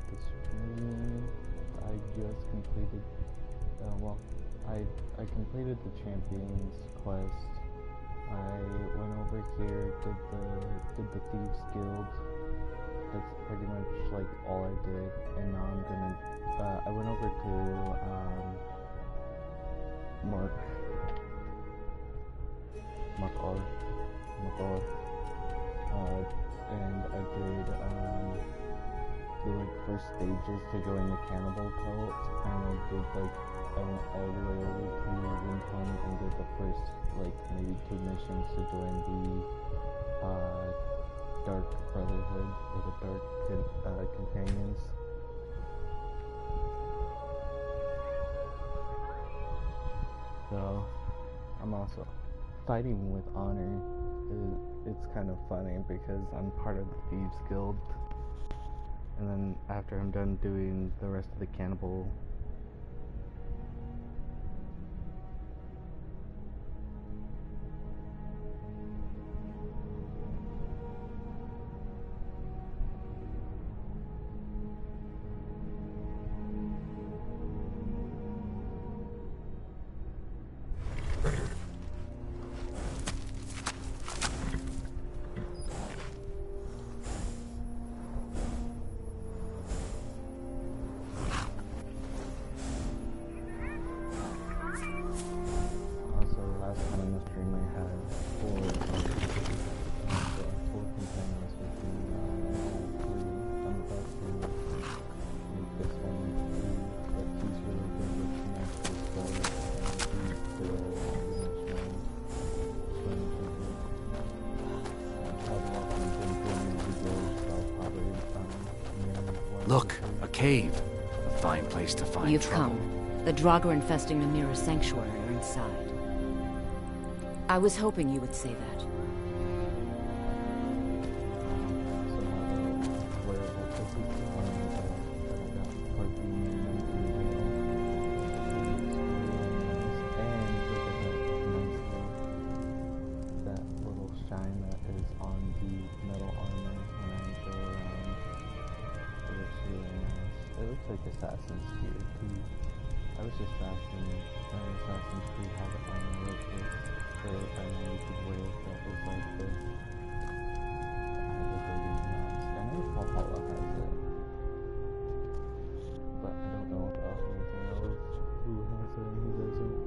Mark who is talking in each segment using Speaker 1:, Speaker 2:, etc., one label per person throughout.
Speaker 1: start the stream. I just completed, well, I completed the Champions quest. I went over here, did the Thieves Guild. That's pretty much like all I did, and now I'm gonna, I went over to, Mark R, and I did, the like first stages to join the cannibal cult, and I did like, I went all the way over to Windhelm and did the first like maybe 2 missions to join the Dark Brotherhood or the Dark Companions. So I'm also fighting with honor. It's kind of funny because I'm part of the Thieves Guild. And then after I'm done doing the rest of the cannibal,
Speaker 2: Look, a cave. A fine place to find
Speaker 3: You've
Speaker 2: trouble.
Speaker 3: come. The Draugr infesting the Mirror Sanctuary are inside. I was hoping you would say that.
Speaker 1: Assassin's Creed 2. I was just asking Assassin's Creed how the armor like this, so I know you could wear it that was like this. It was really nice. I know Valhalla has it, but I don't know about anything else. Who has it and who doesn't.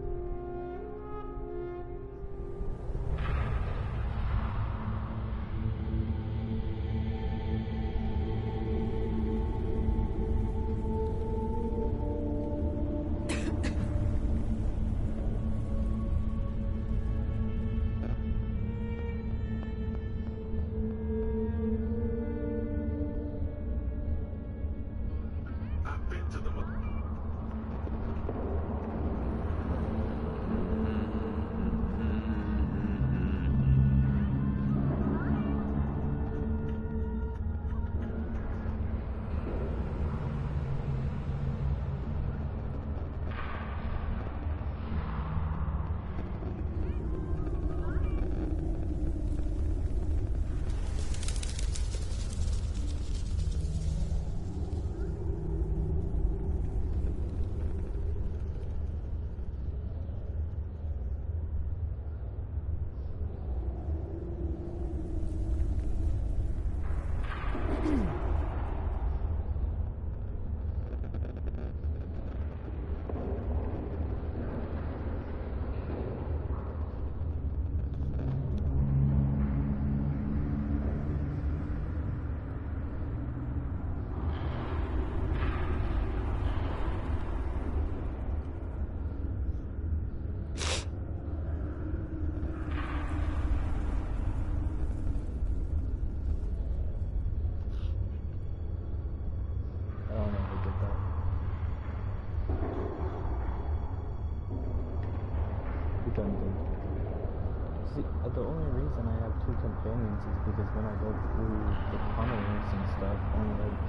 Speaker 1: See, the only reason I have 2 companions is because when I go through the tunnels and stuff, only like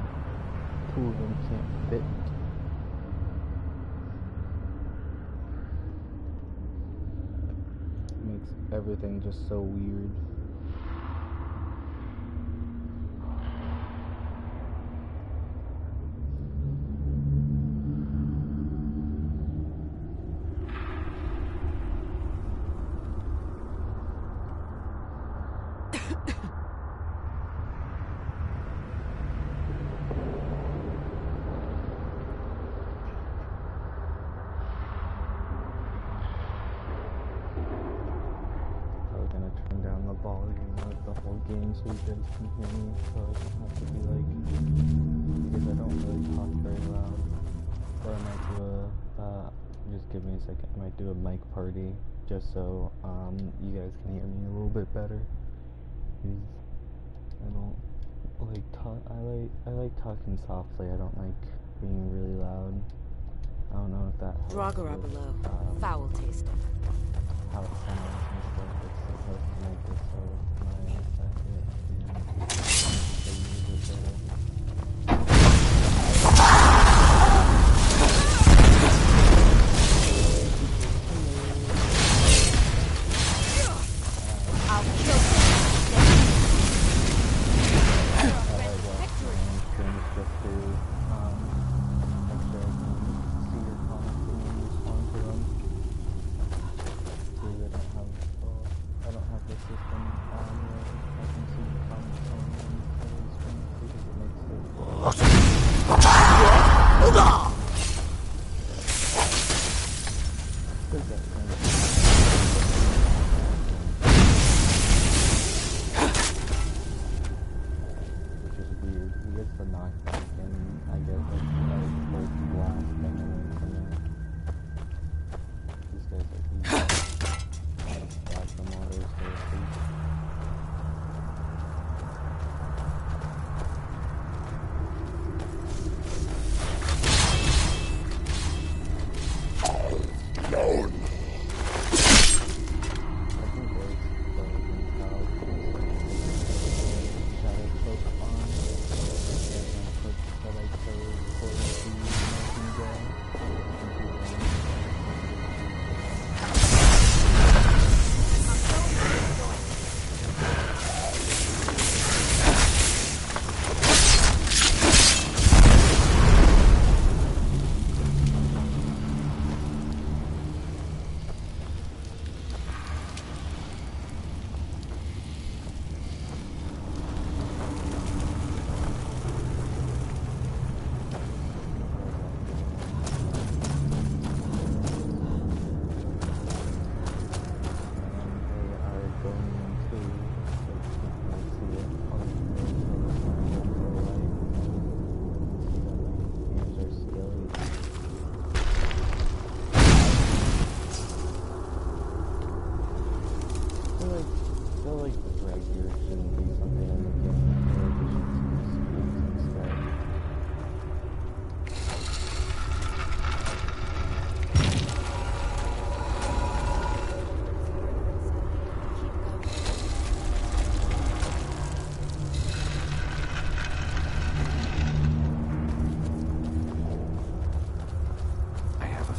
Speaker 1: 2 of them can't fit. It makes everything just so weird. the volume of the whole game so you guys can hear me, so I don't have to be like, because I don't really talk very loud. But I might do just give me a second, I might do a mic party just so you guys can hear me a little bit better. Because I don't like talk, I like talking softly, I don't like being really loud. I don't know if that helps
Speaker 3: Drogara
Speaker 1: with,
Speaker 3: below. Foul tasting.
Speaker 1: how it sounds and stuff. It's supposed to make it so my
Speaker 3: I'll kill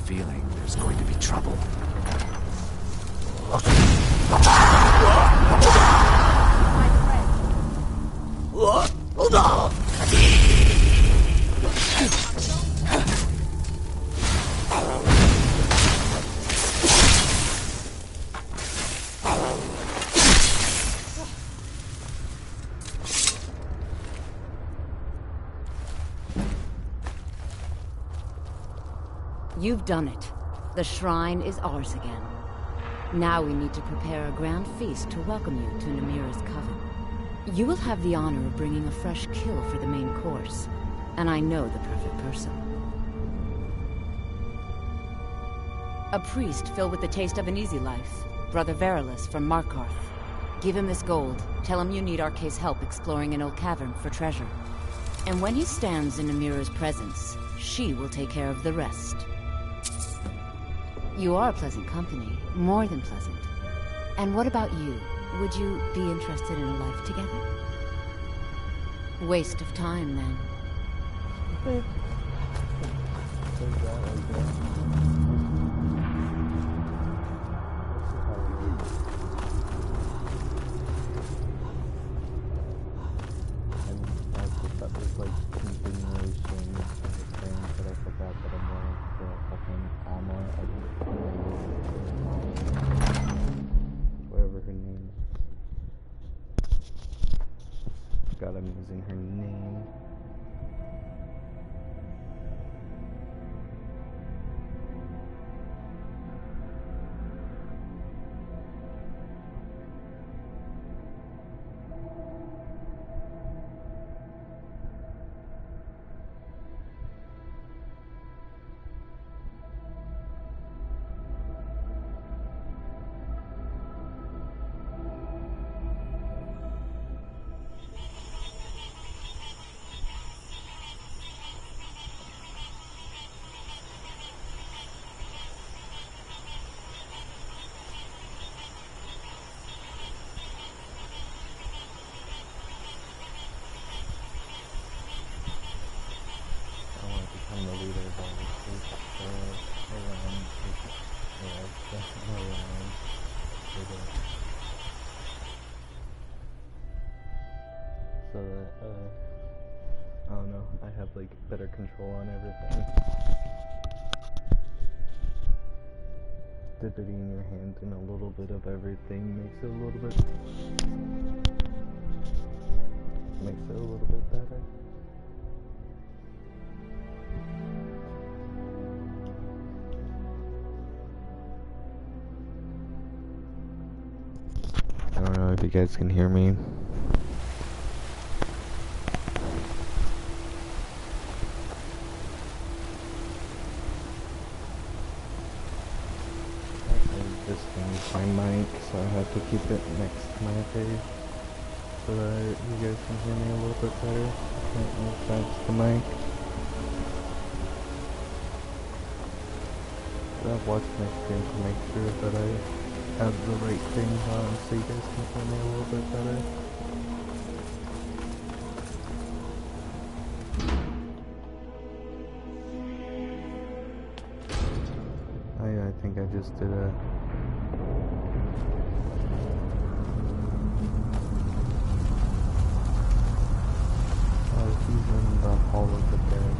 Speaker 2: feeling there's going to be trouble.
Speaker 3: You've done it. The shrine is ours again. Now we need to prepare a grand feast to welcome you to Namira's coven. You will have the honor of bringing a fresh kill for the main course, and I know the perfect person. A priest filled with the taste of an easy life, Brother Verilus from Markarth. Give him this gold. Tell him you need Arcae's help exploring an old cavern for treasure. And when he stands in Namira's presence, she will take care of the rest. You are pleasant company, more than pleasant. And what about you? Would you be interested in a life together? Waste of time, then.
Speaker 1: God, I'm using her name. around so that I don't know, I have like better control on everything. Dip it in your hand and a little bit of everything makes it a little bit better. I don't know if you guys can hear me. This thing is my mic, so I have to keep it next to my face so that you guys can hear me a little bit better. Can't move that's the mic. But I've watched my screen to make sure that I have the right things on so you guys can hear me a little bit better. I think I just did a he's in the hall of the dead.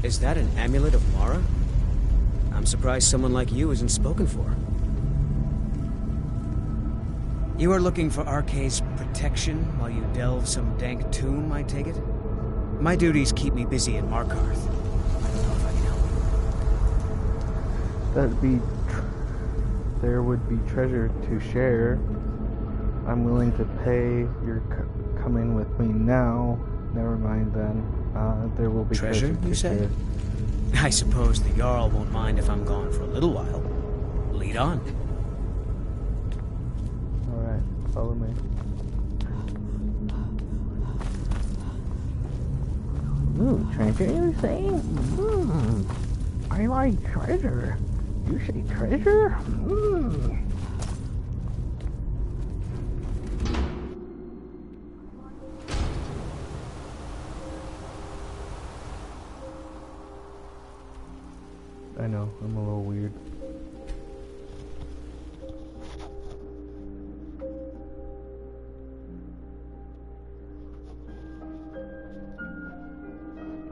Speaker 4: Is that an amulet of Mara? I'm surprised someone like you isn't spoken for. You are looking for Arkay's protection while you delve some dank tomb, I take it? My duties keep me busy in Markarth. I don't know if I can help you.
Speaker 1: There would be treasure to share. I'm willing to pay. You're coming with me now. Never mind then. There will be treasure
Speaker 4: you
Speaker 1: to
Speaker 4: say?
Speaker 1: share.
Speaker 4: I suppose the Jarl won't mind if I'm gone for a little while. Lead on.
Speaker 1: Alright, follow me. Ooh, treasure you say? I like treasure. You say treasure? I know, I'm a little weird.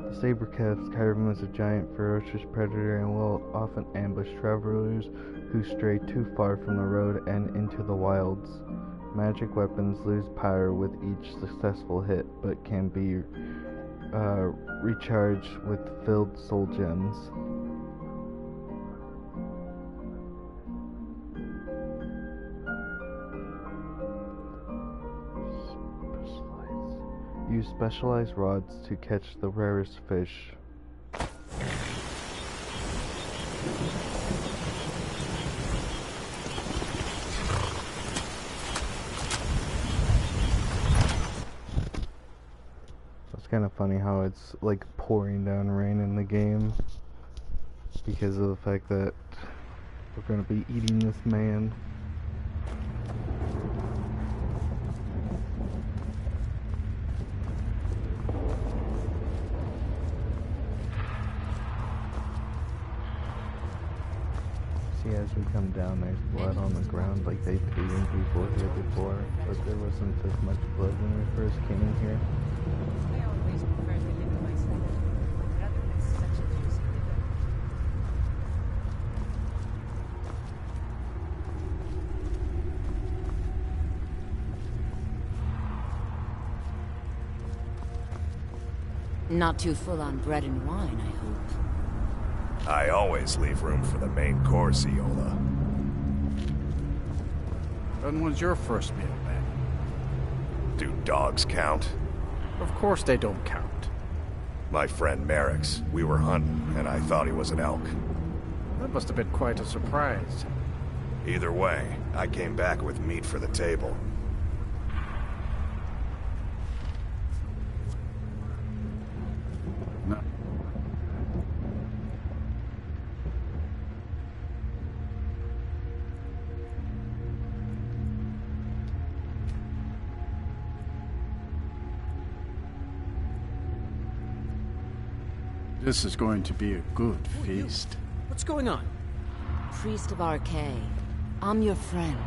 Speaker 1: The saber-cat of Skyrim is a giant, ferocious predator and will often ambush travelers who stray too far from the road and into the wilds. Magic weapons lose power with each successful hit, but can be recharged with filled soul gems. Use specialized rods to catch the rarest fish. It's kind of funny how it's like pouring down rain in the game because of the fact that we're going to be eating this man. See, as we come down, there's blood on the ground like they've eaten people here before, but there wasn't as much blood when we first came in here.
Speaker 3: I always preferred to live in myself, rather than such a juicy liver. Not too full on bread and wine, I hope.
Speaker 5: I always leave room for the main course, Iola.
Speaker 2: When was your first meal, Ben?
Speaker 5: Do dogs count?
Speaker 2: Of course they don't count.
Speaker 5: My friend Merrick's. We were hunting, and I thought he was an elk.
Speaker 2: That must have been quite a surprise.
Speaker 5: Either way, I came back with meat for the table.
Speaker 2: No.
Speaker 6: This is going to be a good feast.
Speaker 4: What's going on?
Speaker 3: Priest of RK, I'm your friend.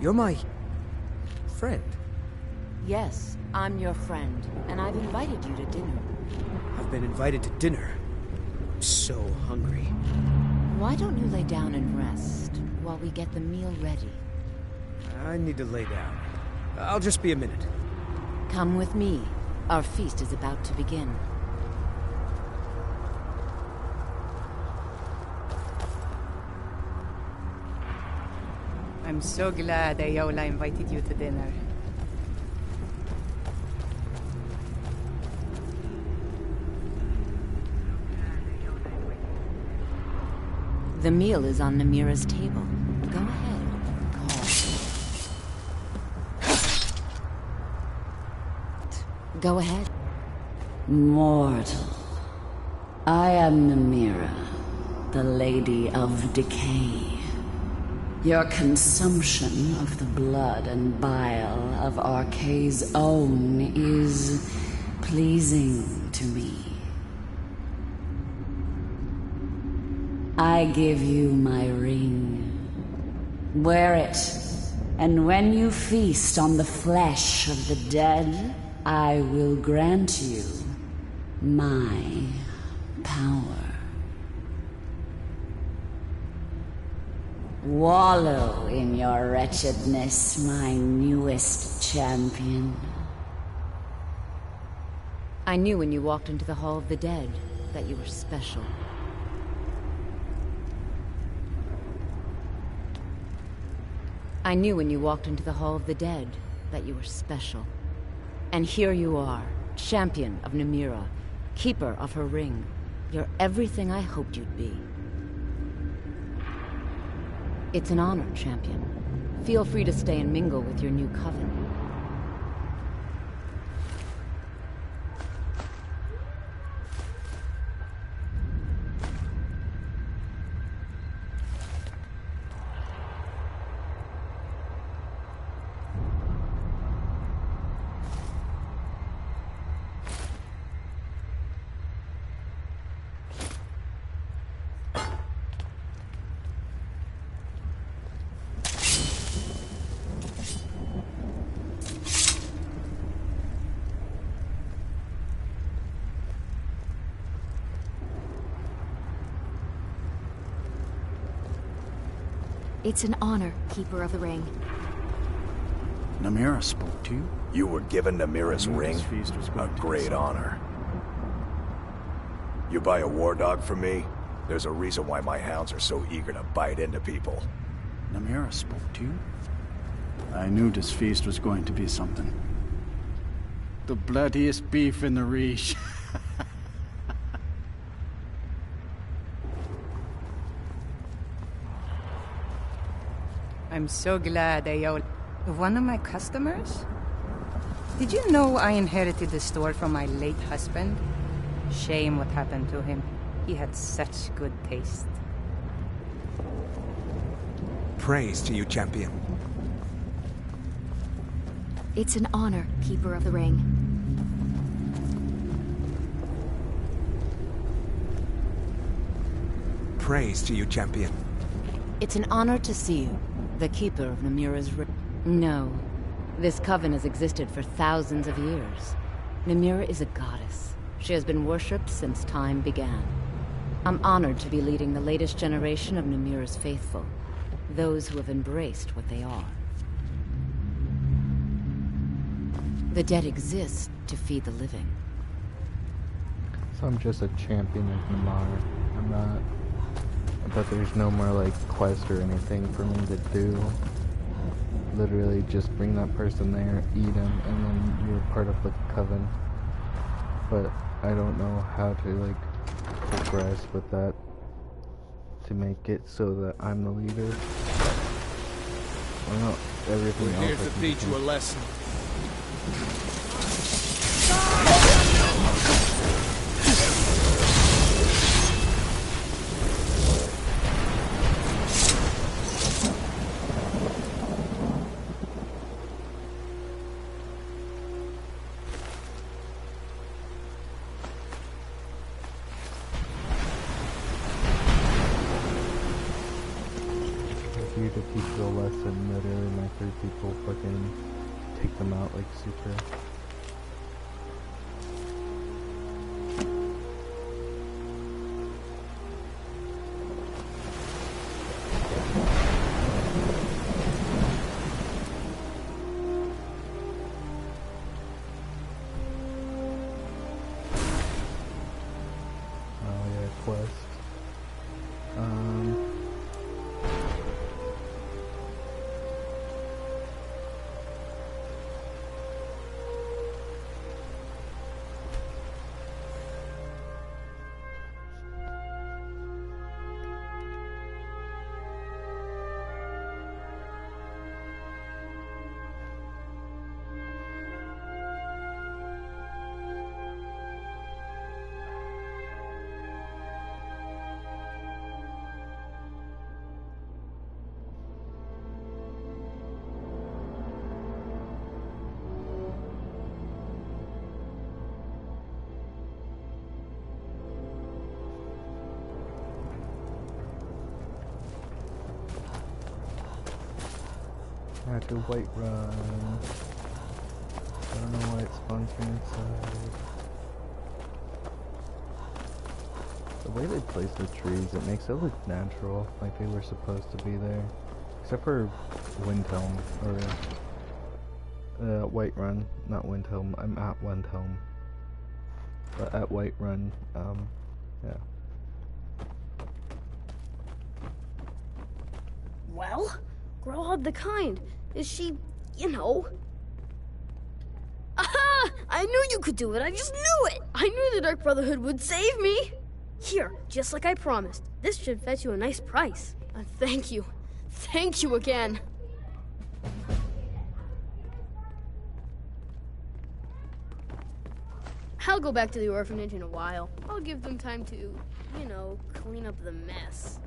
Speaker 4: You're my... friend.
Speaker 3: Yes, I'm your friend, and I've invited you to dinner.
Speaker 4: I've been invited to dinner. I'm so hungry.
Speaker 3: Why don't you lay down and rest while we get the meal ready?
Speaker 4: I need to lay down. I'll just be a minute.
Speaker 3: Come with me. Our feast is about to begin.
Speaker 7: I'm so glad Ayola invited you to dinner.
Speaker 3: The meal is on Namira's table. Go ahead. Call. Go ahead.
Speaker 8: Mortal. I am Namira, the Lady of Decay. Your consumption of the blood and bile of RK's own is pleasing to me. I give you my ring. Wear it, and when you feast on the flesh of the dead, I will grant you my power. Wallow in your wretchedness, my newest champion.
Speaker 3: I knew when you walked into the Hall of the Dead that you were special. I knew when you walked into the Hall of the Dead that you were special. And here you are, champion of Namira, keeper of her ring. You're everything I hoped you'd be. It's an honor, champion. Feel free to stay and mingle with your new coven.
Speaker 9: It's an honor, Keeper of the Ring.
Speaker 6: Namira spoke to you?
Speaker 5: You were given Namira's ring?
Speaker 6: This feast was going
Speaker 5: A
Speaker 6: to be
Speaker 5: great
Speaker 6: something.
Speaker 5: honor. You buy a war dog from me? There's a reason why my hounds are so eager to bite into people.
Speaker 6: Namira spoke to you? I knew this feast was going to be something. The bloodiest beef in the Reach.
Speaker 7: I'm so glad Ayola... One of my customers? Did you know I inherited the store from my late husband? Shame what happened to him. He had such good taste.
Speaker 10: Praise to you, champion.
Speaker 9: It's an honor, Keeper of the Ring.
Speaker 10: Praise to you, champion.
Speaker 3: It's an honor to see you, the keeper of Namira's ring. No, this coven has existed for thousands of years. Namira is a goddess. She has been worshipped since time began. I'm honored to be leading the latest generation of Namira's faithful, those who have embraced what they are. The dead exist to feed the living.
Speaker 1: So I'm just a champion of Namar. I'm not... But there's no more, like, quest or anything for me to do. Literally just bring that person there, eat him, and then you're part of the coven. But I don't know how to, like, progress with that to make it so that I'm the leader. Well, no, everything else...
Speaker 4: We're here to teach you a lesson.
Speaker 1: they teach you a lesson that my 3 people fucking take them out like super. I had to white run. I don't know why it spawns me inside. The way they place the trees, it makes it look natural, like they were supposed to be there. Except for Windhelm, or Whiterun, not Windhelm. I'm at Windhelm, but at Whiterun, yeah.
Speaker 11: Well, Growlhog the Kind. Is she, you know... Aha! I knew you could do it. I just knew it. I knew the Dark Brotherhood would save me. Here, just like I promised. This should fetch you a nice price. Thank you. Thank you again. I'll go back to the orphanage in a while. I'll give them time to, you know, clean up the mess.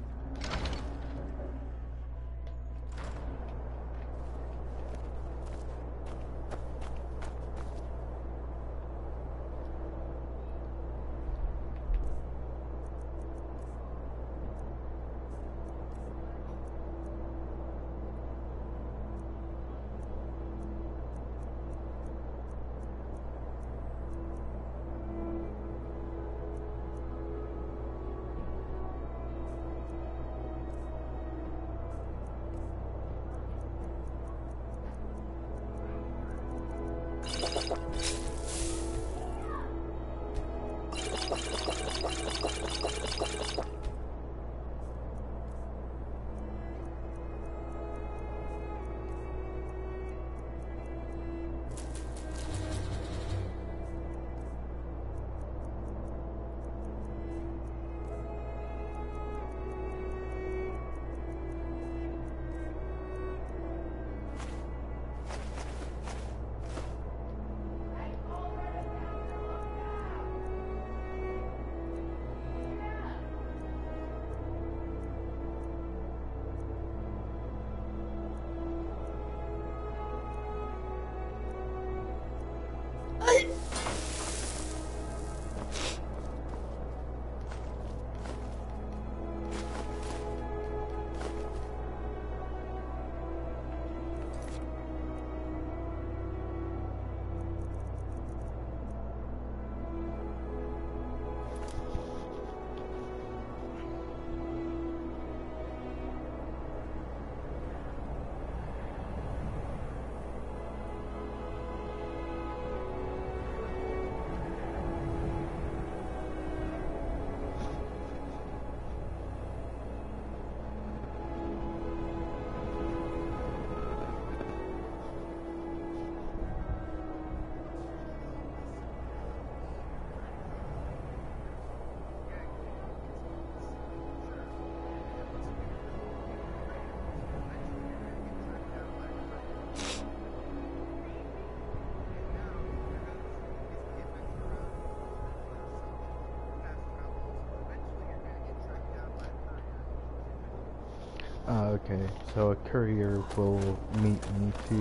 Speaker 1: Okay, so a courier will meet me to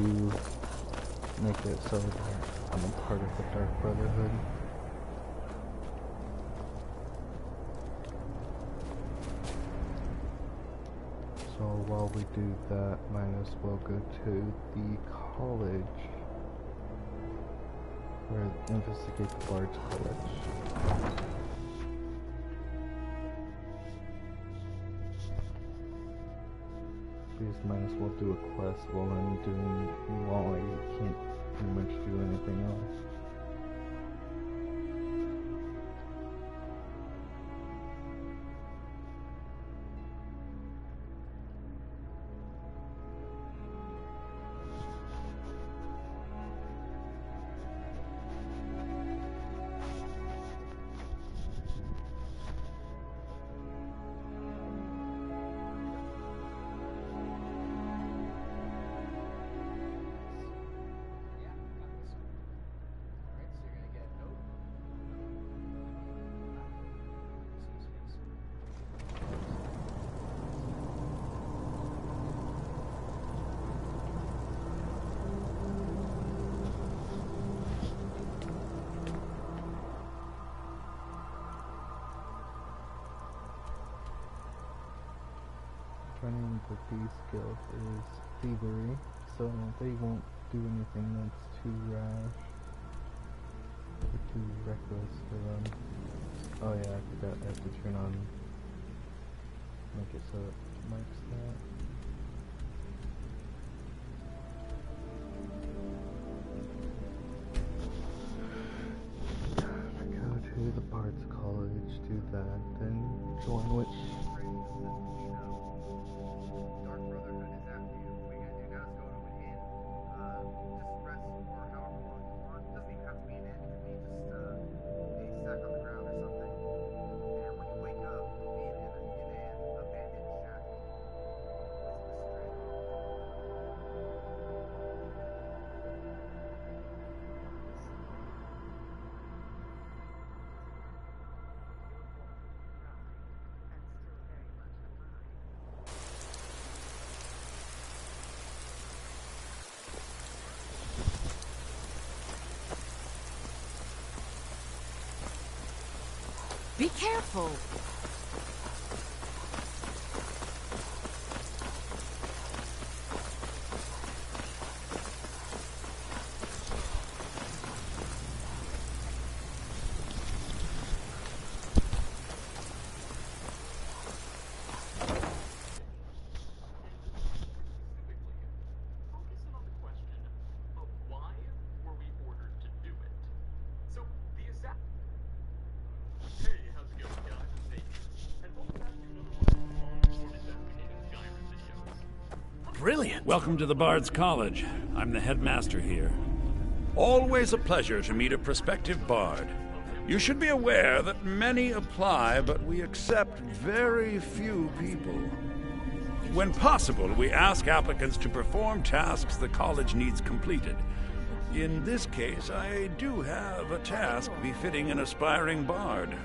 Speaker 1: make it so that I'm a part of the Dark Brotherhood. So while we do that, might as well go to the college. Or investigate the Bard's College. Because might as well do a quest while I can't pretty much do anything else. Training with these skills is thievery, so they won't do anything that's too rash or too reckless for them. Oh yeah, I forgot I have to turn on, make it so it marks that. Go to the Bard's College, do that, then join which
Speaker 3: Be careful!
Speaker 2: Brilliant.
Speaker 12: Welcome to the Bard's College. I'm the headmaster here. Always a pleasure to meet a prospective bard. You should be aware that many apply, but we accept very few people. When possible, we ask applicants to perform tasks the college needs completed. In this case, I do have a task befitting an aspiring bard.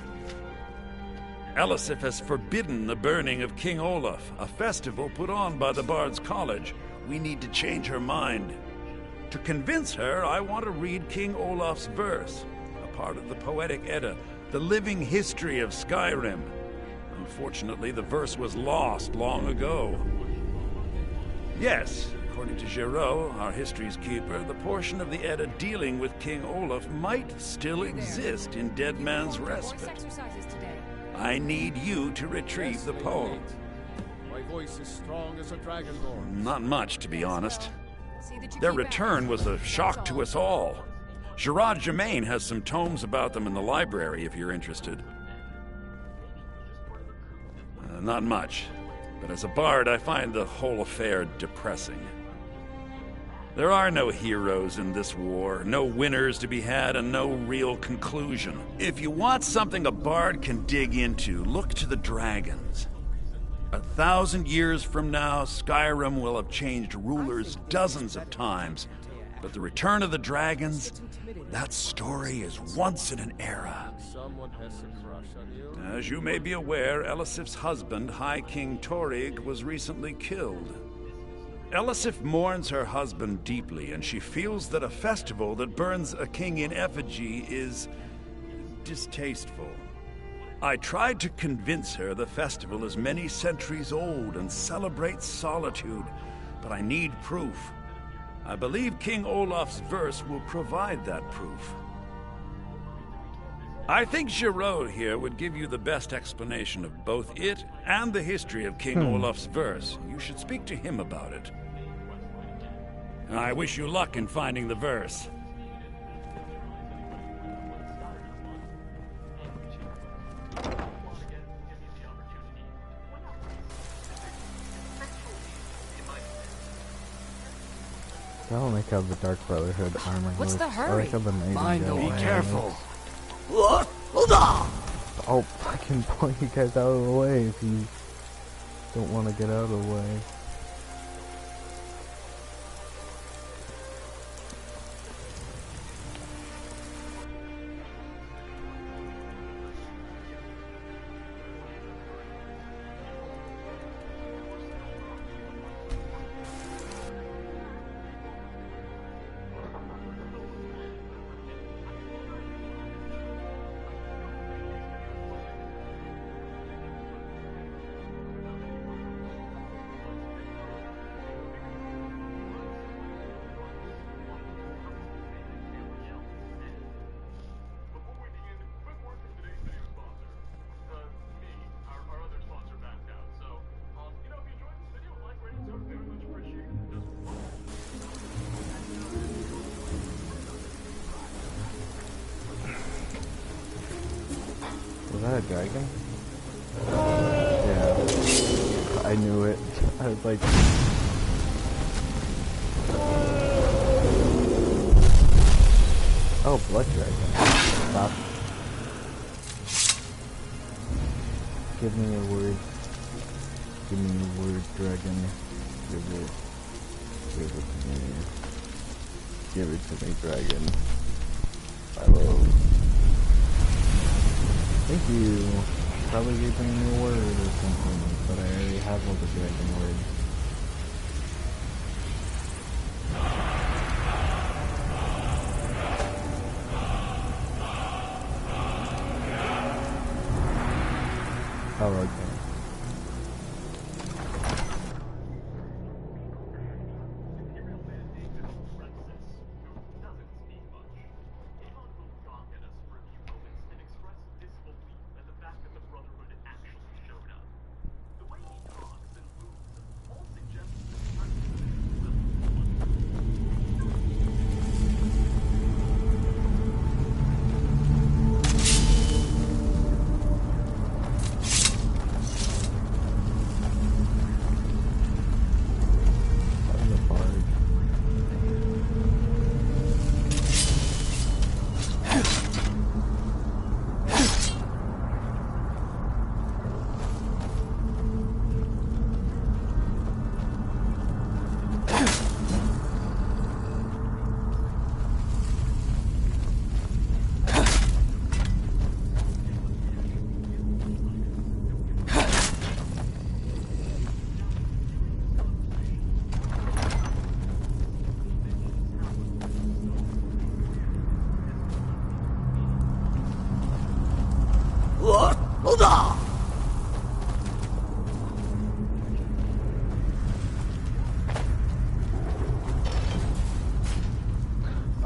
Speaker 12: Elisif has forbidden the burning of King Olaf, a festival put on by the Bard's College. We need to change her mind. To convince her, I want to read King Olaf's verse, a part of the Poetic Edda, the living history of Skyrim. Unfortunately, the verse was lost long ago. Yes, according to Giraud, our history's keeper, the portion of the Edda dealing with King Olaf might still exist in Dead Man's Respite. I need you to retrieve the poem.
Speaker 13: My voice is strong as a dragonborn.
Speaker 12: Not much, to be honest. Their return was a shock to us all. Gerard Germain has some tomes about them in the library, if you're interested. Not much, but as a bard, I find the whole affair depressing. There are no heroes in this war, no winners to be had, and no real conclusion. If you want something a bard can dig into, look to the dragons. 1,000 years from now, Skyrim will have changed rulers dozens of times, but the return of the dragons, that story is once in an era.
Speaker 13: Someone has a crush on you.
Speaker 12: As you may be aware, Elisif's husband, High King Torig, was recently killed. Elisif mourns her husband deeply, and she feels that a festival that burns a king in effigy is distasteful. I tried to convince her the festival is many centuries old and celebrates solitude, but I need proof. I believe King Olaf's verse will provide that proof. I think Giraud here would give you the best explanation of both it and the history of King Olaf's verse. You should speak to him about it. I wish you luck in finding the verse.
Speaker 1: I don't like how the Dark Brotherhood armor
Speaker 8: What's
Speaker 1: looks.
Speaker 8: the hurry?
Speaker 1: I like how the Nightingale
Speaker 2: Be
Speaker 1: armor
Speaker 2: careful.
Speaker 1: looks. Oh, fucking point you guys out of the way if you don't want to get out of the way. Was that a dragon? Yeah. I knew it. I was like... Oh, blood dragon. Stop. Give me a word. Give me a word, dragon. Give it. Give it to me. Give it to me, dragon. Hello. Thank you. Probably giving me a word or something, but I already have all the dragon words. Oh, okay.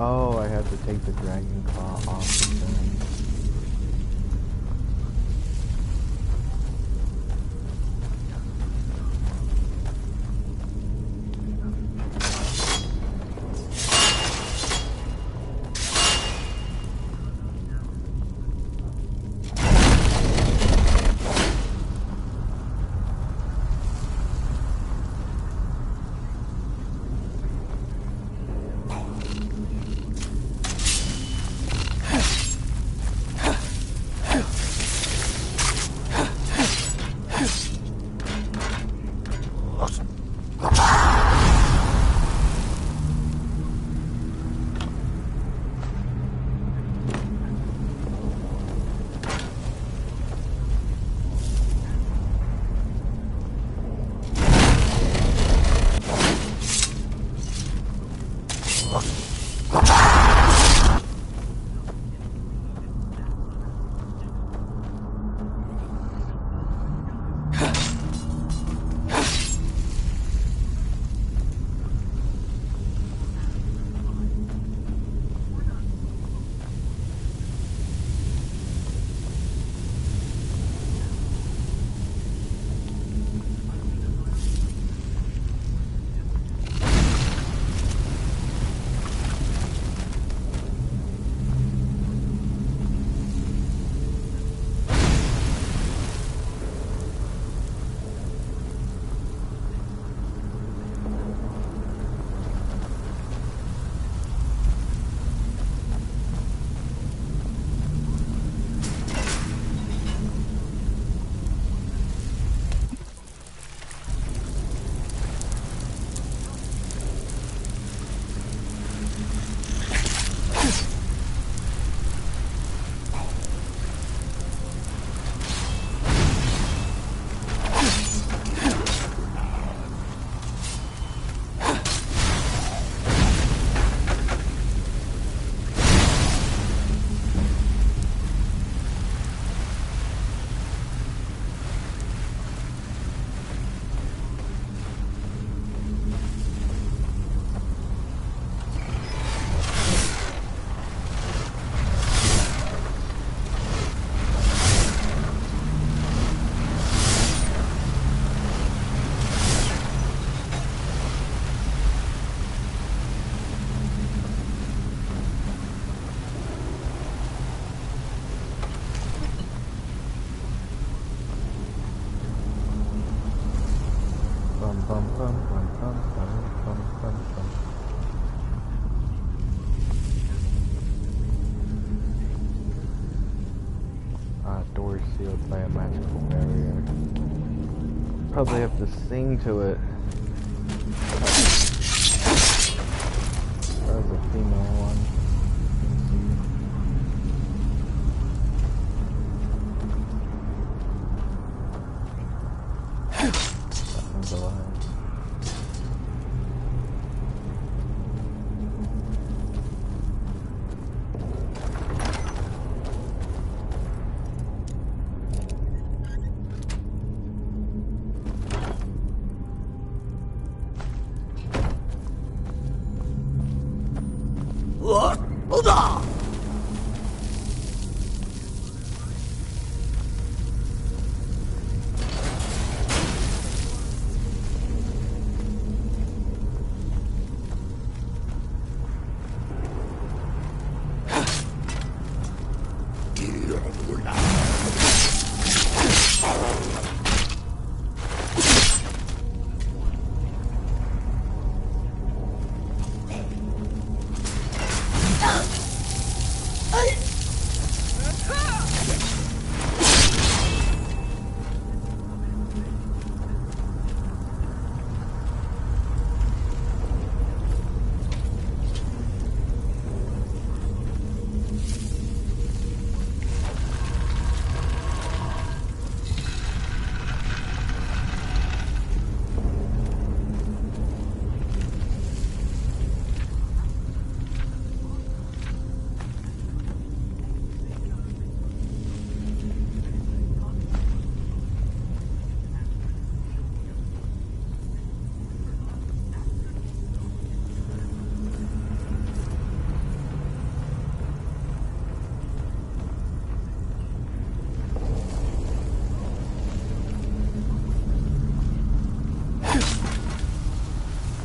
Speaker 1: Oh, I have to take the dragon claw off the thing. Bum bum bum bum bum bum bum bum. Doors sealed by a magical barrier. Probably have to sing to it. That was a female one. That one's alive.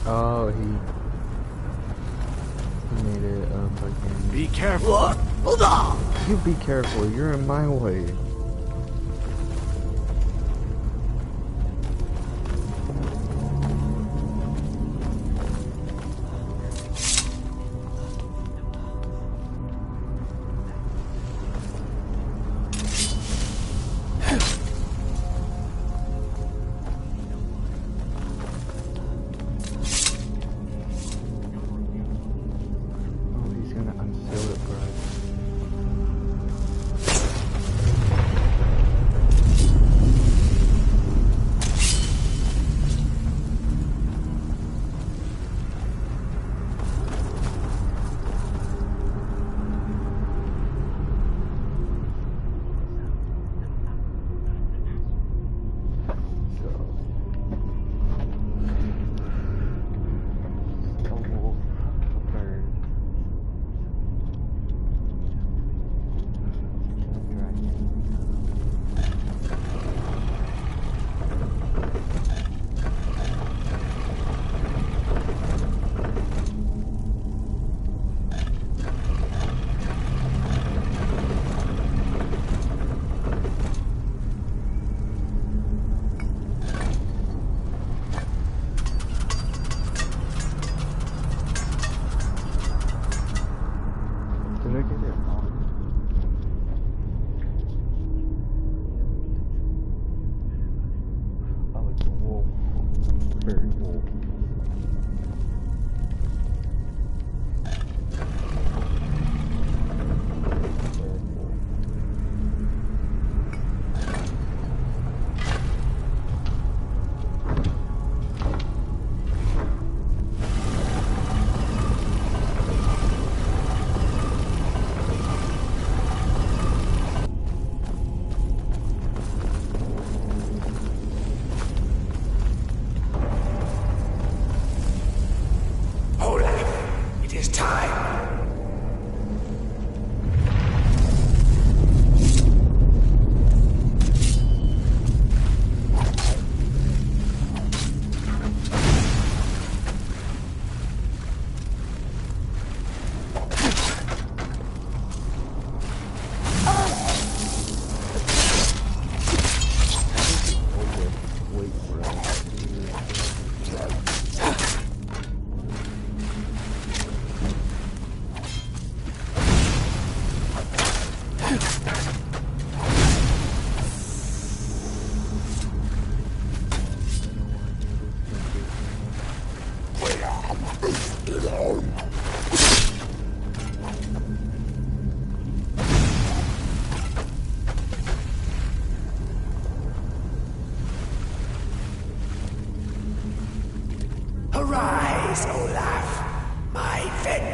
Speaker 1: Oh, he made it fucking...
Speaker 2: Be careful! Hold on!
Speaker 1: You be careful, you're in my way.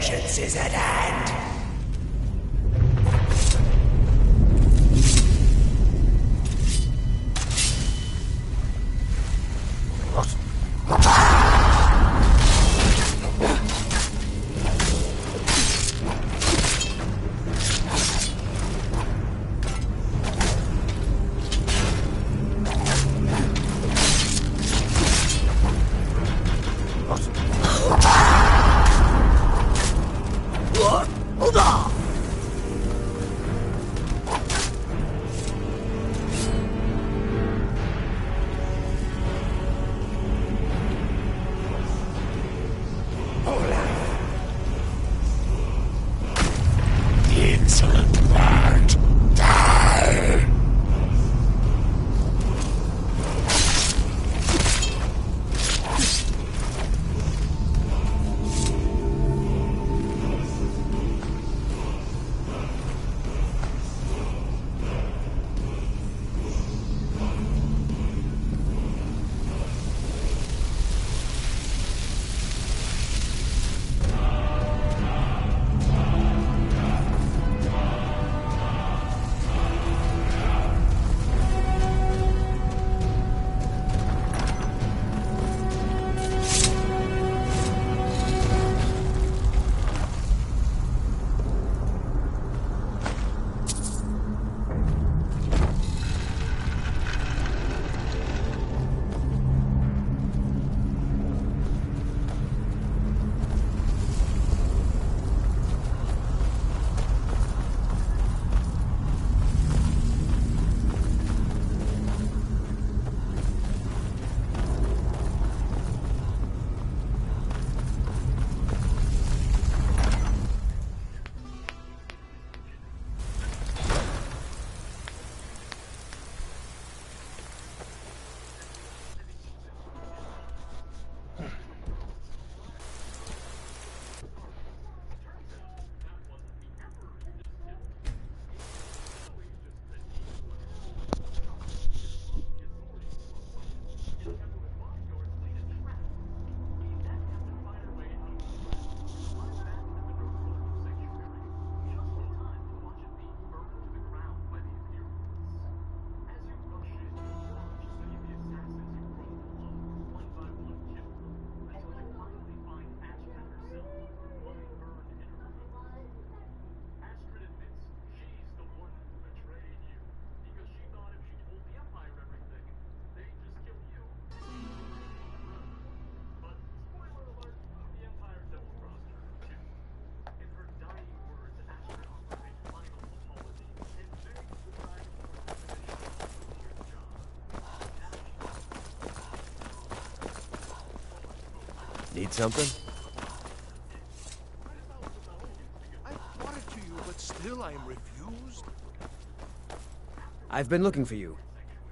Speaker 14: vengeance is at hand.
Speaker 15: Need something?
Speaker 13: I brought it to you, but still I am refused.
Speaker 4: I've been looking for you.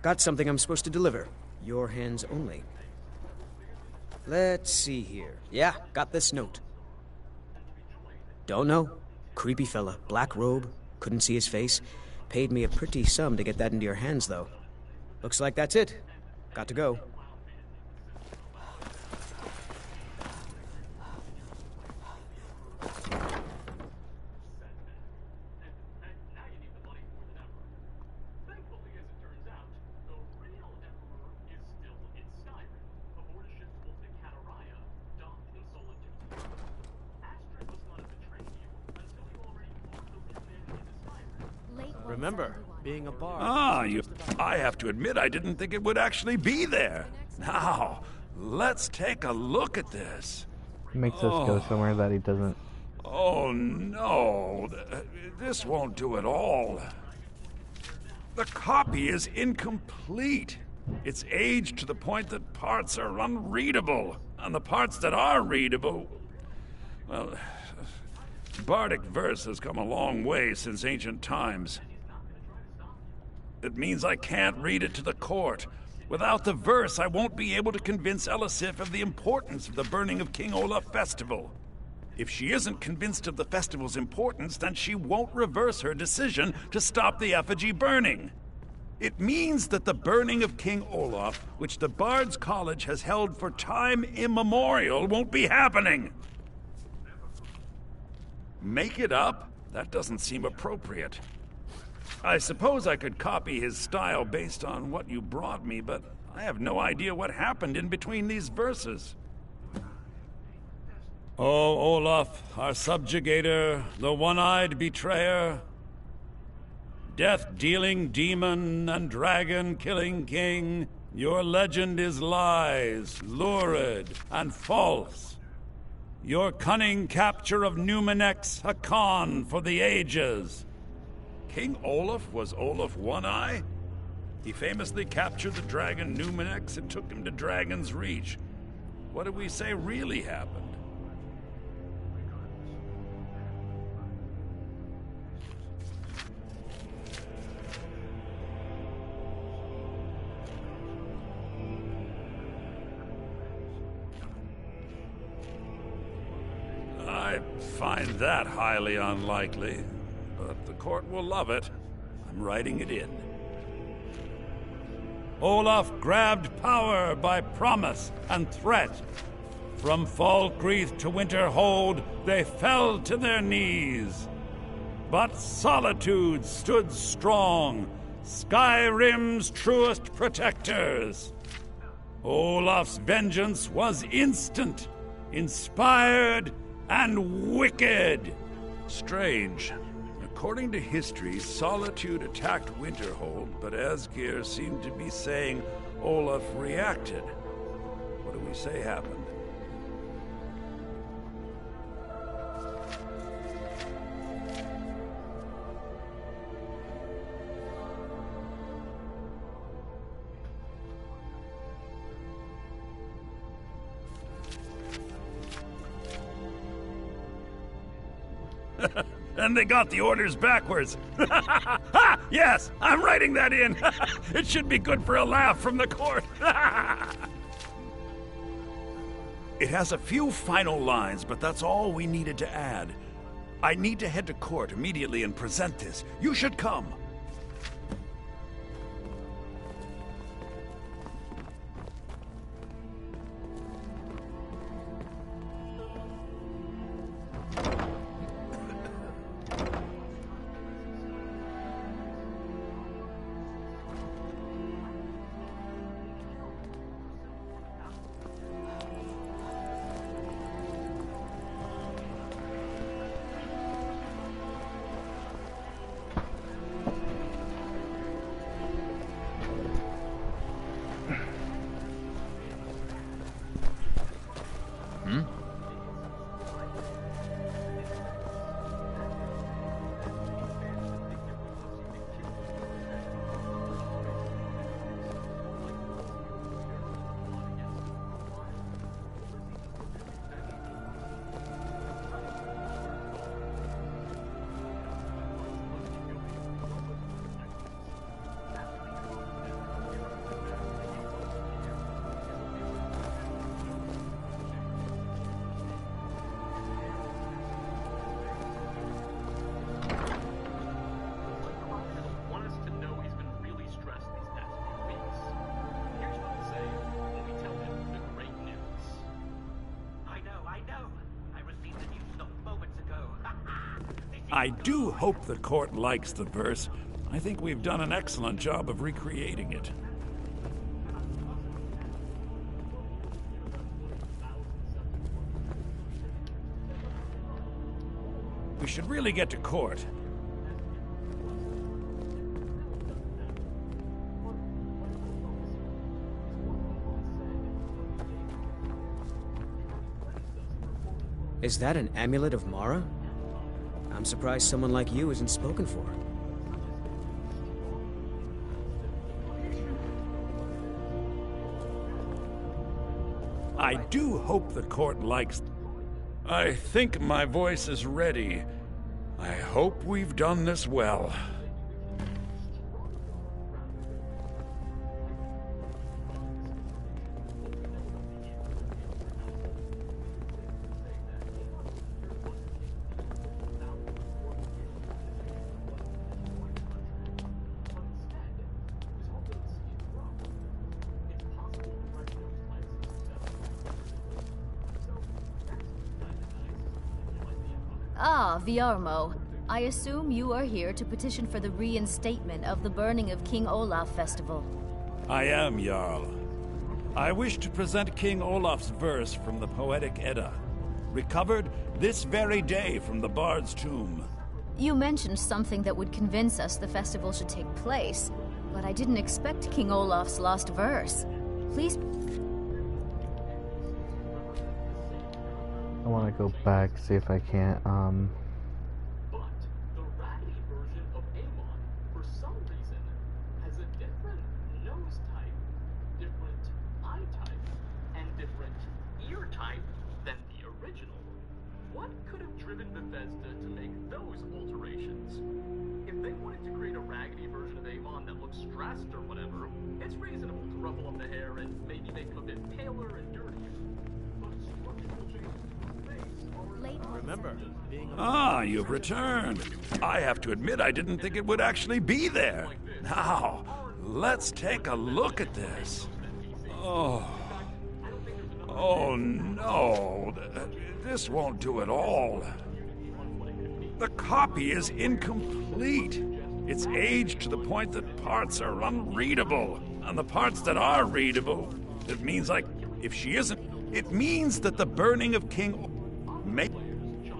Speaker 4: Got something I'm supposed to deliver. Your hands only. Let's see here. Yeah, got this note. Don't know. Creepy fella, black robe, couldn't see his face. Paid me a pretty sum to get that into your hands, though. Looks like that's it. Got to go.
Speaker 15: Remember, being a bard...
Speaker 12: I have to admit I didn't think it would actually be there. Now, let's take a look at this.
Speaker 1: He makes us go somewhere that he doesn't.
Speaker 12: Oh no, this won't do at all. The copy is incomplete. It's aged to the point that parts are unreadable. And the parts that are readable, well, bardic verse has come a long way since ancient times. It means I can't read it to the court. Without the verse, I won't be able to convince Elisif of the importance of the burning of King Olaf festival. If she isn't convinced of the festival's importance, then she won't reverse her decision to stop the effigy burning. It means that the burning of King Olaf, which the Bard's College has held for time immemorial, won't be happening. Make it up? That doesn't seem appropriate. I suppose I could copy his style based on what you brought me, but I have no idea what happened in between these verses. Oh, Olaf, our subjugator, the one-eyed betrayer, death-dealing demon and dragon-killing king, your legend is lies, lurid and false. Your cunning capture of Numenex, a con for the ages. King Olaf was Olaf One-Eye? He famously captured the dragon Numenex and took him to Dragon's Reach. What do we say really happened? I find that highly unlikely, but the court will love it. I'm writing it in. Olaf grabbed power by promise and threat. From Falkreath to Winterhold, they fell to their knees. But Solitude stood strong, Skyrim's truest protectors. Olaf's vengeance was instant, inspired, and wicked. Strange. According to history, Solitude attacked Winterhold, but Asgeir seemed to be saying Olaf reacted. What do we say happened? And they got the orders backwards. Ha! Yes, I'm writing that in. It should be good for a laugh from the court. It has a few final lines, but that's all we needed to add. I need to head to court immediately and present this. You should come. I do hope the court likes the verse. I think we've done an excellent job of recreating it. We should really get to court.
Speaker 4: Is that an amulet of Mara? I'm surprised someone like you isn't spoken for.
Speaker 12: I do hope the court likes... I think my voice is ready. I hope we've done this well.
Speaker 14: Ah, Viarmo. I assume you are here to petition for the reinstatement of the burning of King Olaf festival.
Speaker 12: I am, Jarl. I wish to present King Olaf's verse from the Poetic Edda, recovered this very day from the Bard's tomb.
Speaker 14: You mentioned something that would convince us the festival should take place, but I didn't expect King Olaf's lost verse. Please...
Speaker 1: I want to go back, see if I can't,
Speaker 16: What could have driven Bethesda to make those alterations? If they wanted to create a raggedy version of Avon that looks stressed or whatever, it's reasonable to ruffle up the hair and maybe make him a bit paler and dirtier. But structural changes to his face are...
Speaker 15: Remember, being
Speaker 12: You've returned. I have to admit I didn't think it would actually be there. Now, let's take a look at this. Oh no. This won't do at all. The copy is incomplete. It's aged to the point that parts are unreadable. And the parts that are readable, it means if she isn't, it means that the burning of King...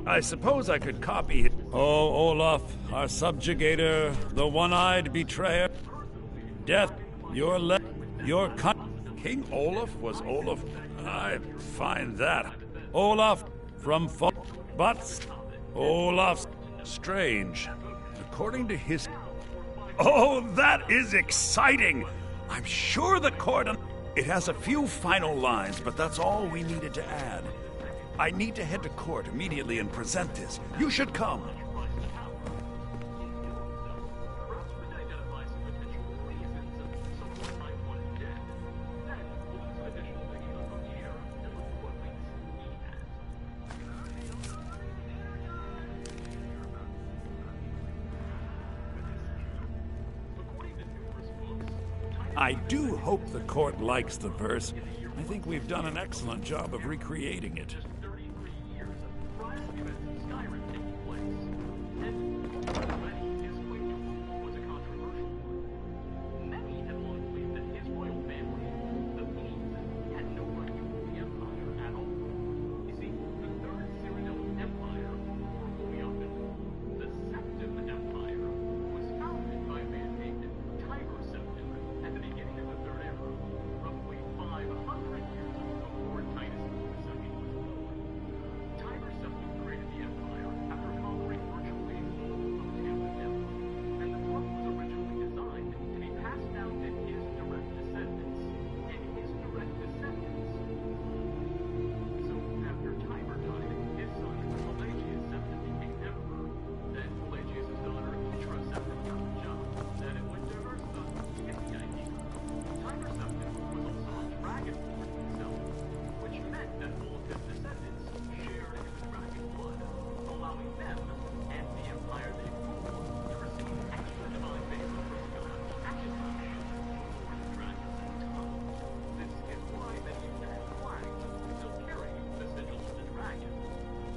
Speaker 12: I suppose I could copy it. Oh, Olaf, our subjugator, the one-eyed betrayer. Death, your King Olaf was Olaf. I find that. Olaf from but Olaf's strange. According to his... Oh, that is exciting! I'm sure the court... It has a few final lines, but that's all we needed to add. I need to head to court immediately and present this. You should come. I do hope the court likes the verse. I think we've done an excellent job of recreating it.
Speaker 16: Just 33 years prior to the events in Skyrim taking place, and already his claim to rule was a controversial one. Many had long believed that his royal family, the Medes, had no right to rule the Empire at all. You see, the Third Cyrodiil Empire, or Holyopin, the Septim Empire, was founded by a man named Tiber Septim at the beginning of the Third Era, roughly 500 years before Titus II was born. Tiber Septim created the Empire after conquering virtually all of Tamriel, and the throne was originally designed to be passed down to his direct descendants. So after Tiber died, his son Pelagius Septim became emperor. Then Pelagius' daughter Mitra Septim got the job. Then it went to her son, Tiber Septim was also a dragonborn himself, which meant that all of his descendants shared in the dragon blood, allowing them and the empire they ruled to receive extra divine favor from God action for the dragons and tongue. This is why many imperial flags still carry the sigil of the dragon.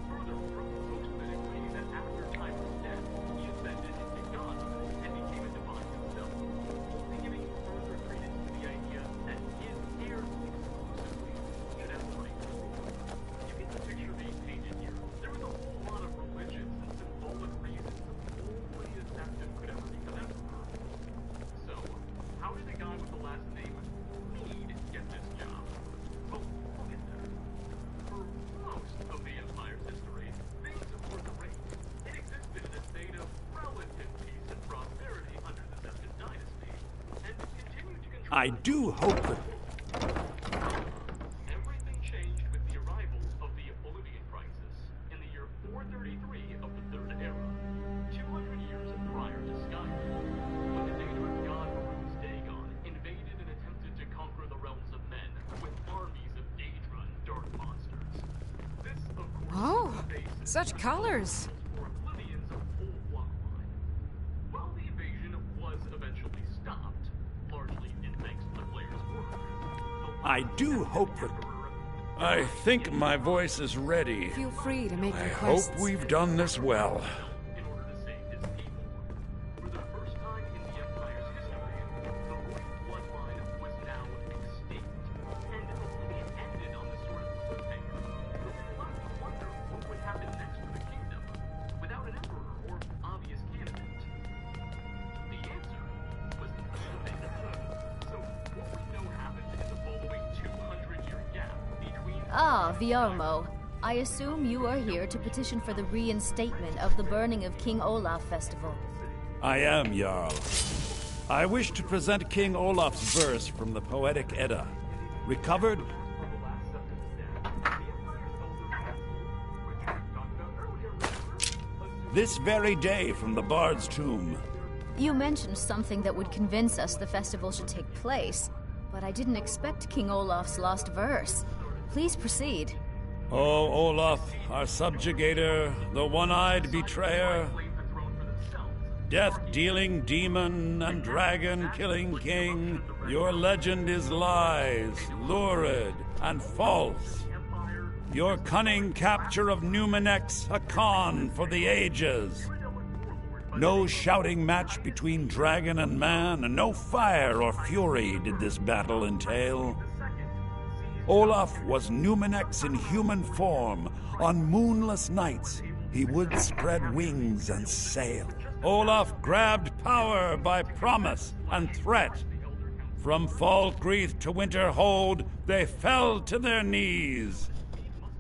Speaker 16: Furthermore, most men agree that after Tiber's death, he ascended into godhood and became a divine himself, only giving further credence to the idea that his heirs exclusively should have the right to rule. You get the picture being painted here. There was a whole lot of religions and symbolic reasons only a Septim could ever become emperor. So, how did a guy with the last name Mead get this job? Well, we'll get there. For most of the Empire's history, things were great. It existed in a state of relative peace and prosperity under the Septim dynasty, and continued to control...
Speaker 12: I do hope that...
Speaker 16: Everything changed with the arrival of the Bolivian crisis in the year 433 of the Third Era, 200 years prior to Skyrim, when the Daedric god Horus Dagon invaded and attempted to conquer the realms of men with armies of Daedra and dark monsters. This, of course,
Speaker 7: Oh,
Speaker 16: was the basis
Speaker 7: such colors.
Speaker 16: for oblivions of full bloodline. While the invasion was eventually stopped, largely in thanks to the player's work, the
Speaker 12: I do hope that... I think my voice is ready.
Speaker 17: Feel free to make
Speaker 12: I
Speaker 17: requests.
Speaker 12: hope we've done this well.
Speaker 16: In order to save his people. For the first time in the Empire's history, the royal bloodline was now extinct, and hopefully it ended on the sort of cliffhanger. But we left to wonder what would happen next for the kingdom, without an emperor or obvious candidate. The answer was nothing. So what we know happened in the following 200-year gap between...
Speaker 14: Ah, Viarmo. I assume you are here to petition for the reinstatement of the burning of King Olaf Festival.
Speaker 12: I am, Jarl. I wish to present King Olaf's verse from the Poetic Edda. Recovered? This very day from the Bard's tomb.
Speaker 14: You mentioned something that would convince us the festival should take place, but I didn't expect King Olaf's lost verse. Please proceed.
Speaker 12: O Olaf, our subjugator, the one-eyed betrayer, death-dealing demon and dragon-killing king, your legend is lies, lurid, and false. Your cunning capture of Numenex, a con for the ages. No shouting match between dragon and man, and no fire or fury did this battle entail. Olaf was Numenex in human form. On moonless nights, he would spread wings and sail. Olaf grabbed power by promise and threat. From Falkreath to Winterhold, they fell to their knees.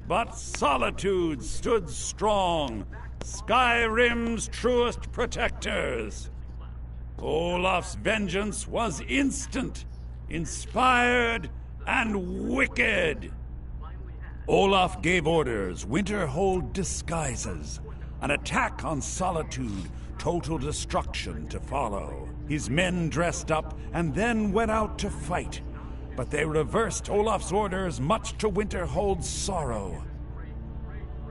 Speaker 12: But Solitude stood strong, Skyrim's truest protectors. Olaf's vengeance was instant, inspired, and wicked. Olaf gave orders, Winterhold disguises, an attack on Solitude, total destruction to follow. His men dressed up and then went out to fight, but they reversed Olaf's orders, much to Winterhold's sorrow.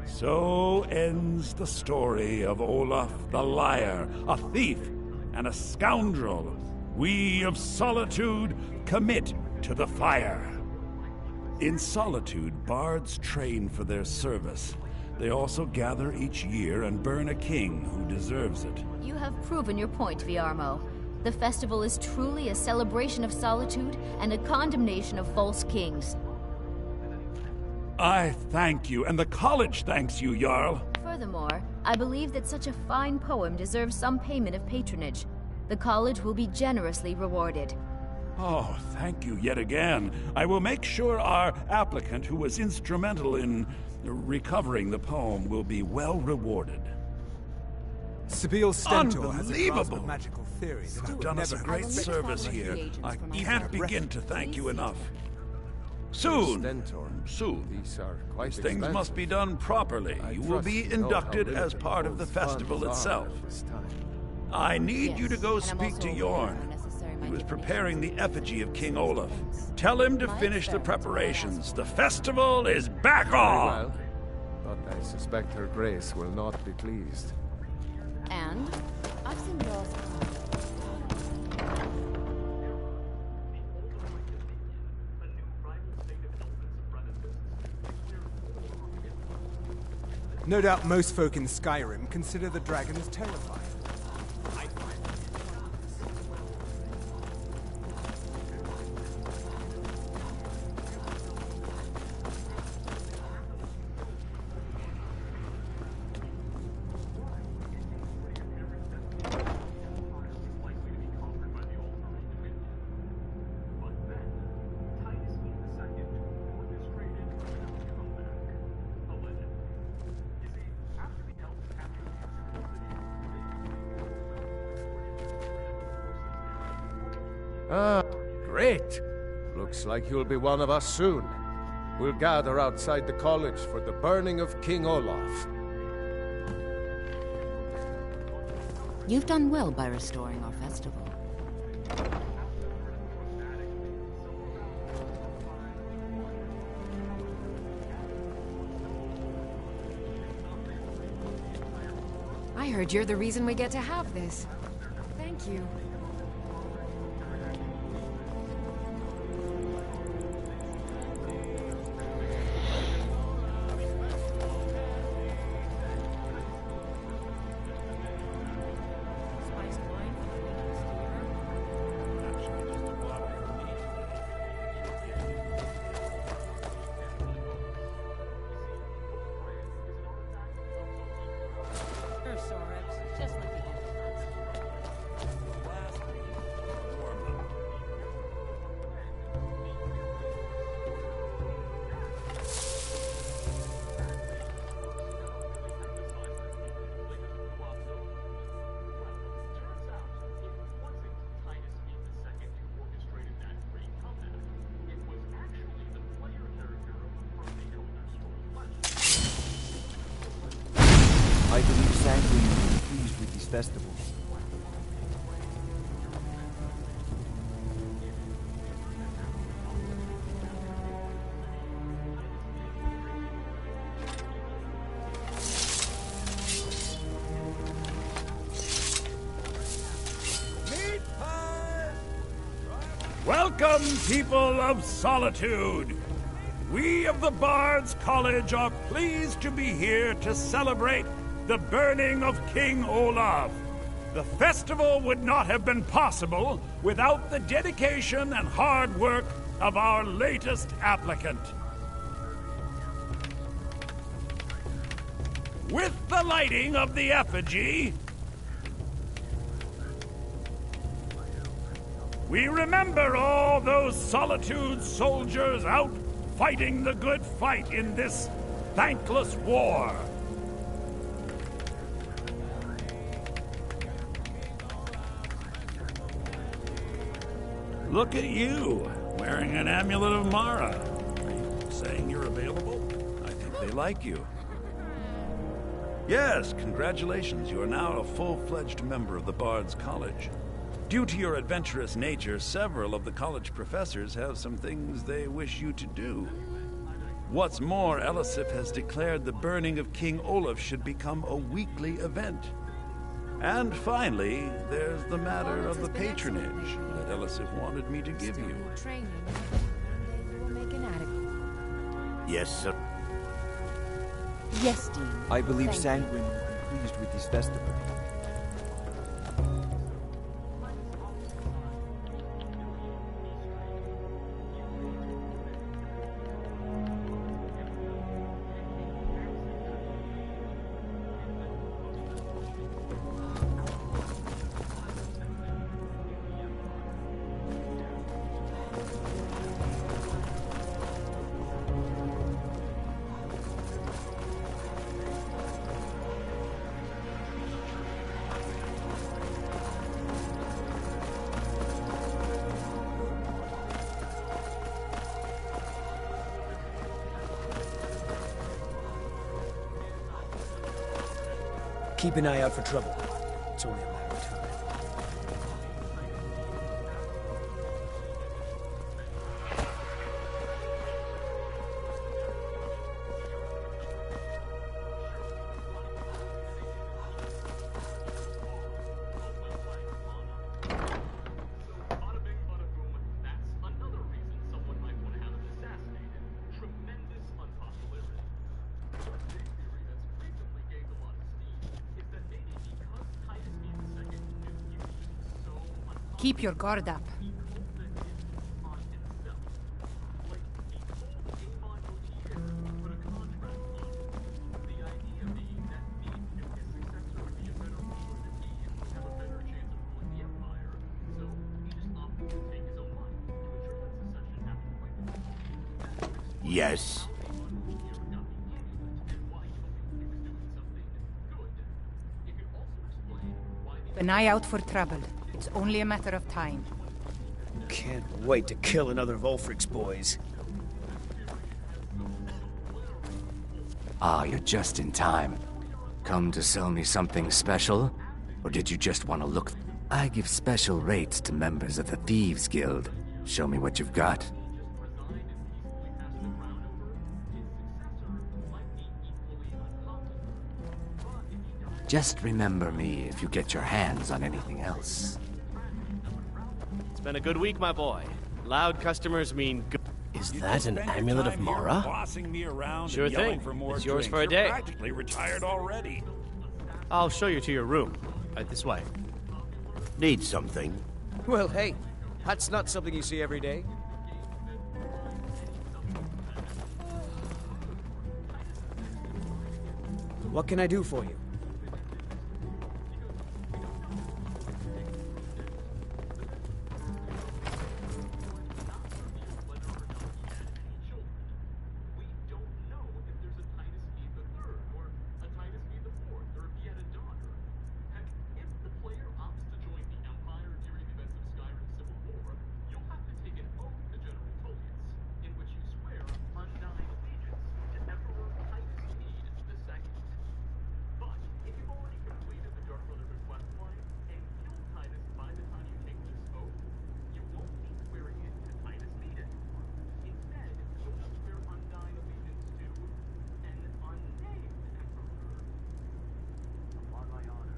Speaker 12: So ends the story of Olaf the liar, a thief and a scoundrel. We of Solitude commit to the fire. In Solitude, bards train for their service. They also gather each year and burn a king who deserves it.
Speaker 14: You have proven your point, Viarmo. The festival is truly a celebration of solitude and a condemnation of false kings.
Speaker 12: I thank you, and the college thanks you, Jarl.
Speaker 14: Furthermore, I believe that such a fine poem deserves some payment of patronage. The college will be generously rewarded.
Speaker 12: Oh, thank you yet again. I will make sure our applicant, who was instrumental in recovering the poem, will be well rewarded.
Speaker 10: Sibyl Stentor has a grasp
Speaker 12: Unbelievable!
Speaker 10: of magical theory that I
Speaker 12: You've
Speaker 10: would
Speaker 12: done us a
Speaker 10: never
Speaker 12: great
Speaker 10: have
Speaker 12: service here. I can't begin to thank you enough. Soon, These things must be done properly. You will be inducted as part of the festival itself. I need you to go speak to Yorn. He was preparing the effigy of King Olaf. Tell him to finish the preparations. The festival is back on!
Speaker 18: But I suspect her grace will not be pleased.
Speaker 3: And? I've seen yours.
Speaker 10: No doubt most folk in Skyrim consider the dragon as terrifying.
Speaker 18: Ah, great. Looks like you'll be one of us soon. We'll gather outside the college for the burning of King Olaf.
Speaker 3: You've done well by restoring our festival.
Speaker 17: I heard you're the reason we get to have this. Thank you.
Speaker 15: I believe Sanguine will be pleased with these festivals.
Speaker 12: Welcome, people of Solitude! We of the Bards College are pleased to be here to celebrate the burning of King Olaf. The festival would not have been possible without the dedication and hard work of our latest applicant. With the lighting of the effigy, we remember all those Solitude soldiers out fighting the good fight in this thankless war. Look at you, wearing an amulet of Mara. Are you saying you're available? I think they like you. Yes, congratulations. You are now a full-fledged member of the Bards College. Due to your adventurous nature, several of the college professors have some things they wish you to do. What's more, Elisif has declared the burning of King Olaf should become a weekly event. And finally, there's the matter of the patronage that Elisif wanted me to give you.
Speaker 15: Yes, sir.
Speaker 3: Yes, Dean.
Speaker 15: I believe
Speaker 3: Thank
Speaker 15: Sanguine will be pleased with these festivals.
Speaker 4: Keep an eye out for trouble. It's only a matter of time.
Speaker 7: Keep your guard up.
Speaker 15: Yes.
Speaker 7: An eye out for trouble. It's only a matter of time.
Speaker 4: Can't wait to kill another of Ulfric's boys.
Speaker 2: Ah, you're just in time. Come to sell me something special? Or did you just want to look? I give special rates to members of the Thieves Guild. Show me what you've got. Just remember me if you get your hands on anything else.
Speaker 15: It's been a good week, my boy. Loud customers mean good.
Speaker 19: Is that an amulet of Mara?
Speaker 12: Bossing me around
Speaker 15: Sure
Speaker 12: and yelling
Speaker 15: thing.
Speaker 12: for more
Speaker 15: It's yours
Speaker 12: drinks.
Speaker 15: for a
Speaker 12: You're
Speaker 15: day.
Speaker 12: practically retired already.
Speaker 15: I'll show you to your room. Right this way.
Speaker 19: Need something?
Speaker 4: Well, hey, that's not something you see every day. What can I do for you?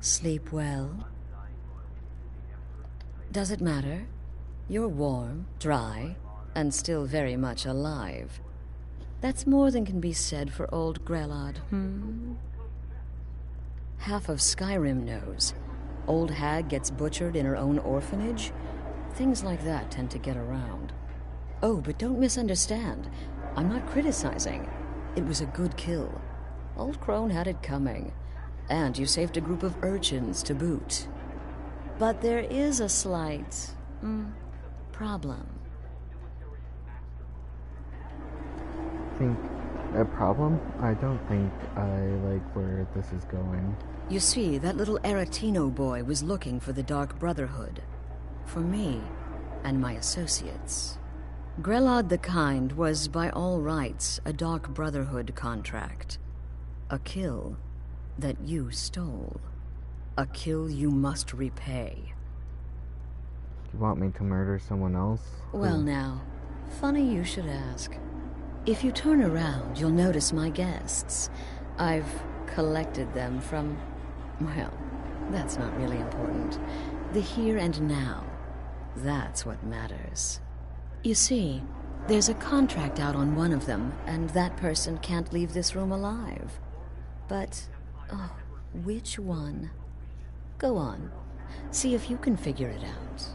Speaker 8: Sleep well? Does it matter? You're warm, dry, and still very much alive. That's more than can be said for old Grelod, Half of Skyrim knows. Old hag gets butchered in her own orphanage. Things like that tend to get around. Oh, but don't misunderstand. I'm not criticizing. It was a good kill. Old Crone had it coming. And you saved a group of urchins to boot. But there is a slight, problem.
Speaker 1: Think a problem? I don't think I like where this is going.
Speaker 8: You see, that little Aretino boy was looking for the Dark Brotherhood. For me and my associates. Grelod the Kind was, by all rights, a Dark Brotherhood contract. A kill that you stole. A kill you must repay.
Speaker 1: You want me to murder someone else?
Speaker 8: Well now, funny you should ask. If you turn around, you'll notice my guests. I've collected them from... well, that's not really important. The here and now. That's what matters. You see, there's a contract out on one of them, and that person can't leave this room alive. But, oh, which one? Go on. See if you can figure it out.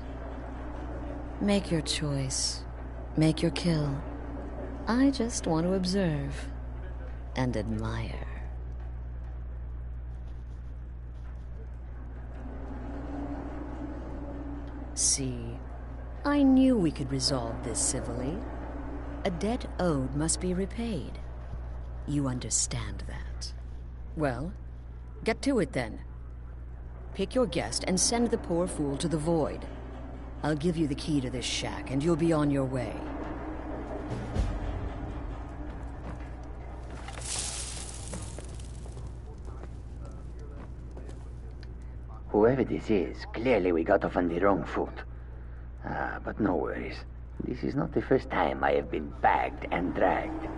Speaker 8: Make your choice. Make your kill. I just want to observe and admire. See, I knew we could resolve this civilly. A debt owed must be repaid. You understand that. Well, get to it then. Pick your guest and send the poor fool to the void. I'll give you the key to this shack and you'll be on your way.
Speaker 20: Whoever this is, clearly we got off on the wrong foot. But no worries. This is not the first time I have been bagged and dragged.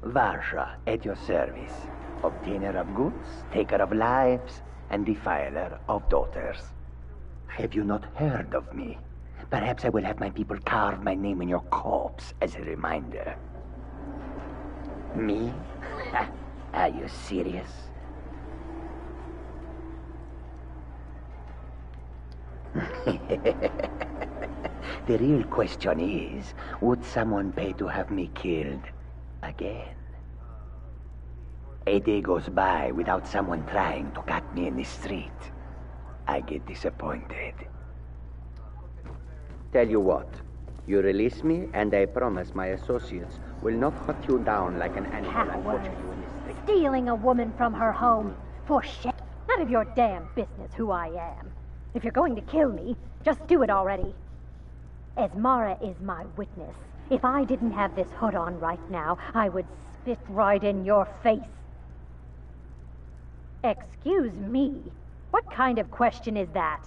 Speaker 20: Varsha, at your service. Obtainer of goods, taker of lives, and defiler of daughters. Have you not heard of me? Perhaps I will have my people carve my name in your corpse as a reminder. Me? Are you serious? The real question is, would someone pay to have me killed again? A day goes by without someone trying to cut me in the street. I get disappointed. Tell you what, you release me and I promise my associates will not hunt you down like an animal and butcher you in the street.
Speaker 21: Stealing a woman from her home. For shit. None of your damn business who I am. If you're going to kill me, just do it already. Esmara is my witness. If I didn't have this hood on right now, I would spit right in your face. Excuse me? What kind of question is that?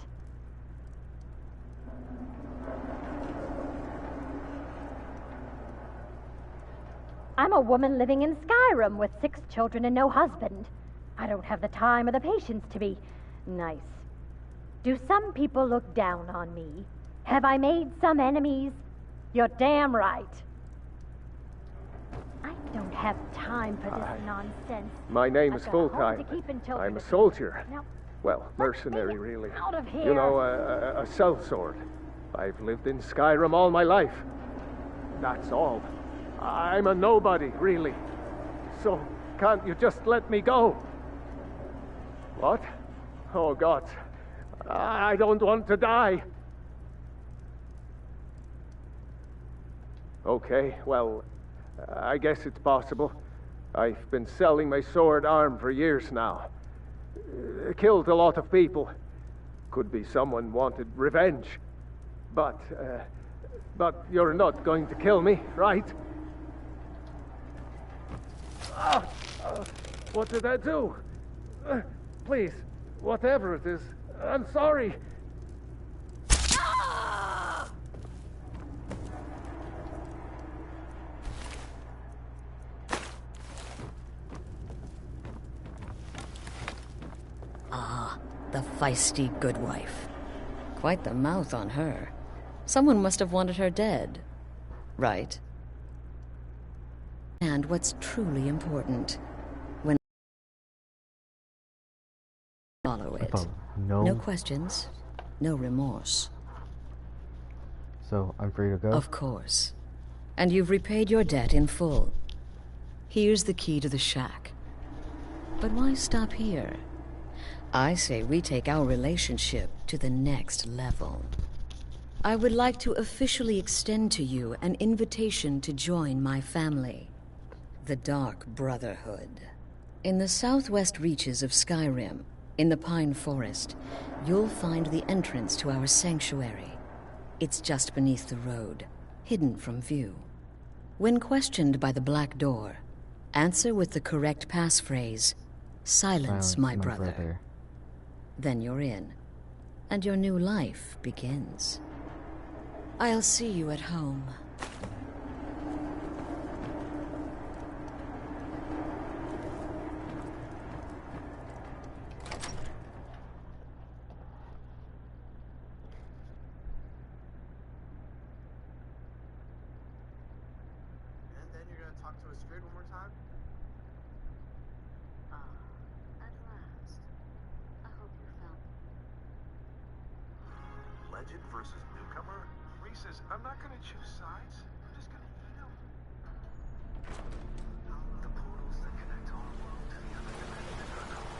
Speaker 21: I'm a woman living in Skyrim with 6 children and no husband. I don't have the time or the patience to be nice. Do some people look down on me? Have I made some enemies? You're damn right. I don't have time for this nonsense.
Speaker 18: My name is
Speaker 21: I've got a home
Speaker 18: Full-Time.
Speaker 21: to keep and children
Speaker 18: I'm a
Speaker 21: to feed.
Speaker 18: soldier.
Speaker 21: Now,
Speaker 18: Well, mercenary, really.
Speaker 21: out of here.
Speaker 18: You know, a sellsword. I've lived in Skyrim all my life. That's all. I'm a nobody, really. So, can't you just let me go? What? Oh, God. I don't want to die. Okay, well, I guess it's possible. I've been selling my sword arm for years now. Killed a lot of people. Could be someone wanted revenge. But you're not going to kill me, right? What did I do? Please, whatever it is, I'm sorry.
Speaker 3: feisty good wife. Quite the mouth on her. Someone must have wanted her dead. Right? And what's truly important, when follow it. No questions, no remorse.
Speaker 1: So, I'm free to go?
Speaker 3: Of course. And you've repaid your debt in full. Here's the key to the shack. But why stop here? I say we take our relationship to the next level. I would like to officially extend to you an invitation to join my family, the Dark Brotherhood. In the southwest reaches of Skyrim, in the Pine Forest, you'll find the entrance to our sanctuary. It's just beneath the road, hidden from view. When questioned by the Black Door, answer with the correct passphrase, "Silence, my brother." Then you're in, and your new life begins. I'll see you at home.
Speaker 13: And then you're gonna talk to us straight one more time?
Speaker 3: At last. I hope you found
Speaker 13: Legend versus newcomer? Reese says, I'm not gonna choose sides. I'm just gonna eat them. The portals that connect our world to the other dimension are called.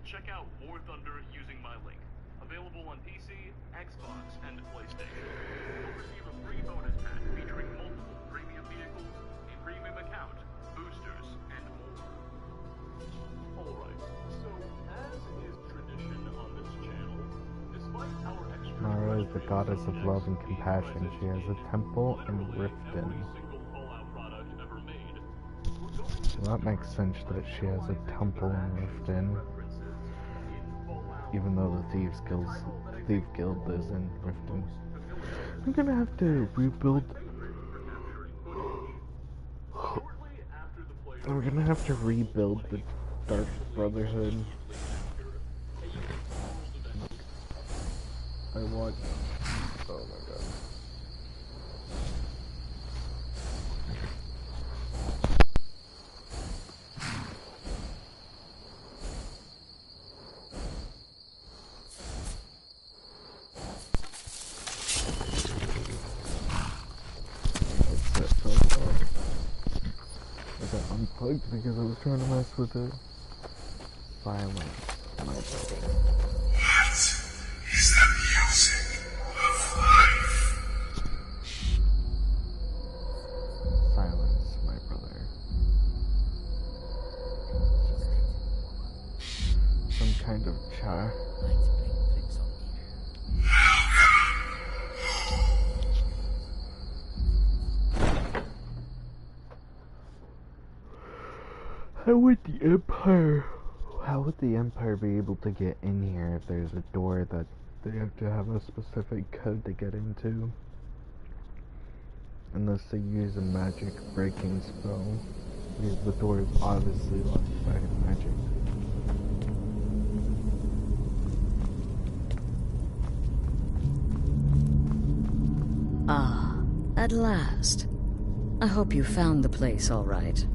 Speaker 16: check out War Thunder using my link. Available on PC, Xbox, and PlayStation. You'll receive a free bonus pack featuring multiple premium vehicles, a premium account, boosters, and more. Alright, so as is tradition on this channel, despite our extra...
Speaker 1: Mara is the goddess of love and compassion. She has a temple in Riften. Well, that makes sense that she has a temple in Riften. Even though the Thief Guild is in Riften. I'm gonna have to rebuild... We're gonna have to rebuild the Dark Brotherhood. I want... Oh my god. I got unplugged because I was trying to mess with it. Silence, my brother.
Speaker 5: What is the music of life?
Speaker 1: Silence, my brother. Some kind of char. How would the Empire be able to get in here if there's a door that they have to have a specific code to get into? Unless they use a magic breaking spell. Because the door is obviously locked by magic.
Speaker 8: Ah, at last. I hope you found the place all right.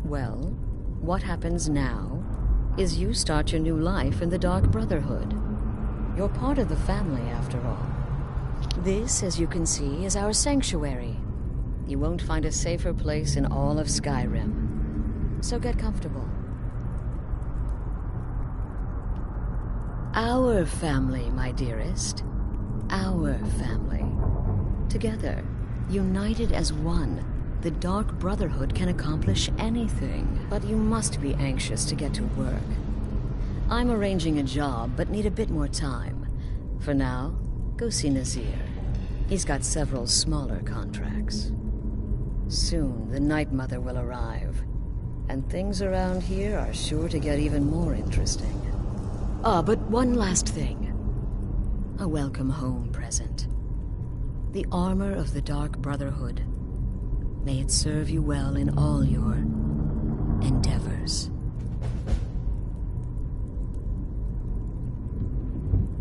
Speaker 8: Well, what happens now is you start your new life in the Dark Brotherhood. You're part of the family, after all. This, as you can see, is our sanctuary. You won't find a safer place in all of Skyrim. So get comfortable. Our family, my dearest. Our family. Together, united as one, the Dark Brotherhood can accomplish anything. But you must be anxious to get to work. I'm arranging a job, but need a bit more time. For now, go see Nazir. He's got several smaller contracts. Soon, the Night Mother will arrive. And things around here are sure to get even more interesting. Ah, but one last thing. A welcome home present. The armor of the Dark Brotherhood. May it serve you well in all your endeavors.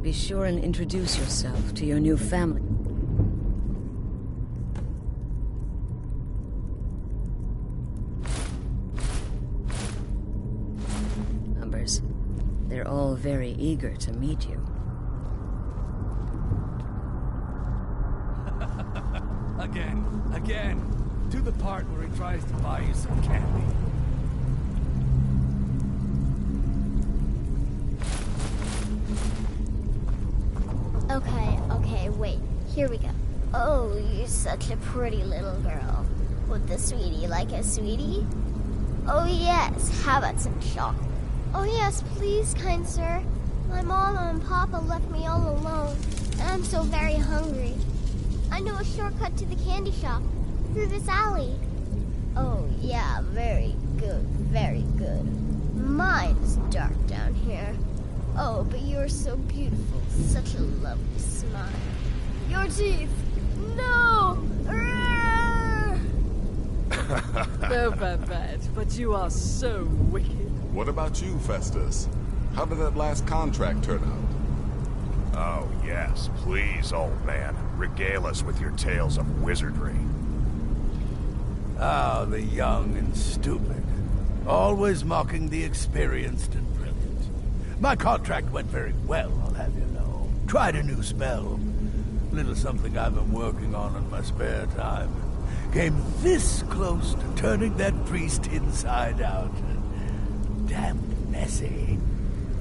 Speaker 8: Be sure and introduce yourself to your new family. Numbers. They're all very eager to meet you.
Speaker 2: Again. To the part where he tries to buy you some candy.
Speaker 22: Okay, wait. Here we go. Oh, you're such a pretty little girl. Would the sweetie like a sweetie? Oh yes, how about some chocolate? Oh yes, please, kind sir. My mama and papa left me all alone, and I'm so very hungry. I know a shortcut to the candy shop, through this alley. Oh yeah, very good, very good. Mine's dark down here. Oh, but you're so beautiful, such a lovely smile. Your teeth! No!
Speaker 23: No, Babette, but you are so wicked.
Speaker 5: What about you, Festus? How did that last contract turn out?
Speaker 24: Oh, yes. Please, old man. Regale us with your tales of wizardry.
Speaker 2: Ah, the young and stupid. Always mocking the experienced and brilliant. My contract went very well, I'll have you know. Tried a new spell. Little something I've been working on in my spare time. Came this close to turning that priest inside out. Damn Nessie.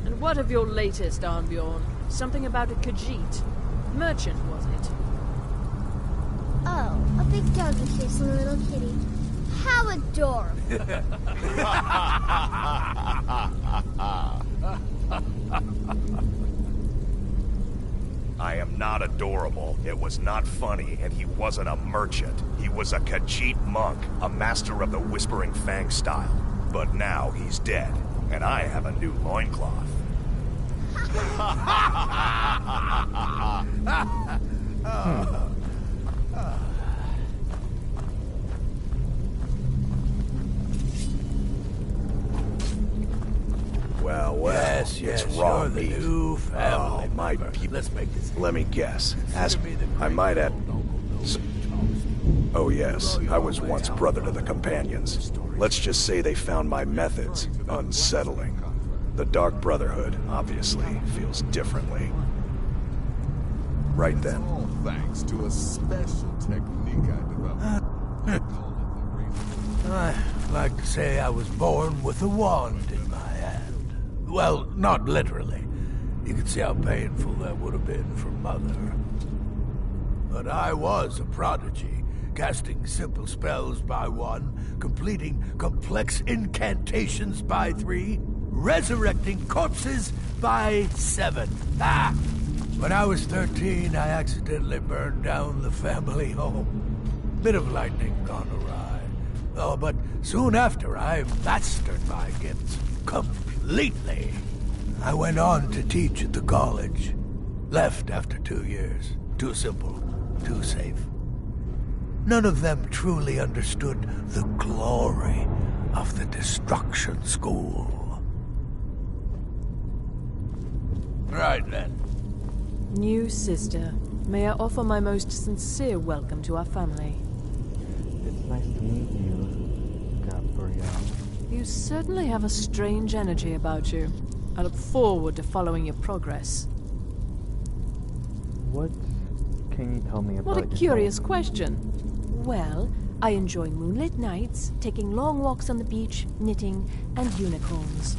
Speaker 23: And what of your latest, Arnbjorn? Something about a Khajiit. Merchant, was it?
Speaker 22: Oh, a big dog chasing a little kitty. How adorable.
Speaker 24: I am not adorable. It was not funny, and he wasn't a merchant. He was a Khajiit monk, a master of the Whispering Fang style. But now he's dead, and I have a new loincloth. Well,
Speaker 2: Yes,
Speaker 24: it's
Speaker 2: yes,
Speaker 24: raw
Speaker 2: you're the
Speaker 24: meat.
Speaker 2: new family
Speaker 24: my
Speaker 2: member. Let's make this.
Speaker 24: Let me guess. I might have... Oh yes, I was once brother to the companions. Let's just say they found my methods unsettling. The Dark Brotherhood, obviously, feels differently. Right then.
Speaker 5: All thanks to a special technique I developed.
Speaker 2: I like to say I was born with a wand in my hand. Well, not literally. You can see how painful that would have been for Mother. But I was a prodigy, casting simple spells by 1, completing complex incantations by 3, resurrecting corpses by 7. When I was 13, I accidentally burned down the family home. Bit of lightning gone awry. Oh, but soon after, I mastered my gifts completely. I went on to teach at the college. Left after 2 years. Too simple, too safe. None of them truly understood the glory of the Destruction School. Right then.
Speaker 23: New sister, may I offer my most sincere welcome to our family.
Speaker 1: It's nice to meet you, Gabrielle.
Speaker 23: You certainly have a strange energy about you. I look forward to following your progress.
Speaker 1: What can you tell me about
Speaker 23: What a
Speaker 1: yourself?
Speaker 23: curious question. Well, I enjoy moonlit nights, taking long walks on the beach, knitting, and unicorns.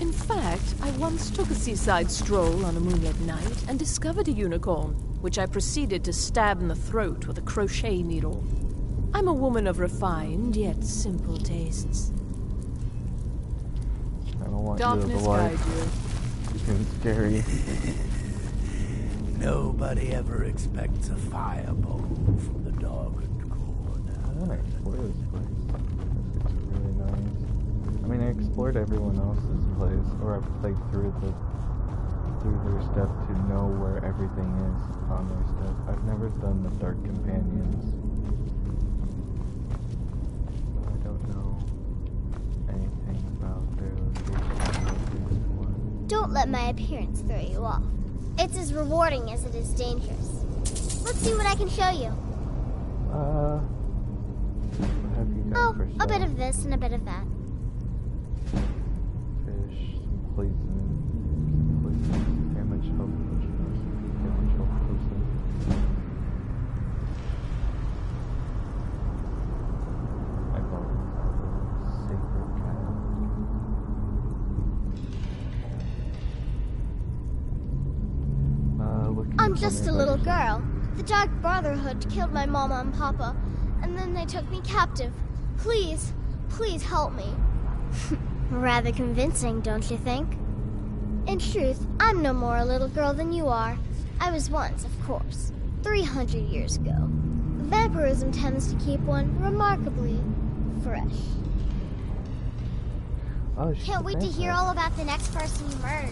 Speaker 23: In fact, I once took a seaside stroll on a moonlit night and discovered a unicorn, which I proceeded to stab in the throat with a crochet needle. I'm a woman of refined yet simple tastes.
Speaker 1: I don't want
Speaker 23: Darkness
Speaker 1: you to lie.
Speaker 23: guide you.
Speaker 1: It's scary.
Speaker 2: Nobody ever expects a fireball from the dog and corn.
Speaker 1: I want to explore this place. This looks really nice. I mean, I explored everyone else's place, or I've played through their stuff to know where everything is on their stuff. I've never done the Dark Companions. I don't know anything about their location.
Speaker 22: Don't let my appearance throw you off. It's as rewarding as it is dangerous. Let's see what I can show you.
Speaker 1: What have you got for
Speaker 22: A bit of this and a bit of that.
Speaker 1: Fish, some poison, damage, health potions, damage, health potions. I bought a sacred cow.
Speaker 22: I'm just a little girl. The Dark Brotherhood killed my mama and papa, and then they took me captive. Please, please help me. Rather convincing, don't you think? In truth, I'm no more a little girl than you are. I was once, of course, 300 years ago. Vampirism tends to keep one remarkably fresh.
Speaker 1: Oh, she's
Speaker 22: Can't
Speaker 1: a
Speaker 22: wait to hear
Speaker 1: vampire.
Speaker 22: all about the next person you murdered.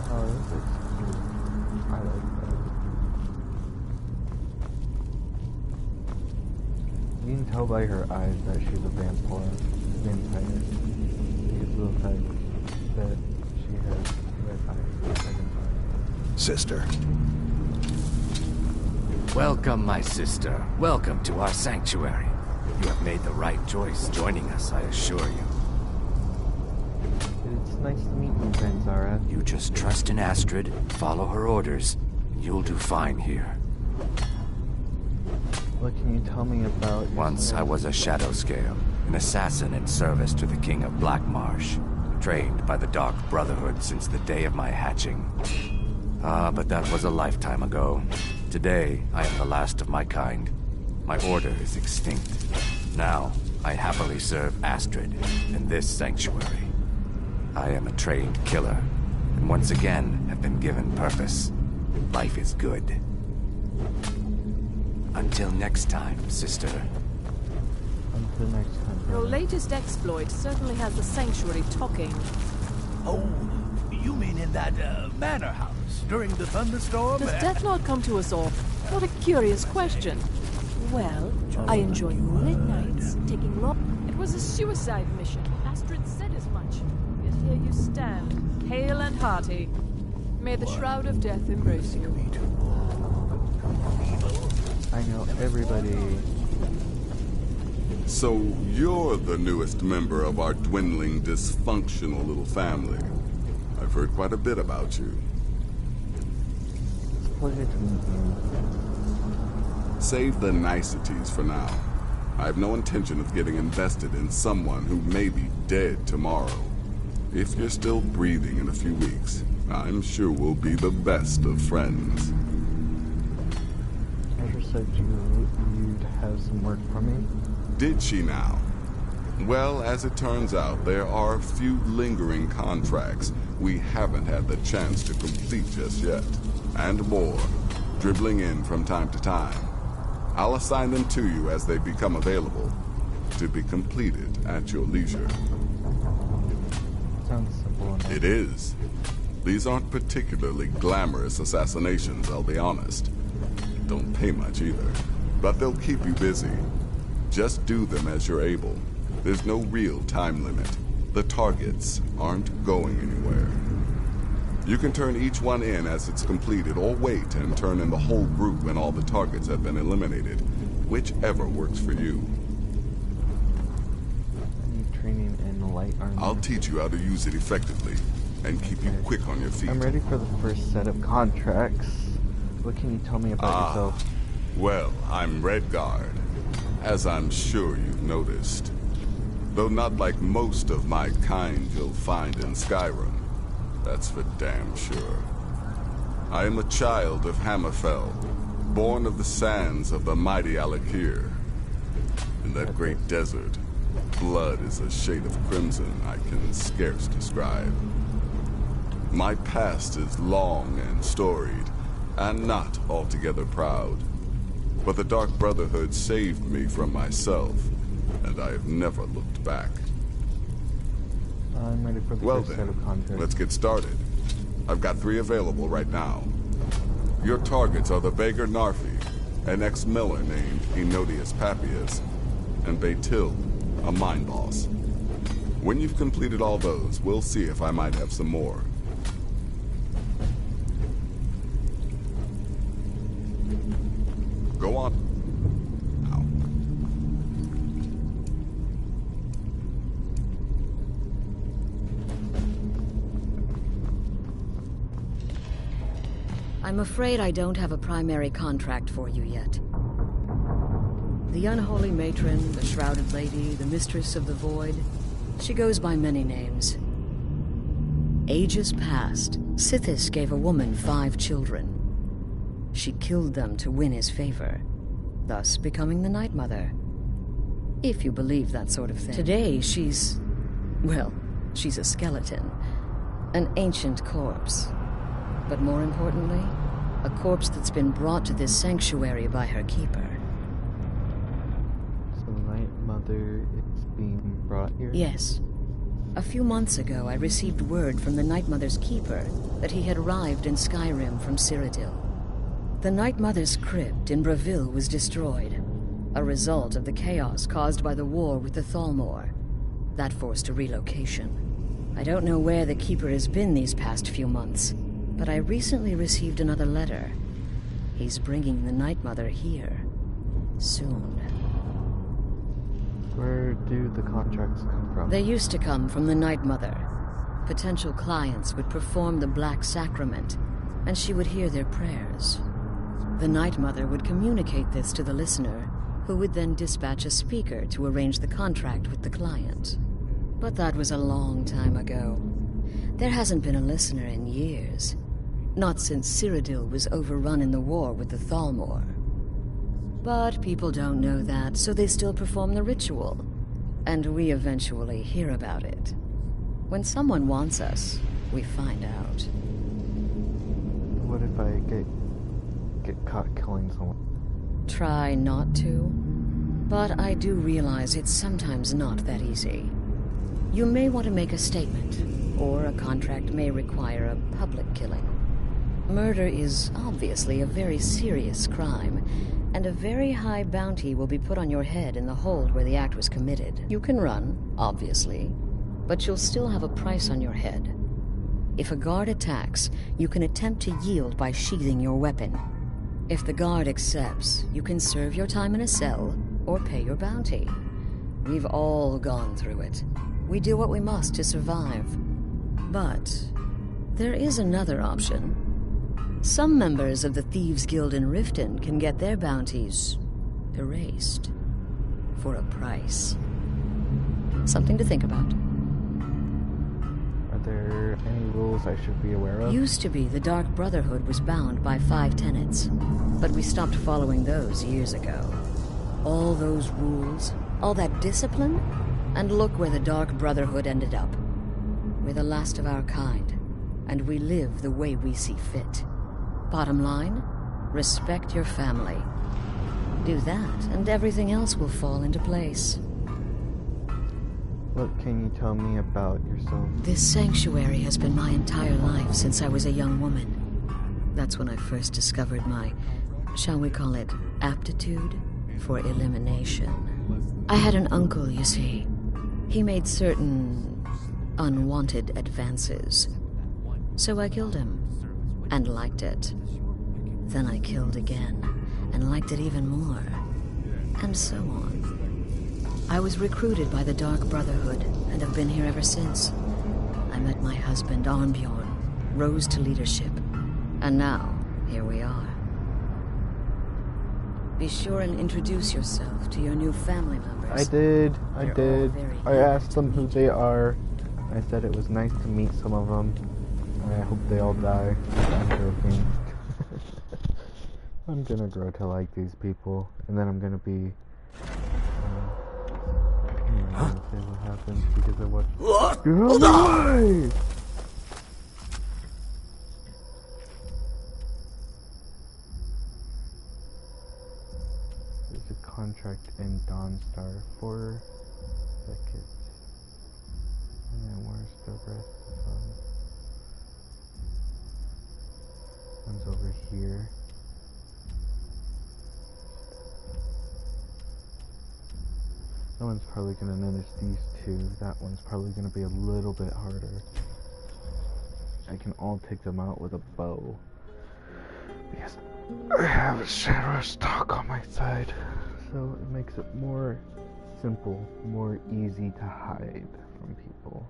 Speaker 1: Oh, this is cute. I like that. You can tell by her eyes that she's a vampire. It looks like that she has red eyes.
Speaker 24: Sister.
Speaker 6: Welcome, my sister. Welcome to our sanctuary. You have made the right choice joining us, I assure you.
Speaker 1: It's nice to meet you, Zanzara.
Speaker 6: You just trust in Astrid, follow her orders, and you'll do fine here.
Speaker 1: What can you tell me about
Speaker 6: Once I was a shadow scale, an assassin in service to the King of Black Marsh. trained by the Dark Brotherhood since the day of my hatching. But that was a lifetime ago. Today, I am the last of my kind. My order is extinct. Now, I happily serve Astrid in this sanctuary. I am a trained killer, and once again have been given purpose. Life is good. Until next time, sister.
Speaker 1: Until next time,
Speaker 23: Your
Speaker 1: brother.
Speaker 23: latest exploit certainly has the sanctuary talking.
Speaker 2: Oh, you mean in that manor house during the thunderstorm?
Speaker 23: Does death not come to us all? What a curious question. Well, I enjoy moonlit nights, taking long... It was a suicide mission. Astrid said as much. Yet here you stand, hale and hearty. May the shroud of death embrace you.
Speaker 1: I know everybody.
Speaker 5: So you're the newest member of our dwindling, dysfunctional little family. I've heard quite a bit about you.
Speaker 1: It's a pleasure to meet you.
Speaker 5: Save the niceties for now. I have no intention of getting invested in someone who may be dead tomorrow. If you're still breathing in a few weeks, I'm sure we'll be the best of friends.
Speaker 1: Treasure said you'd have some work for me.
Speaker 5: Did she now? Well, as it turns out, there are a few lingering contracts we haven't had the chance to complete just yet. And more, dribbling in from time to time. I'll assign them to you as they become available, to be completed at your leisure.
Speaker 1: Sounds simple enough.
Speaker 5: It is. These aren't particularly glamorous assassinations, I'll be honest. Don't pay much either, but they'll keep you busy. Just do them as you're able. There's no real time limit. The targets aren't going anywhere. You can turn each one in as it's completed, or wait and turn in the whole group when all the targets have been eliminated. Whichever works for you.
Speaker 1: I need training in light armor.
Speaker 5: I'll teach you how to use it effectively, and keep you quick on your feet.
Speaker 1: I'm ready for the first set of contracts. What can you tell me about yourself?
Speaker 5: Well, I'm Redguard, as I'm sure you've noticed. Though not like most of my kind you'll find in Skyrim. That's for damn sure. I am a child of Hammerfell, born of the sands of the mighty Alakir. In that great desert, blood is a shade of crimson I can scarce describe. My past is long and storied, and not altogether proud. But the Dark Brotherhood saved me from myself, and I have never looked back.
Speaker 1: I'm ready for the
Speaker 5: Well
Speaker 1: first set of
Speaker 5: then,
Speaker 1: contracts.
Speaker 5: let's get started. I've got 3 available right now. Your targets are the beggar Narfi, an ex-miller named Enodius Papias, and Baytil, a mine boss. When you've completed all those, we'll see if I might have some more. Go on.
Speaker 3: I'm afraid I don't have a primary contract for you yet. The Unholy Matron, the Shrouded Lady, the Mistress of the Void. She goes by many names. Ages past, Sithis gave a woman 5 children. She killed them to win his favor, thus becoming the Night Mother. If you believe that sort of thing. Today, she's... well, she's a skeleton. An ancient corpse. But more importantly, a corpse that's been brought to this sanctuary by her keeper.
Speaker 1: So the Night Mother is being brought here?
Speaker 3: Yes. A few months ago, I received word from the Night Mother's keeper that he had arrived in Skyrim from Cyrodiil. The Night Mother's crypt in Bravil was destroyed, a result of the chaos caused by the war with the Thalmor. That forced a relocation. I don't know where the keeper has been these past few months, but I recently received another letter. He's bringing the Night Mother here. Soon.
Speaker 1: Where do the contracts come from?
Speaker 3: They used to come from the Night Mother. Potential clients would perform the Black Sacrament, and she would hear their prayers. The Night Mother would communicate this to the listener, who would then dispatch a speaker to arrange the contract with the client.
Speaker 8: But that was a long time ago. There hasn't been a listener in years. Not since Cyrodiil was overrun in the war with the Thalmor. But people don't know that, so they still perform the ritual. And we eventually hear about it. When someone wants us, we find out.
Speaker 1: What if I get caught killing someone?
Speaker 8: Try not to. But I do realize it's sometimes not that easy. You may want to make a statement, or a contract may require a public killing. Murder is obviously a very serious crime, and a very high bounty will be put on your head in the hold where the act was committed. You can run, obviously, but you'll still have a price on your head. If a guard attacks, you can attempt to yield by sheathing your weapon. If the guard accepts, you can serve your time in a cell or pay your bounty. We've all gone through it. We do what we must to survive. But there is another option. Some members of the Thieves' Guild in Riften can get their bounties erased for a price. Something to think about.
Speaker 1: Are there any rules I should be aware of?
Speaker 8: Used to be the Dark Brotherhood was bound by 5 tenets, but we stopped following those years ago. All those rules, all that discipline, and look where the Dark Brotherhood ended up. We're the last of our kind, and we live the way we see fit. Bottom line, respect your family. Do that, and everything else will fall into place.
Speaker 1: What can you tell me about yourself?
Speaker 8: This sanctuary has been my entire life since I was a young woman. That's when I first discovered my, shall we call it, aptitude for elimination. I had an uncle, you see. He made certain unwanted advances. So I killed him, and liked it. Then I killed again, and liked it even more. And so on. I was recruited by the Dark Brotherhood, and have been here ever since. I met my husband, Arnbjorn, rose to leadership, and now, here we are. Be sure and introduce yourself to your new family members.
Speaker 1: I did. I asked them who they are. I said it was nice to meet some of them. I hope they all die. I'm joking. I'm gonna grow to like these people, and then I'm gonna be... I'm not gonna say what happens because I watched... Hold on! There's a contract in Dawnstar for seconds. And then where's the rest of them? One's over here. That one's probably gonna notice these two. That one's probably gonna be a little bit harder. I can all take them out with a bow. Because I have a Shadow's stock on my side. So it makes it more simple, more easy to hide from people.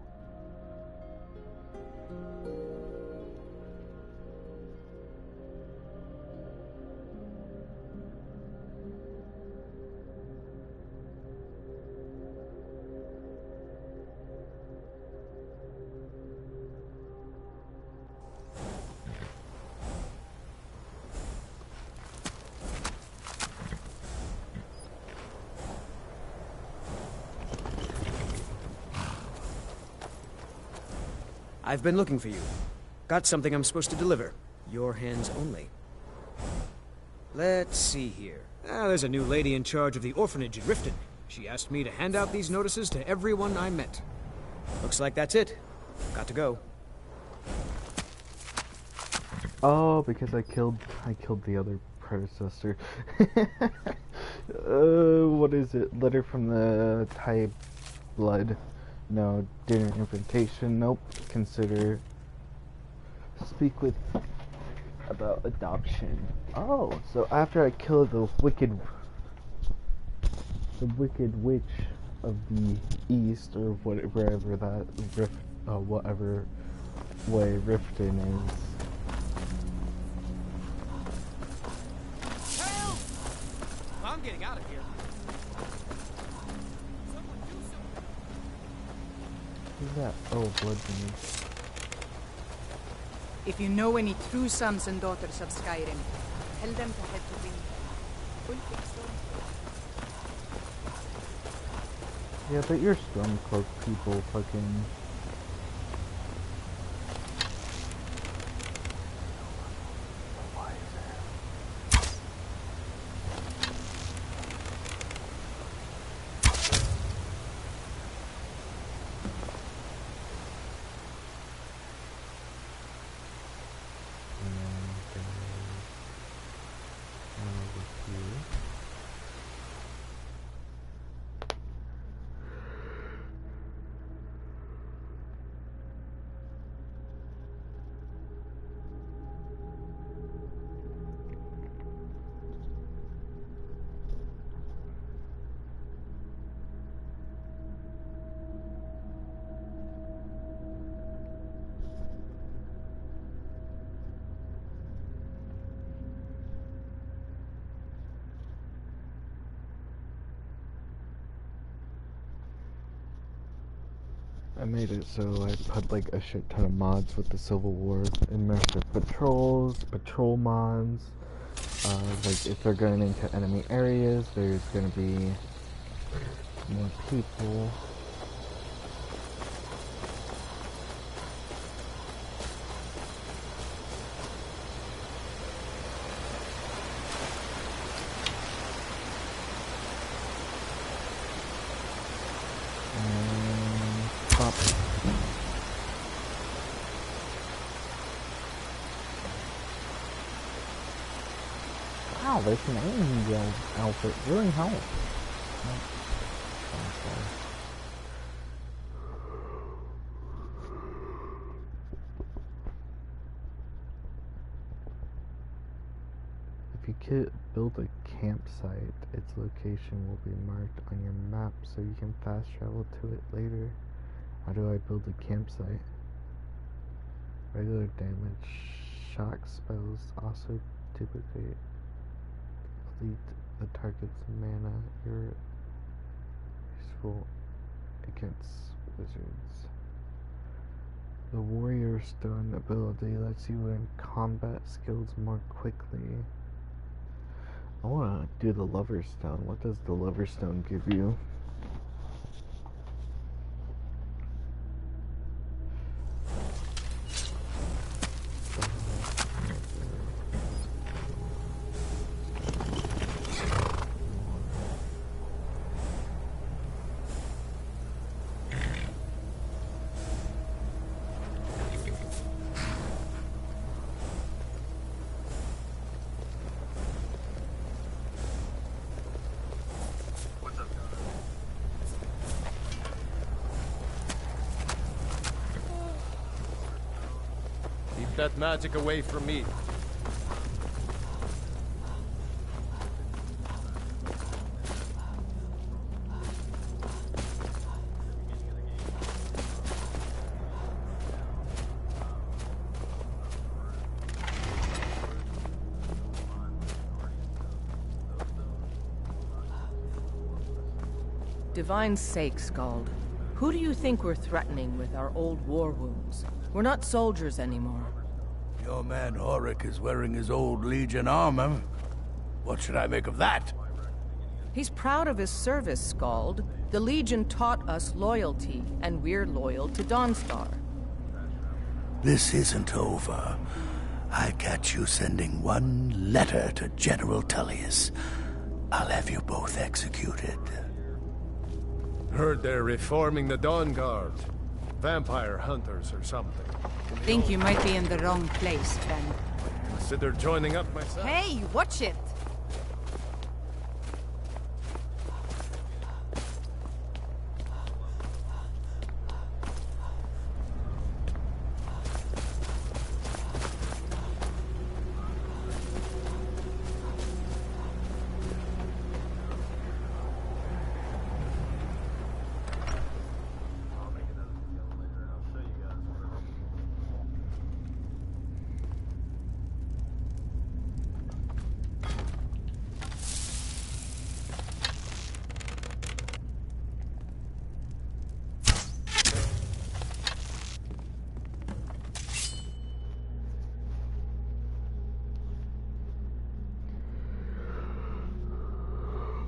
Speaker 4: I've been looking for you. Got something I'm supposed to deliver. Your hands only. Let's see here. There's a new lady in charge of the orphanage in Riften. She asked me to hand out these notices to everyone I met. Looks like that's it. Got to go.
Speaker 1: Oh, because I killed the other predecessor. What is it? Letter from the Thai blood. No, dinner invitation. Nope. Consider. Speak with about adoption. Oh, so after I killed the wicked witch of the east, or wherever that whatever way Riften is.
Speaker 4: Help! I'm getting out of here.
Speaker 1: that? Oh, blood mead.
Speaker 7: If you know any true sons and daughters of Skyrim, tell them to head to Ring.
Speaker 1: Yeah, but your Stormcloak people fucking... I made it so I put like a shit ton of mods with the Civil War, immersive patrols, patrol mods, like if they're going into enemy areas, there's gonna be more people. Wow, there's an angel outfit. Really help. If you could build a campsite, its location will be marked on your map so you can fast travel to it later. How do I build a campsite? Regular damage. Shock spells also duplicate. Complete the target's mana. You're useful against wizards. The Warrior Stone ability lets you learn combat skills more quickly. I want to do the Lover's Stone. What does the Lover's Stone give you?
Speaker 18: Keep that magic away from me.
Speaker 9: Divine's sake, Scald. Who do you think we're threatening with our old war wounds? We're not soldiers anymore.
Speaker 2: Your man Horik is wearing his old Legion armor. What should I make of that?
Speaker 9: He's proud of his service, Scald. The Legion taught us loyalty, and we're loyal to Dawnstar.
Speaker 2: This isn't over. I catch you sending one letter to General Tullius. I'll have you both executed.
Speaker 18: Heard they're reforming the Dawn Guard. Vampire hunters or something.
Speaker 7: Think you might be in the wrong place, Ben.
Speaker 18: Consider joining up myself.
Speaker 7: Hey, watch it!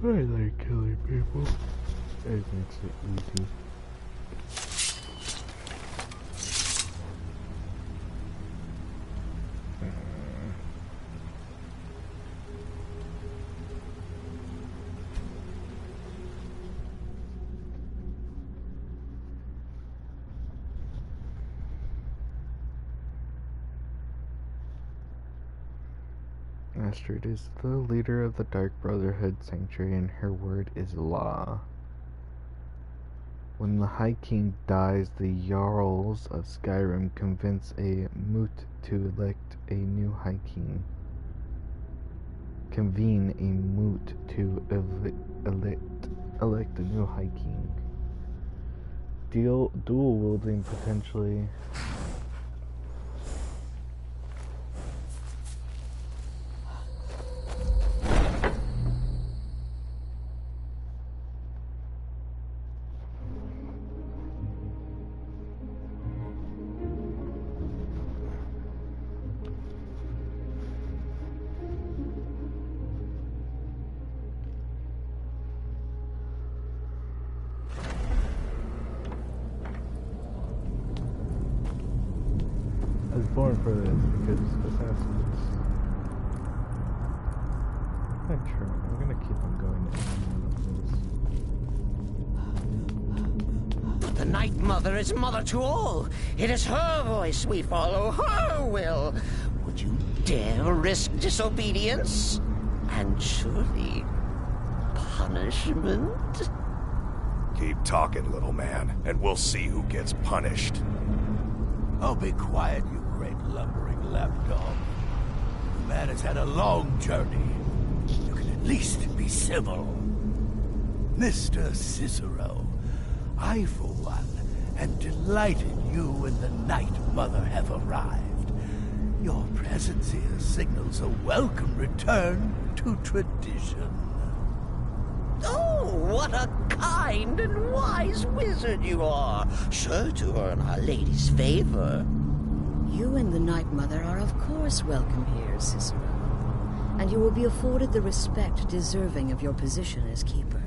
Speaker 1: I like killing people. It makes it easy. Astrid is the leader of the Dark Brotherhood Sanctuary, and her word is law. When the High King dies, the Jarls of Skyrim convince a moot to elect a new High King. Convene a moot to elect a new High King. Dual wielding potentially. I was born for this because assassins. I'm gonna keep on going.
Speaker 19: But the Night Mother is mother to all. It is her voice we follow, her will. Would you dare risk disobedience? And surely punishment?
Speaker 24: Keep talking, little man, and we'll see who gets punished.
Speaker 2: Oh, be quiet, you great lumbering lapdog. The man has had a long journey. You can at least be civil. Mr. Cicero, I, for one, am delighted you and the Night Mother have arrived. Your presence here signals a welcome return to tradition.
Speaker 19: Oh, what a kind and wise wizard you are, sure to earn Our Lady's favor.
Speaker 10: You and the Night Mother are of course welcome here, Cicero. And you will be afforded the respect deserving of your position as keeper.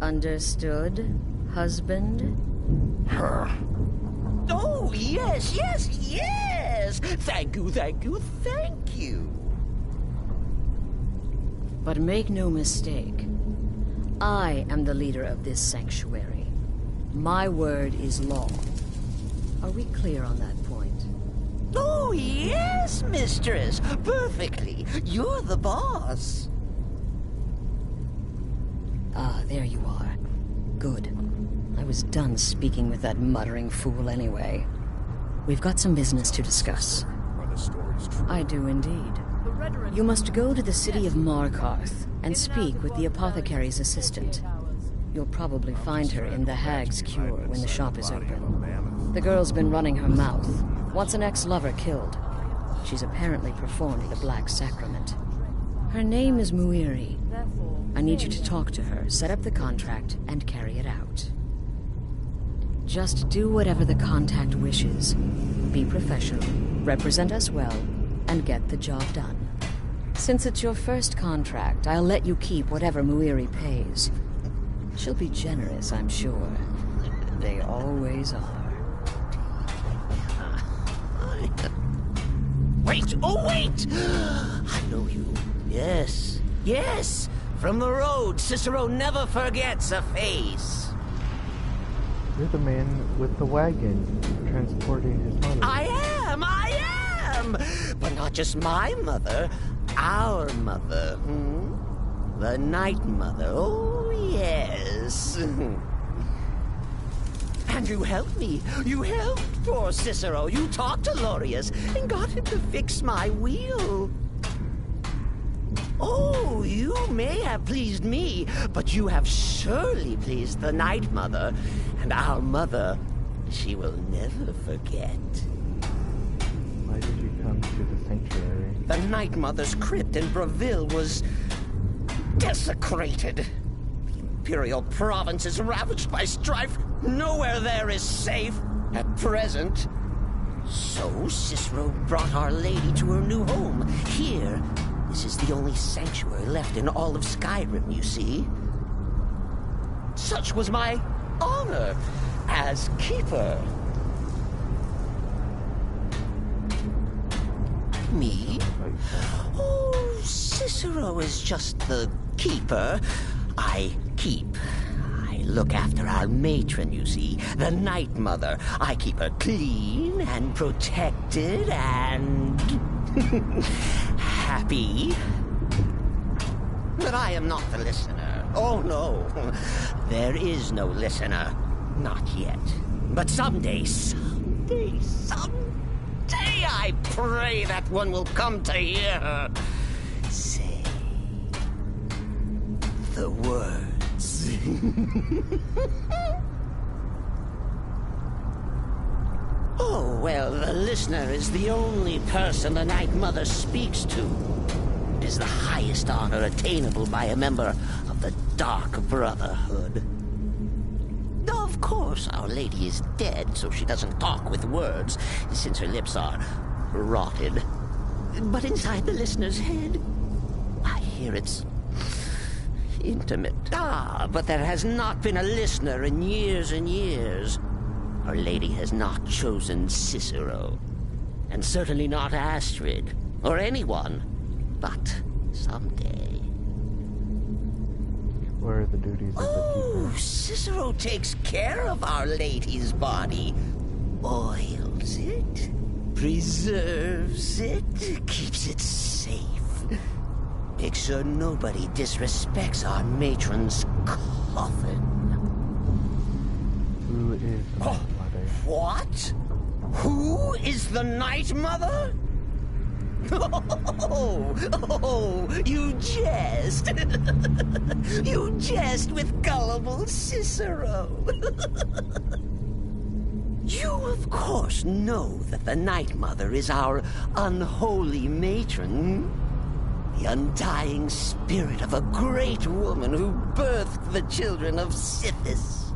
Speaker 10: Understood, husband?
Speaker 19: Oh, yes, yes, yes! Thank you, thank you, thank you.
Speaker 10: But make no mistake, I am the leader of this sanctuary. My word is law. Are we clear on that point?
Speaker 19: Oh, yes, mistress. Perfectly. You're the boss.
Speaker 10: Ah, there you are. Good. I was done speaking with that muttering fool anyway. We've got some business to discuss. I do indeed. You must go to the city of Markarth and speak with the apothecary's assistant. You'll probably find her in the Hag's Cure when the shop is open. The girl's been running her mouth. Wants an ex-lover killed. She's apparently performed the Black Sacrament. Her name is Muiri. I need you to talk to her, set up the contract, and carry it out. Just do whatever the contact wishes. Be professional, represent us well, and get the job done. Since it's your first contract, I'll let you keep whatever Muiri pays. She'll be generous, I'm sure. They always are.
Speaker 19: Wait, oh wait! I know you. Yes, yes! From the road, Cicero never forgets a face.
Speaker 1: You're the man with the wagon transporting his mother.
Speaker 19: I am! But not just my mother, our mother, The Night Mother, oh yes. And you helped me. You helped poor Cicero. You talked to Lorius and got him to fix my wheel. Oh, you may have pleased me, but you have surely pleased the Night Mother. And our mother, she will never forget.
Speaker 1: Why did you come to the sanctuary?
Speaker 19: The Night Mother's crypt in Breville was desecrated. The Imperial province is ravaged by strife. Nowhere there is safe at present. So Cicero brought Our Lady to her new home, here This is the only sanctuary left in all of Skyrim, you see. Such was my honor as keeper. Me? Oh, Cicero is just the keeper. I keep. I look after our matron, you see, the Night Mother. I keep her clean and protected and happy. But I am not the listener. Oh, no. There is no listener. Not yet. But someday, I pray that one will come to hear her say the words. Oh, well, the listener is the only person the Night Mother speaks to. It is the highest honor attainable by a member of the Dark Brotherhood. Of course, Our Lady is dead, so she doesn't talk with words, since her lips are rotted. But inside the listener's head, I hear it's intimate. Ah, but there has not been a listener in years and years. Our Lady has not chosen Cicero, and certainly not Astrid, or anyone. But someday...
Speaker 1: What are the duties of the keeper?
Speaker 19: Cicero takes care of Our Lady's body. Oils it, preserves it, keeps it safe. Makes sure nobody disrespects our matron's coffin.
Speaker 1: Who is the Night Mother?
Speaker 19: What? Who is the Night Mother? Oh, you jest. You jest with gullible Cicero. You, of course, know that the Night Mother is our unholy matron. The undying spirit of a great woman who birthed the children of Sithis.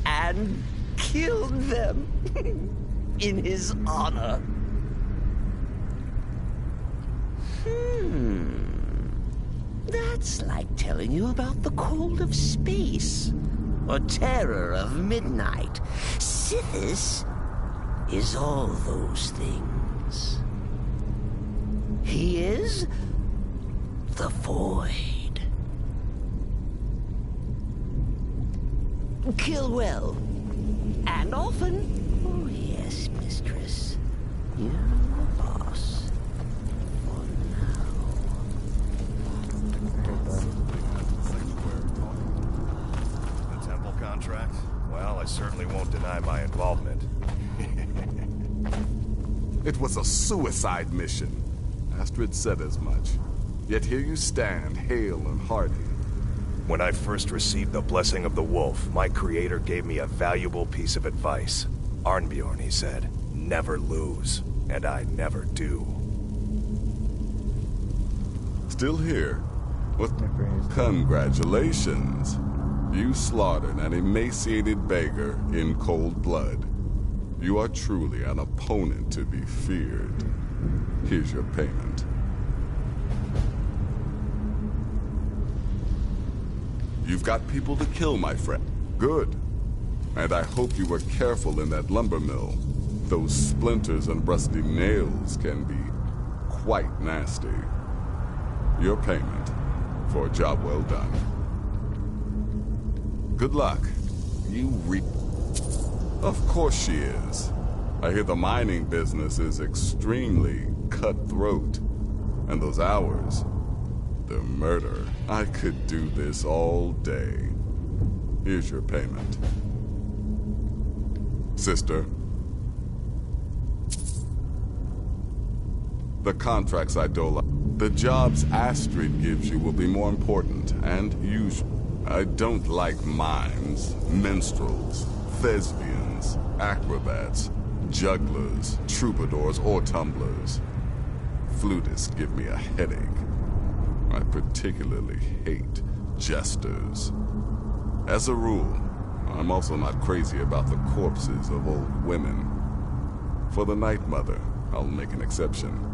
Speaker 19: And killed them in his honor. That's like telling you about the cold of space, or terror of midnight. Sithis is all those things. He is the void. Kill well, and often. Oh yes, mistress. You're the boss.
Speaker 24: The temple contract? Well, I certainly won't deny my involvement.
Speaker 5: It was a suicide mission. Astrid said as much. Yet here you stand, hale and hearty.
Speaker 24: When I first received the blessing of the wolf, my creator gave me a valuable piece of advice. Arnbjorn, he said, never lose. And I never do.
Speaker 5: Still here? Well, congratulations. You slaughtered an emaciated beggar in cold blood. You are truly an opponent to be feared. Here's your payment. You've got people to kill, my friend. Good. And I hope you were careful in that lumber mill. Those splinters and rusty nails can be quite nasty. Your payment for a job well done. Good luck. Of course she is. I hear the mining business is extremely cutthroat. And those hours, the murder. I could do this all day. Here's your payment. Sister. The contracts I dole out. The jobs Astrid gives you will be more important and usual. I don't like mimes, minstrels, thespians, acrobats, jugglers, troubadours, or tumblers. Flutists give me a headache. I particularly hate jesters. As a rule, I'm also not crazy about the corpses of old women. For the Night Mother, I'll make an exception.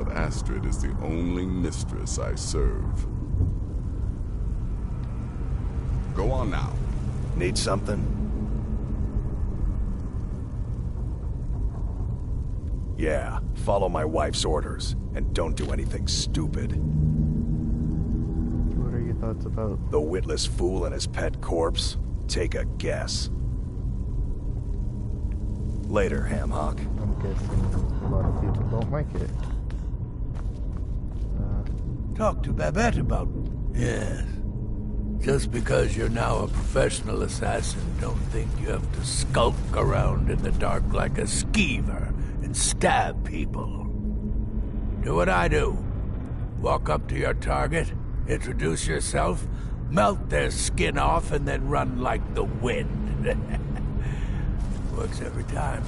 Speaker 5: but Astrid is the only mistress I serve. Go on now.
Speaker 6: Need something? Yeah, follow my wife's orders, and don't do anything stupid.
Speaker 1: What are your thoughts about
Speaker 6: the witless fool and his pet corpse? Take a guess. Later, Hamhock.
Speaker 1: I'm guessing a lot of people don't like it.
Speaker 2: Talk to Babette about... Yes. Just because you're now a professional assassin, don't think you have to skulk around in the dark like a skeever and stab people. Do what I do. Walk up to your target, introduce yourself, melt their skin off, and then run like the wind. Works every time.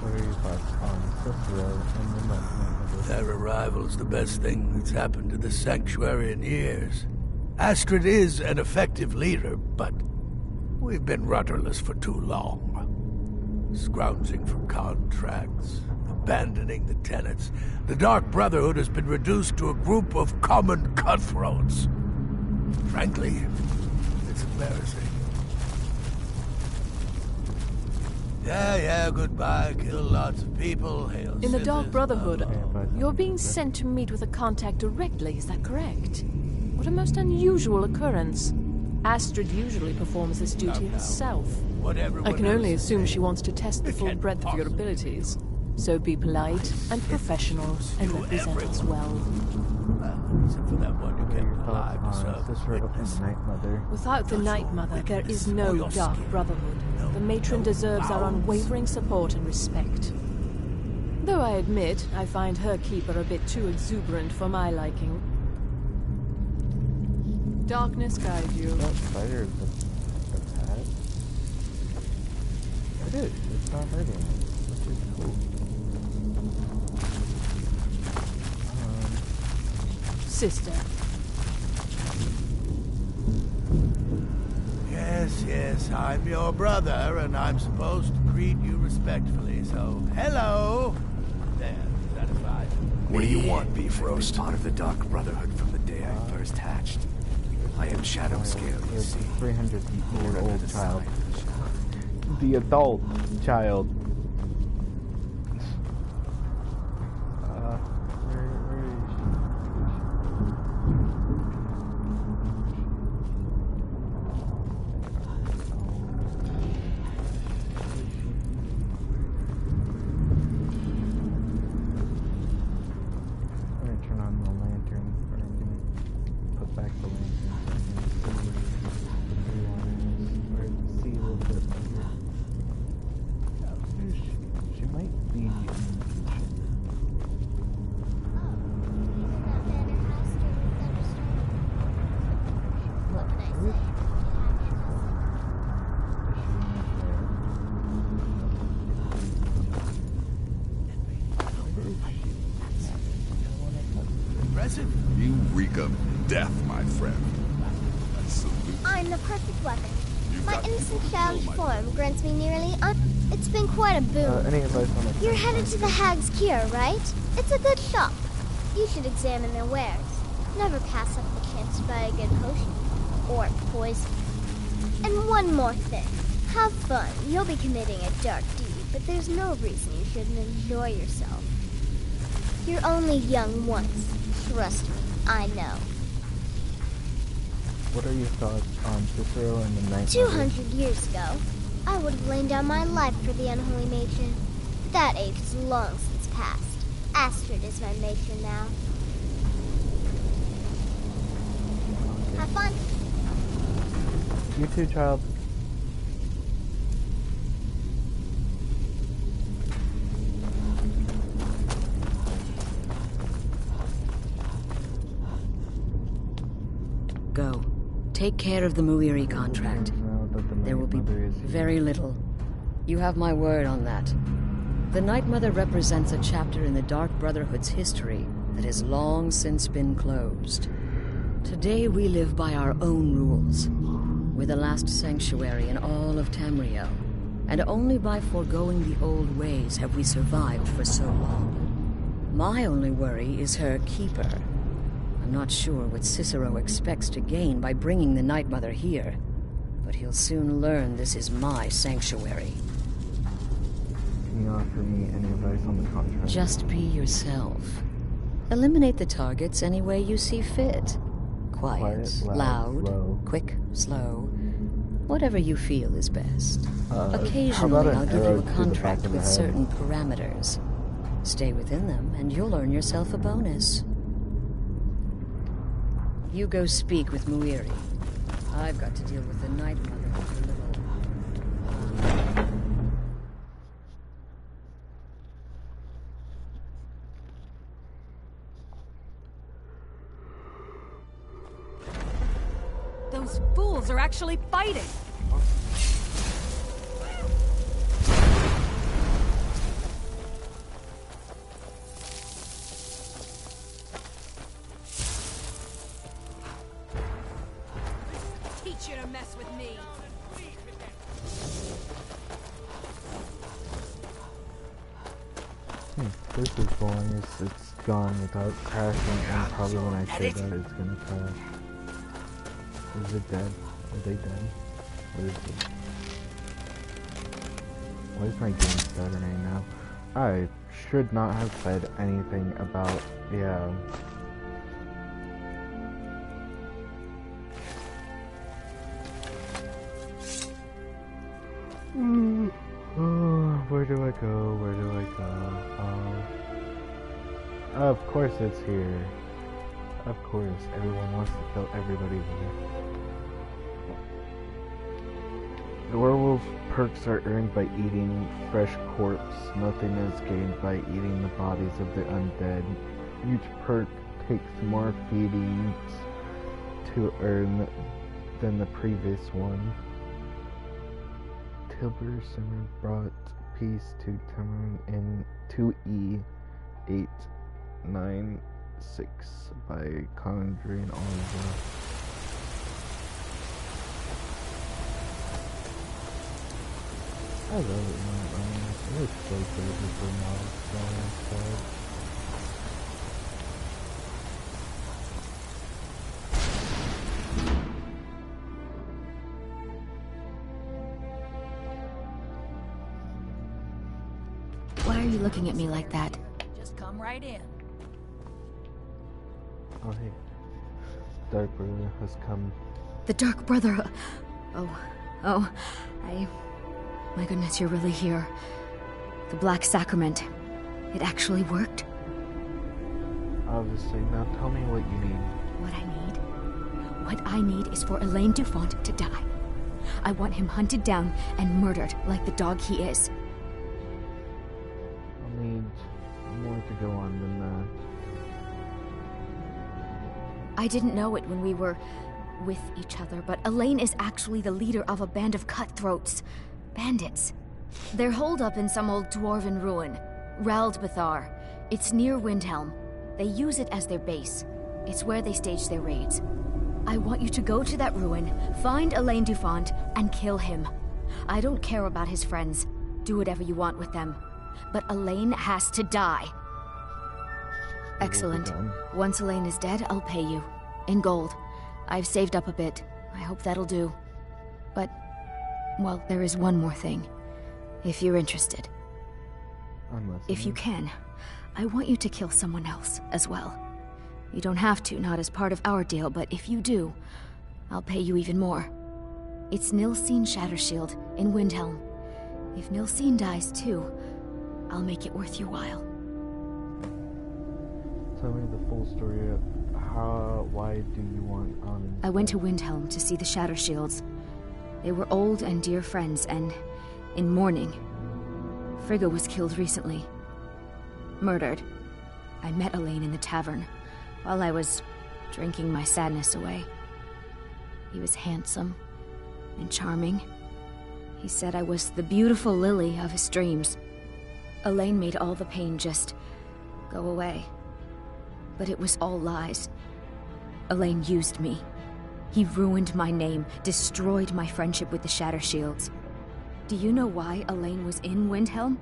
Speaker 1: What are your thoughts on Cicero and the Night Mother?
Speaker 2: Their arrival is the best thing that's happened to the Sanctuary in years. Astrid is an effective leader, but we've been rudderless for too long. Scrounging for contracts, abandoning the tenants. The Dark Brotherhood has been reduced to a group of common cutthroats. Frankly, it's embarrassing. Yeah, goodbye. Kill lots of people. Hail
Speaker 23: In the Dark
Speaker 2: Sithis,
Speaker 23: Brotherhood,
Speaker 2: blah, blah.
Speaker 23: you're being sent to meet with a contact directly, is that correct? What a most unusual occurrence. Astrid usually performs this duty herself. I can only assume she wants to test the full breadth of your abilities. So be polite and professional and represent us well.
Speaker 2: Except for that one you kept alive to serve as witness.
Speaker 23: Without the Night Mother, there is no Dark Brotherhood. The matron deserves our unwavering support and respect. Though I admit, I find her keeper a bit too exuberant for my liking. Darkness guide you.
Speaker 1: That spider is attack. It is. It's not hurting it, which is cool.
Speaker 23: Sister.
Speaker 2: Yes, I'm your brother, and I'm supposed to greet you respectfully, so hello! There, satisfied?
Speaker 6: What do you want, Beef Roast? Part of the Dark Brotherhood from the day I first hatched. I am Shadow Scale, you see.
Speaker 1: 300-year-old child. The adult child. Where is she? I'm gonna turn on the lantern, or I'm gonna put back the lantern. See a little bit better. She might be
Speaker 2: Impressive?
Speaker 5: You reek of death, my friend. I salute you.
Speaker 22: I'm the perfect weapon. My
Speaker 5: got
Speaker 22: innocent
Speaker 5: people to
Speaker 22: childish
Speaker 5: kill, my
Speaker 22: form grants me nearly It's been quite a boon.
Speaker 1: any advice on the
Speaker 22: You're headed to the Hag's Cure, right? It's a good shop. You should examine their wares. Never pass up the chance to buy a good potion. Or poison. And one more thing. Have fun. You'll be committing a dark deed, but there's no reason you shouldn't enjoy yourself. You're only young once. Trust me, I know.
Speaker 1: What are your thoughts on Cicero and the Night
Speaker 22: 200 years ago, I would have laid down my life for the unholy matron. But that age is long since past. Astrid is my matron now. Have fun.
Speaker 1: You too, child.
Speaker 10: Go. Take care of the Muiri contract. There will be very little. You have my word on that. The Night Mother represents a chapter in the Dark Brotherhood's history that has long since been closed. Today we live by our own rules. We're the last sanctuary in all of Tamriel, and only by foregoing the old ways have we survived for so long. My only worry is her keeper. I'm not sure what Cicero expects to gain by bringing the Night Mother here, but he'll soon learn this is my sanctuary.
Speaker 1: Can you offer me any advice on the contract?
Speaker 10: Just be yourself. Eliminate the targets any way you see fit. Quiet, loud,
Speaker 1: slow.
Speaker 10: quick, slow. Whatever you feel is best.
Speaker 1: How about
Speaker 10: Occasionally,
Speaker 1: an
Speaker 10: I'll give you
Speaker 1: arrow
Speaker 10: a
Speaker 1: to the
Speaker 10: contract
Speaker 1: back of the
Speaker 10: with
Speaker 1: head?
Speaker 10: certain parameters. Stay within them, and you'll earn yourself a bonus. You go speak with Muiri. I've got to deal with the Night Mother for a little.
Speaker 23: Those fools are actually fighting! Teach you to mess with me!
Speaker 1: This is boring. It's gone without crashing, and probably when I say that, it's gonna crash. Is it dead? Are they dead? What is it? Why is my game stuttering now? I should not have said anything about, yeah. Where do I go? Where do I go? Of course it's here. Of course, everyone wants to kill everybody there. The werewolf perks are earned by eating fresh corpse. Nothing is gained by eating the bodies of the undead. Each perk takes more feedings to earn than the previous one. Tilbury Summer brought peace to Tamarind in 2E896 by conjuring Oliver. I love it when it runs. It is so crazy for models going instead.
Speaker 3: Why are you looking at me like that?
Speaker 23: Just come right in.
Speaker 1: Oh hey. Dark Brother has come.
Speaker 3: The Dark Brother. My goodness, you're really here. The Black Sacrament. It actually worked?
Speaker 1: Obviously. Now tell me what you need.
Speaker 3: What I need is for Elaine Dufont to die. I want him hunted down and murdered like the dog he is.
Speaker 1: I'll need more to go on than that.
Speaker 3: I didn't know it when we were with each other, but Elaine is actually the leader of a band of cutthroats. Bandits. They're holed up in some old dwarven ruin. Raldbathar. It's near Windhelm. They use it as their base. It's where they stage their raids. I want you to go to that ruin, find Elaine Dufont, and kill him. I don't care about his friends. Do whatever you want with them. But Elaine has to die. Excellent. Once Elaine is dead, I'll pay you. In gold. I've saved up a bit. I hope that'll do. But, well, there is one more thing. If you're interested. If you can, I want you to kill someone else as well. You don't have to, not as part of our deal, but if you do, I'll pay you even more. It's Nilsine Shattershield in Windhelm. If Nilsine dies too, I'll make it worth your while.
Speaker 1: Tell me the full story of why do you want
Speaker 3: I went to Windhelm to see the Shattershields. They were old and dear friends, and in mourning. Frigga was killed recently. Murdered. I met Elaine in the tavern, while I was drinking my sadness away. He was handsome and charming. He said I was the beautiful lily of his dreams. Elaine made all the pain just go away. But it was all lies. Elaine used me. He ruined my name, destroyed my friendship with the Shattershields. Do you know why Elaine was in Windhelm?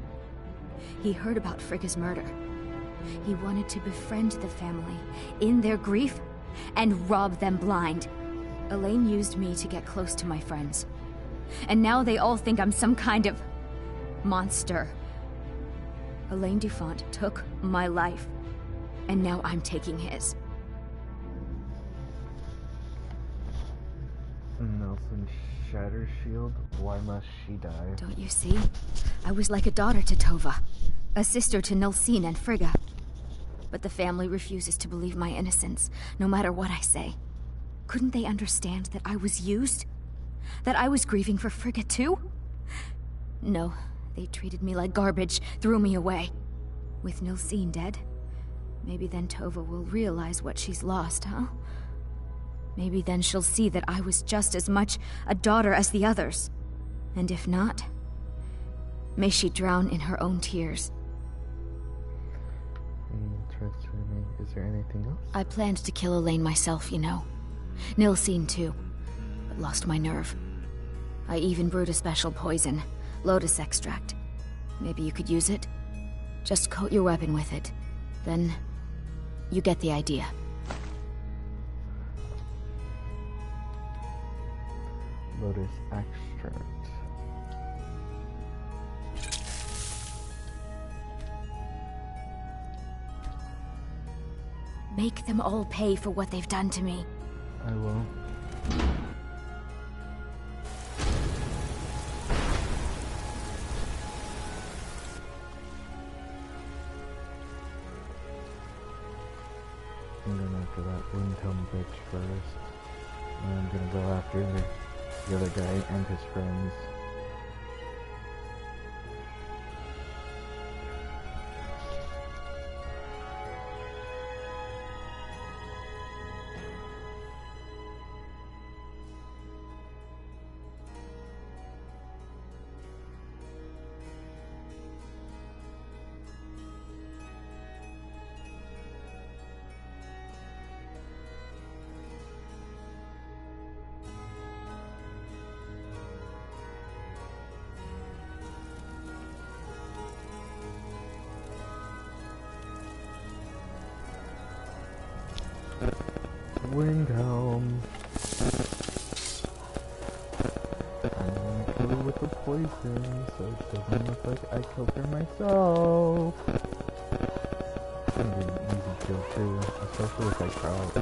Speaker 3: He heard about Frigga's murder.
Speaker 11: He wanted to befriend the family in their grief and rob them blind. Elaine used me to get close to my friends. And now they all think I'm some kind of monster. Elaine Dufont took my life, and now I'm taking his.
Speaker 1: Nelson Shattershield, why must she die?
Speaker 11: Don't you see? I was like a daughter to Tova, a sister to Nulcine and Frigga. But the family refuses to believe my innocence, no matter what I say. Couldn't they understand that I was used? That I was grieving for Frigga too? No, they treated me like garbage, threw me away. With Nulcine dead, maybe then Tova will realize what she's lost, huh? Maybe then she'll see that I was just as much a daughter as the others. And if not, may she drown in her own tears.
Speaker 1: Interesting. Is there anything else?
Speaker 11: I planned to kill Elaine myself, you know. Nilcine too, but lost my nerve. I even brewed a special poison, lotus extract. Maybe you could use it? Just coat your weapon with it. Then, you get the idea.
Speaker 1: Lotus extract.
Speaker 11: Make them all pay for what they've done to me.
Speaker 1: I will. I'm going after that Windhelm bitch first. And I'm gonna go after the other guy and his friends. Windhelm. I'm gonna kill her with the poison, so it doesn't look like I killed her myself. It's gonna be an easy kill too, especially if I crouch.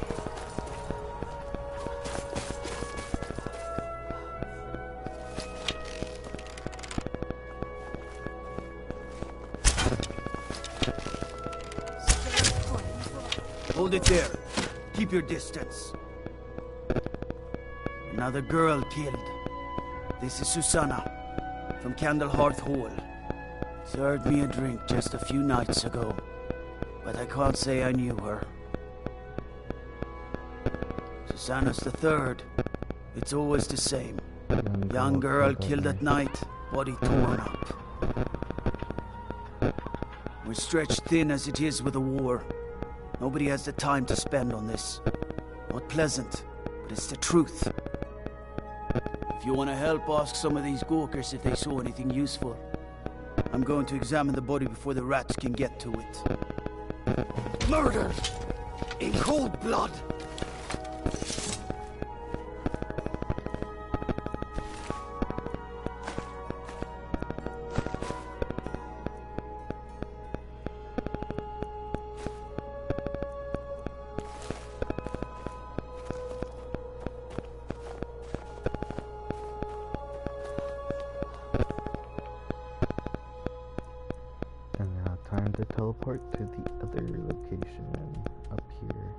Speaker 4: Hold it there. Keep your distance. Another girl killed. This is Susanna, from Candlehearth Hall. Served me a drink just a few nights ago, but I can't say I knew her. Susanna's the third. It's always the same. Young girl killed at night, body torn up. We're stretched thin as it is with the war. Nobody has the time to spend on this. Not pleasant, but it's the truth. If you want to help, ask some of these gawkers if they saw anything useful. I'm going to examine the body before the rats can get to it. Murder! In cold blood!
Speaker 1: Time to teleport to the other location up here.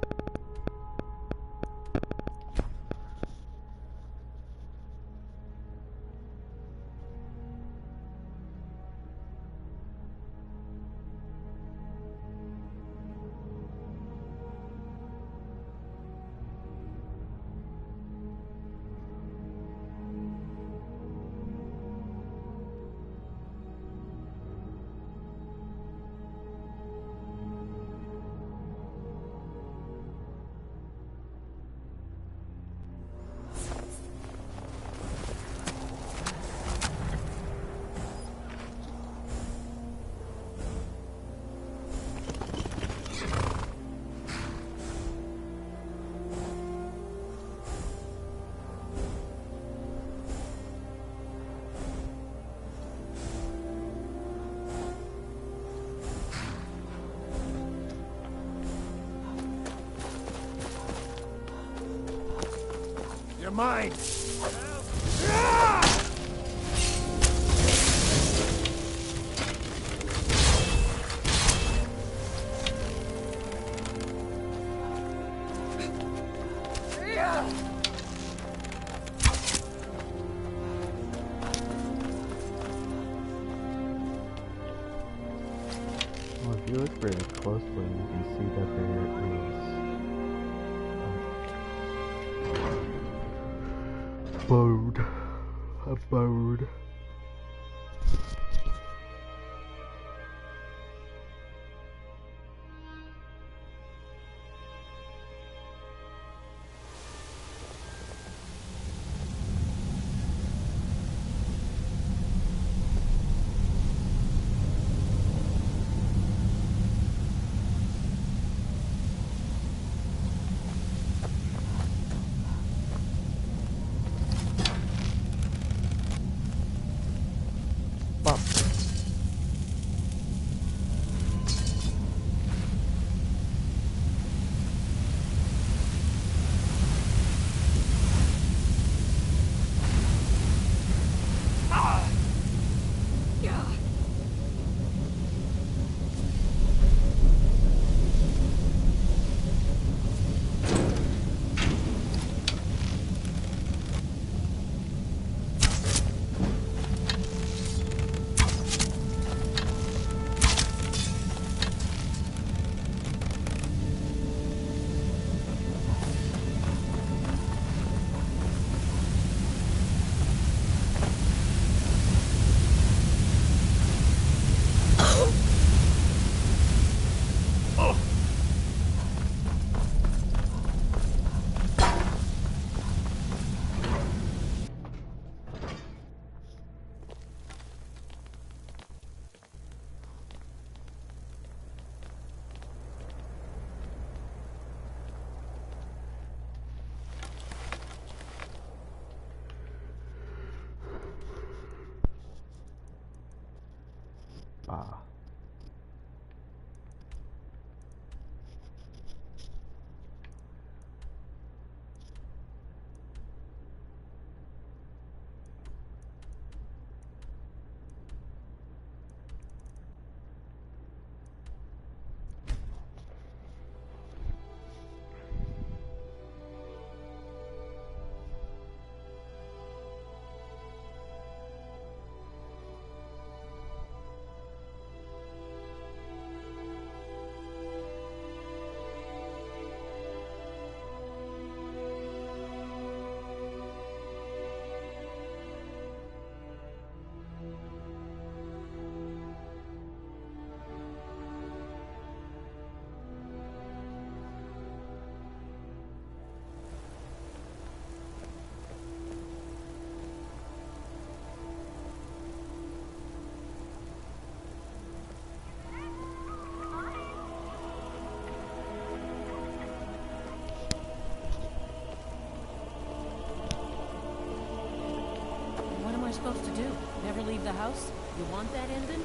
Speaker 2: mine!
Speaker 1: Well, if you look really closely, you can see that there is a bird. Ah.
Speaker 9: What am I supposed to do? Never leave the house? You want that ending?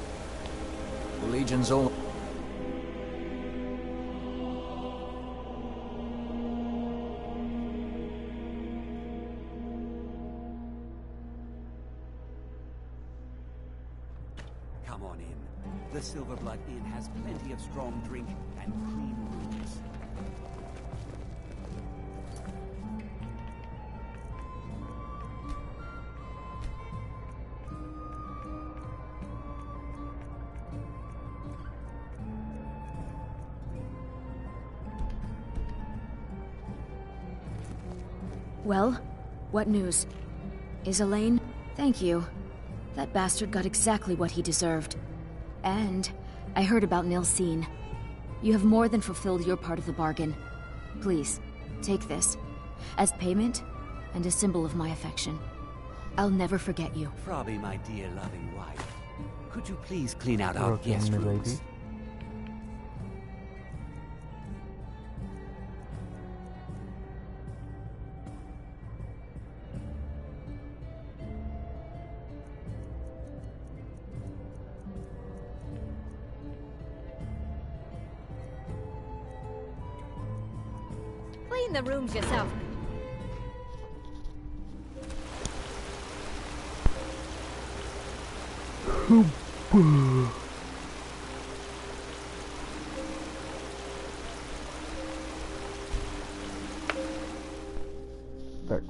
Speaker 4: The Legion's all...
Speaker 12: Come on in. The Silverblood Inn has plenty of strong drink and clean rooms.
Speaker 11: Well, what news? Is Elaine? Thank you. That bastard got exactly what he deserved. And I heard about Nilsine. You have more than fulfilled your part of the bargain. Please, take this. As payment, and a symbol of my affection. I'll never forget you.
Speaker 12: Frobby, my dear loving wife, could you please clean out our guest rooms?
Speaker 21: Clean the rooms yourself.
Speaker 1: Dark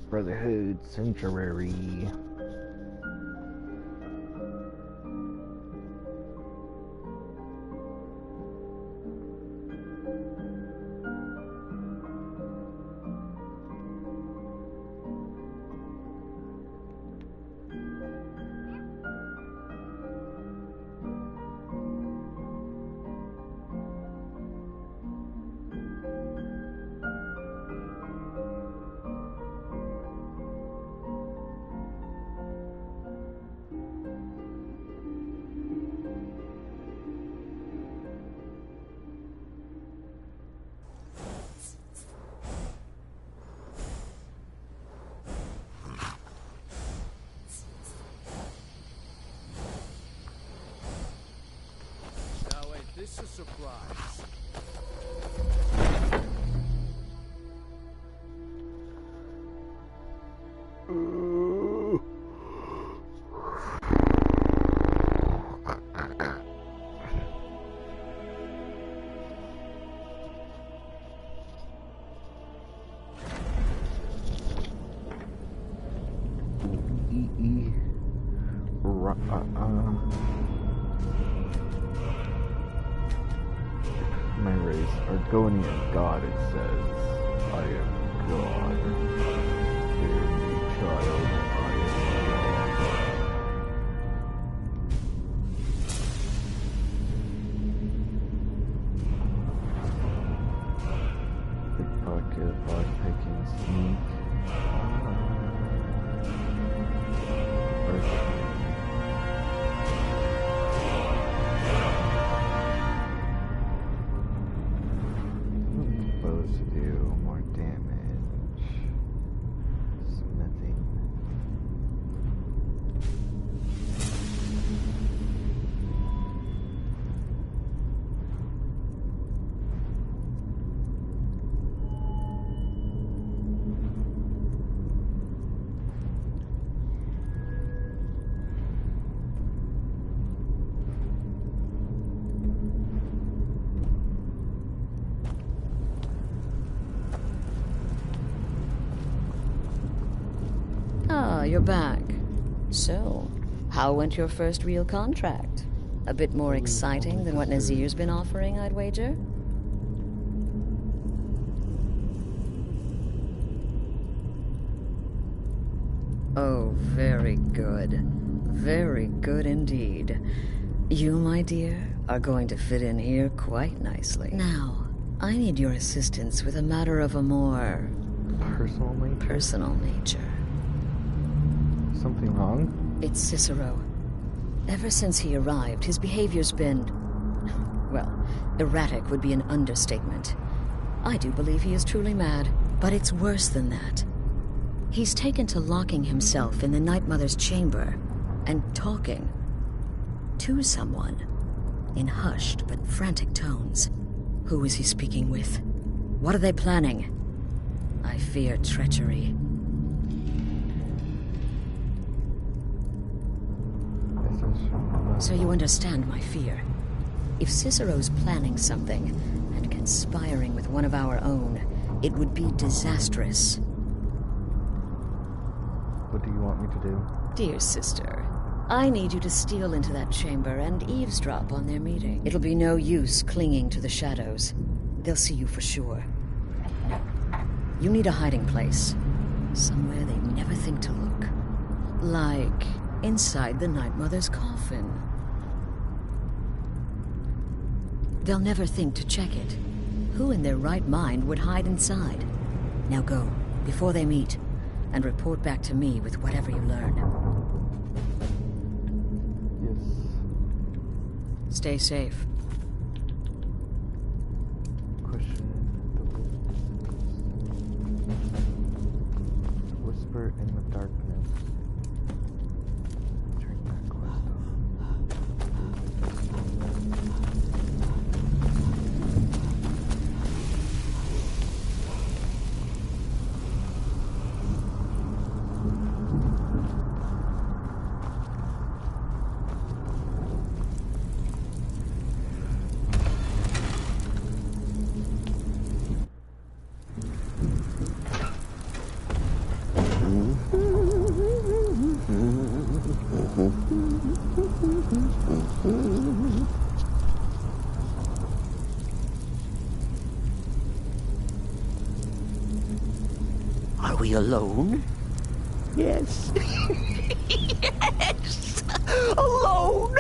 Speaker 1: Brotherhood Sanctuary.
Speaker 2: This a surprise.
Speaker 1: My race, Argonian god, it says. I am God. Hear me, child. I am God. Pickpocket, lockpicking, sneak. Supposed to do more damage. Smithing.
Speaker 8: Ah, you're back. So, how went your first real contract? A bit more exciting than what Nazir's been offering, I'd wager? Oh, very good. Very good indeed. You, my dear, are going to fit in here quite nicely. Now, I need your assistance with a matter of a more... personal nature.
Speaker 1: Something wrong?
Speaker 8: It's Cicero. Ever since he arrived, his behavior's been... well, erratic would be an understatement. I do believe he is truly mad, but it's worse than that. He's taken to locking himself in the Night Mother's chamber and talking to someone in hushed but frantic tones. Who is he speaking with? What are they planning? I fear treachery. So you understand my fear. If Cicero's planning something and conspiring with one of our own, it would be disastrous.
Speaker 1: What do you want me to do?
Speaker 8: Dear sister, I need you to steal into that chamber and eavesdrop on their meeting. It'll be no use clinging to the shadows. They'll see you for sure. You need a hiding place. Somewhere they'd never think to look. Like inside the Night Mother's coffin. They'll never think to check it. Who in their right mind would hide inside? Now go, before they meet, and report back to me with whatever you learn.
Speaker 1: Yes.
Speaker 8: Stay safe.
Speaker 1: Whisper in the darkness. Turn that quest
Speaker 19: Are we alone? Yes. Yes! Alone!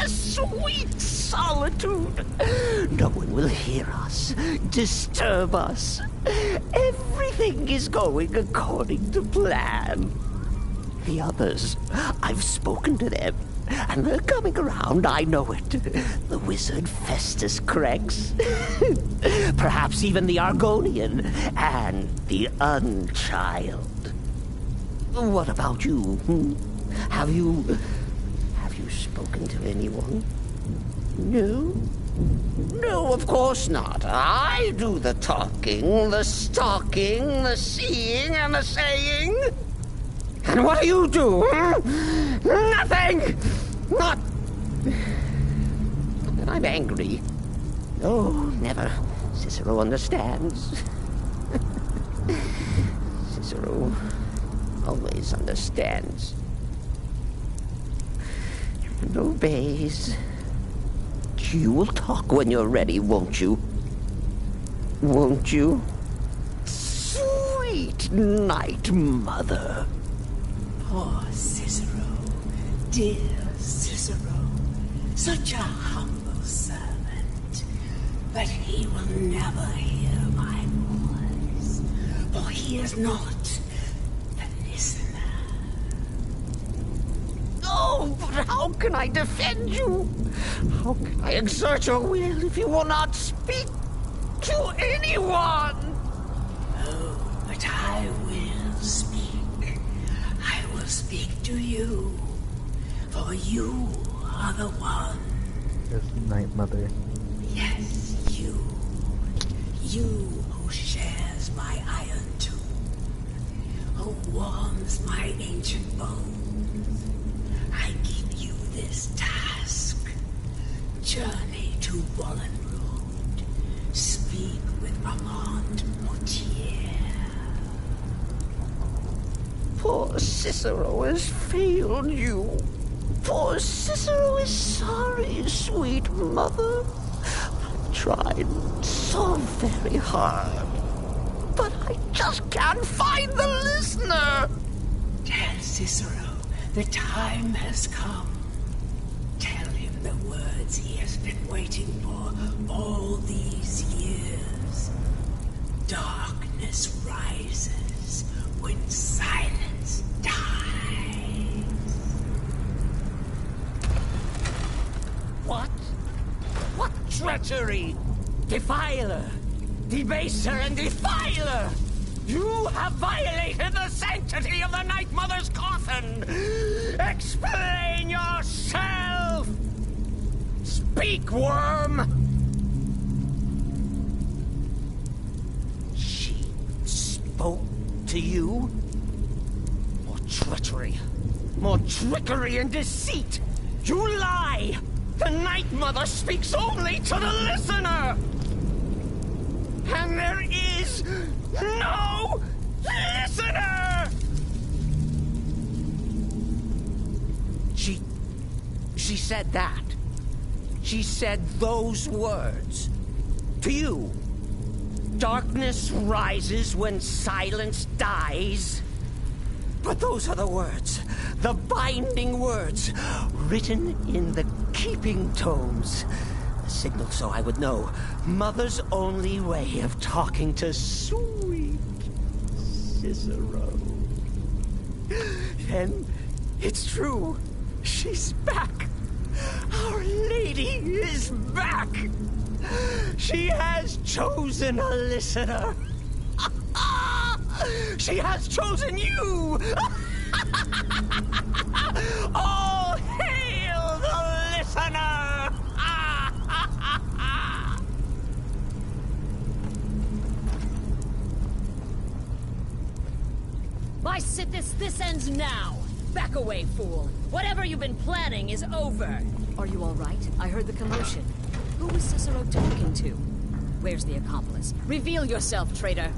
Speaker 19: Sweet solitude! No one will hear us, disturb us. Everything is going according to plan. The others, I've spoken to them, and they're coming around, I know it. The wizard Festus Krex. Perhaps even the Argonian, and the Unchild. What about you? Have you spoken to anyone? No? No, of course not. I do the talking, the stalking, the seeing, and the saying. And what do you do? Nothing! Not... And I'm angry. Oh, never. Cicero understands. Cicero always understands. And obeys. You will talk when you're ready, won't you? Won't you? Sweet night, Mother.
Speaker 14: Poor Cicero, dear Cicero, such a humble servant. But he will never hear my voice, for he is not the listener.
Speaker 19: Oh, but how can I defend you? How can I exert your will if you will not speak to anyone?
Speaker 14: Oh, but I will speak. I will speak to you, for you are the one.
Speaker 1: Yes, Night Mother.
Speaker 14: Yes, you. You who shares my iron tomb, who warms my ancient bones. I give you this task. Journey to Wallenroad. Speak with Armand Mortier.
Speaker 19: Poor Cicero has failed you. Poor Cicero is sorry, sweet mother. I've tried so very hard, but I just can't find the listener.
Speaker 14: Tell Cicero the time has come. Tell him the words he has been waiting for all these years. Darkness rises when silence dies.
Speaker 19: What? What treachery? Defiler! Debaser and defiler! You have violated the sanctity of the Night Mother's coffin! Explain yourself! Speak, worm! She spoke to you? More treachery. More trickery and deceit! You lie! The Night Mother speaks only to the listener! And there is no listener! She said that. She said those words. To you. Darkness rises when silence dies. But those are the words, the binding words, written in the keeping tomes. A signal so I would know. Mother's only way of talking to sweet Cicero. Then it's true. She's back. Our Lady is back. She has chosen a listener. She has chosen you! All hail the listener!
Speaker 15: My Sithis, this ends now! Back away, fool! Whatever you've been planning is over!
Speaker 3: Are you all right? I heard the commotion. Who was Cicero talking to? Where's the accomplice? Reveal yourself, traitor!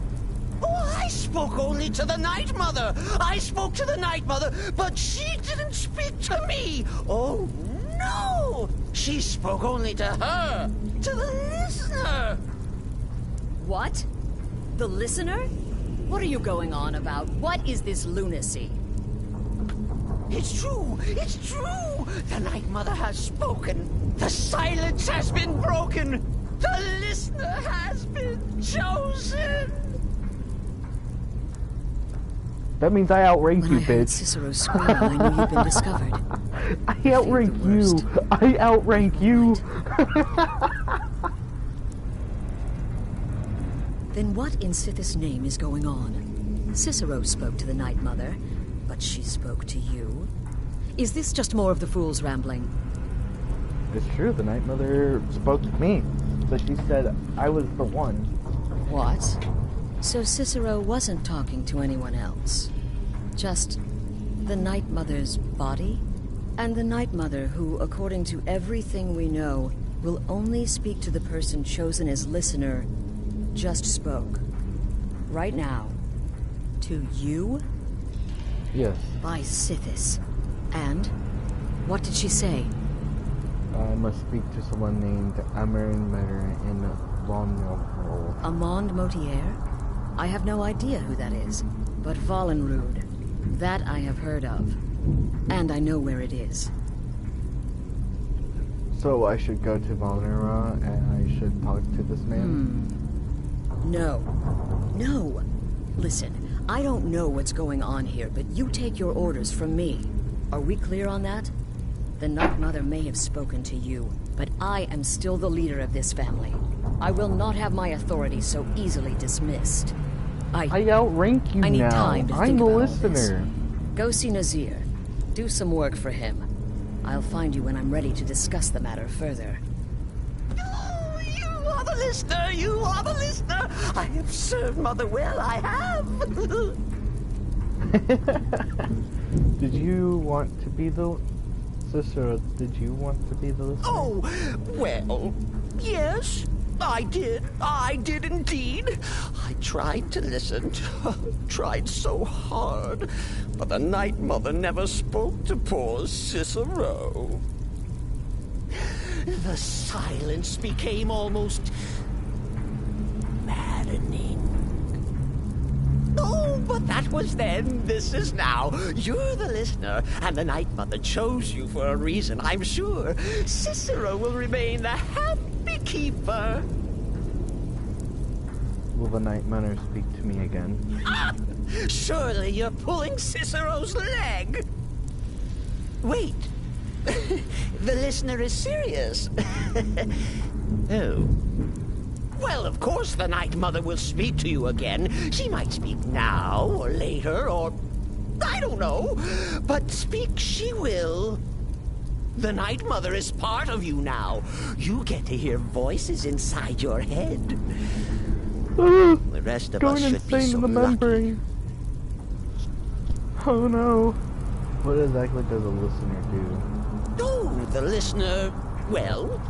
Speaker 19: Oh, I spoke only to the Night Mother! I spoke to the Night Mother, but she didn't speak to me! Oh, no! She spoke only to her! To the listener!
Speaker 3: What? The listener?
Speaker 15: What are you going on about? What is this lunacy?
Speaker 19: It's true! It's true! The Night Mother has spoken! The silence has been broken! The listener has been chosen!
Speaker 1: That means I outrank you,
Speaker 10: When I heard
Speaker 1: bitch.
Speaker 10: Cicero scream, I knew you'd been discovered.
Speaker 1: I outrank you. I outrank you.
Speaker 10: Then what in Sithis' name is going on? Cicero spoke to the Night Mother, but she spoke to you. Is this just more of the fool's rambling?
Speaker 1: It's true, the Night Mother spoke to me. So she said I was the one.
Speaker 10: What? So Cicero wasn't talking to anyone else? Just the Night Mother's body? And the Night Mother who, according to everything we know, will only speak to the person chosen as listener, just spoke. Right now. To you?
Speaker 1: Yes.
Speaker 10: By Sithis. And? What did she say?
Speaker 1: I must speak to someone named Amarin Metter in Volnil.
Speaker 10: Amand Motier? I have no idea who that is. But Valenrud. That I have heard of. And I know where it is.
Speaker 1: So I should go to Valnera and I should talk to this man?
Speaker 10: No. No. Listen, I don't know what's going on here, but you take your orders from me. Are we clear on that? The Night Mother may have spoken to you, but I am still the leader of this family. I will not have my authority so easily dismissed.
Speaker 1: I outrank you
Speaker 10: I need
Speaker 1: now.
Speaker 10: time to
Speaker 1: I'm
Speaker 10: think
Speaker 1: the
Speaker 10: about all this.
Speaker 1: listener.
Speaker 10: Go see Nazir. Do some work for him. I'll find you when I'm ready to discuss the matter further.
Speaker 19: You are the listener! You are the listener! I have served Mother well, I have!
Speaker 1: Did you want to be the sister? Did you want to be the listener?
Speaker 19: Oh, well, yes, I did. I did indeed. I tried to listen, tried so hard, but the Night Mother never spoke to poor Cicero. The silence became almost maddening. Oh, but that was then, this is now. You're the listener, and the Night Mother chose you for a reason, I'm sure. Cicero will remain the happy keeper.
Speaker 1: Will the Night Mother speak to me again?
Speaker 19: Ah, surely you're pulling Cicero's leg. Wait. The listener is serious. Oh. Well, of course the Night Mother will speak to you again. She might speak now, or later, or... I don't know. But speak she will. The Night Mother is part of you now. You get to hear voices inside your head. The rest of us should be so
Speaker 1: the
Speaker 19: lucky.
Speaker 1: membrane. Oh no. What exactly does a listener do?
Speaker 19: Oh, the listener, well,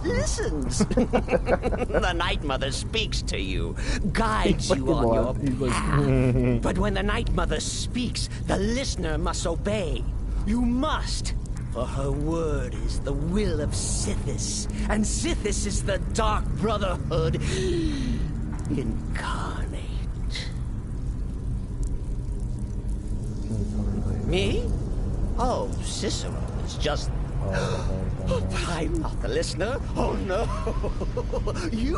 Speaker 19: listens. The Night Mother speaks to you, guides you on your path. But when the Night Mother speaks, the listener must obey. You must. For her word is the will of Sithis, and Sithis is the Dark Brotherhood incarnate. Me? Oh, Cicero is just... But I'm not the listener. Oh, no. You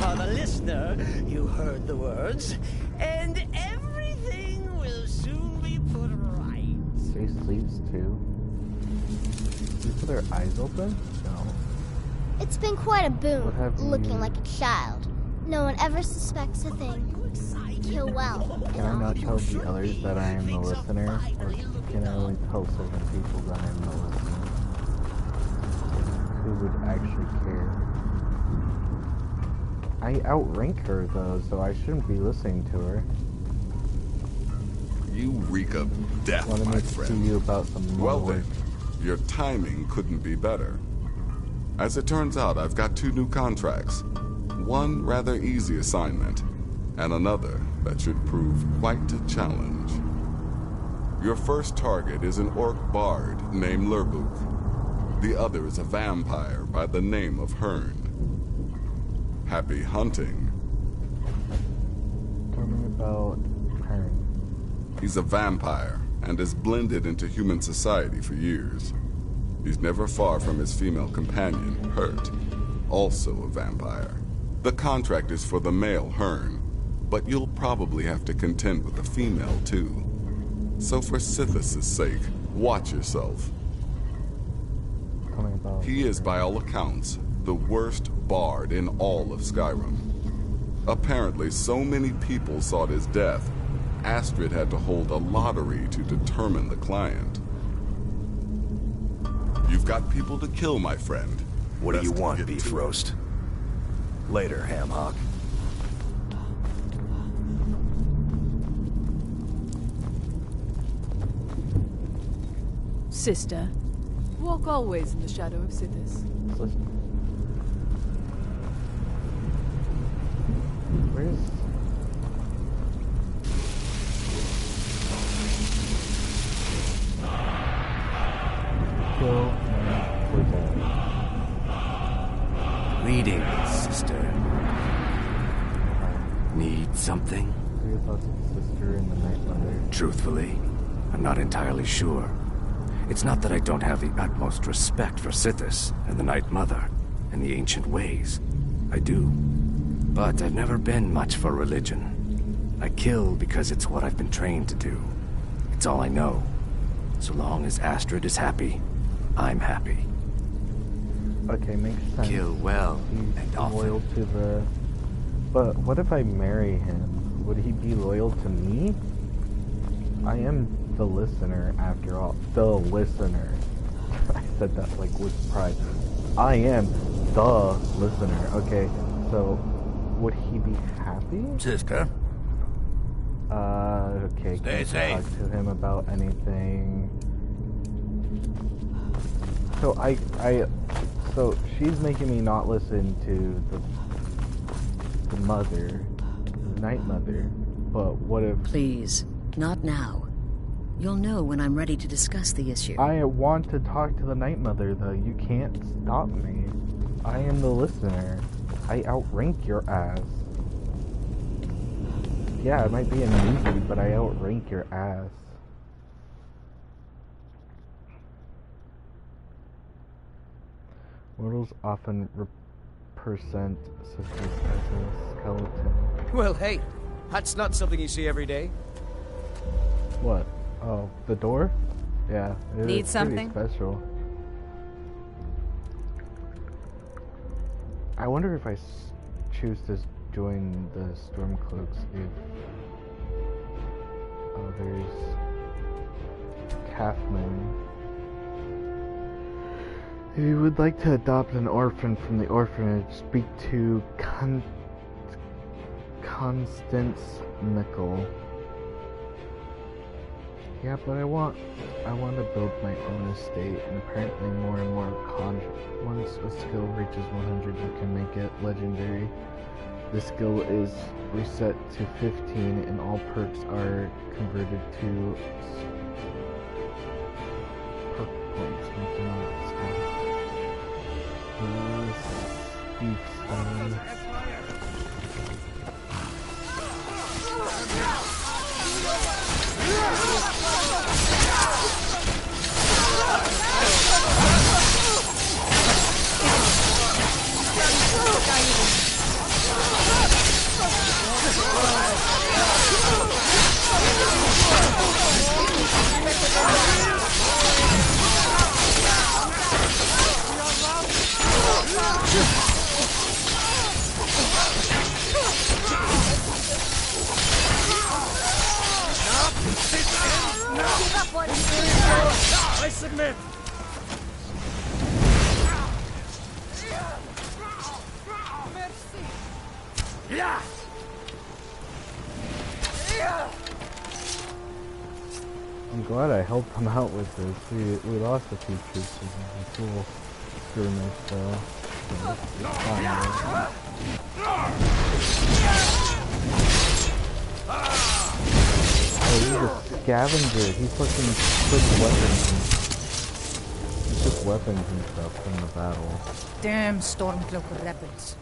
Speaker 19: are the listener. You heard the words. And everything will soon be put right.
Speaker 1: She sleeps too. You put her eyes open? No.
Speaker 21: It's been quite a boon,
Speaker 1: What have
Speaker 21: looking
Speaker 1: you-
Speaker 21: like a child. No one ever suspects a thing. Kill well.
Speaker 1: Can I not tell the others that I am the listener? Or can I only tell certain people that I am the listener? Who would actually care? I outrank her though, so I shouldn't be listening to her.
Speaker 5: You reek of death,
Speaker 1: Wanted
Speaker 5: my
Speaker 1: me to see
Speaker 5: friend.
Speaker 1: you about some more
Speaker 5: Well
Speaker 1: work.
Speaker 5: then, your timing couldn't be better. As it turns out, I've got 2 new contracts. One rather easy assignment, and another that should prove quite a challenge. Your first target is an orc bard named Lurbuk. The other is a vampire by the name of Hearn. Happy hunting.
Speaker 1: Tell me about
Speaker 5: He's a vampire, and has blended into human society for years. He's never far from his female companion, Hurt, also a vampire. The contract is for the male Hearn, but you'll probably have to contend with the female too. So for Sithis' sake, watch yourself. He is, by all accounts, the worst bard in all of Skyrim. Apparently, so many people sought his death, Astrid had to hold a lottery to determine the client. You've got people to kill, my friend.
Speaker 24: What do you want, beef roast? Later, ham hock.
Speaker 23: Sister, walk always in the shadow of Sithis.
Speaker 1: Where's... Kill and we're dead.
Speaker 6: Greetings, sister. Need something?
Speaker 1: What are your thoughts of the sister and the Night Mother?
Speaker 6: Truthfully, I'm not entirely sure. It's not that I don't have the utmost respect for Sithis and the Night Mother and the ancient ways. I do. But I've never been much for religion. I kill because it's what I've been trained to do. It's all I know. So long as Astrid is happy, I'm happy.
Speaker 1: Okay, makes sense.
Speaker 6: Kill well
Speaker 1: He's
Speaker 6: and often.
Speaker 1: loyal to the... But what if I marry him? Would he be loyal to me? I am the listener, after all. The listener. I said that like with pride. I am the listener. Okay, so would he be happy?
Speaker 2: Sister?
Speaker 1: Okay.
Speaker 2: Stay safe.
Speaker 1: Talk to him about anything. So so she's making me not listen to the mother, the Night Mother. But what if...
Speaker 10: Please, not now. You'll know when I'm ready to discuss the issue.
Speaker 1: I want to talk to the Night Mother, though. You can't stop me. I am the listener. I outrank your ass. Yeah, it might be an easy, but I outrank your ass. Mortals often represent sisters as a skeleton.
Speaker 13: Well, hey, that's not something you see every day.
Speaker 1: What? Oh, the door? Yeah, it
Speaker 7: Need
Speaker 1: is
Speaker 7: something?
Speaker 1: pretty special. I wonder if I choose to join the Stormcloaks if there's Kathman. If you would like to adopt an orphan from the orphanage, speak to Constance Mickle. Yeah, but I want to build my own estate, and apparently more and more once a skill reaches 100, you can make it legendary. The skill is reset to 15, and all perks are converted to perk points. We cannot stop.
Speaker 13: I submit.
Speaker 2: Yeah.
Speaker 1: I'm glad I helped him out with this. We lost a few troops in the cool skirmish, though. So it's fine, right? Oh, he's a scavenger. He fucking took weapons. He took weapons and stuff from the battle.
Speaker 7: Damn Stormcloak rebels.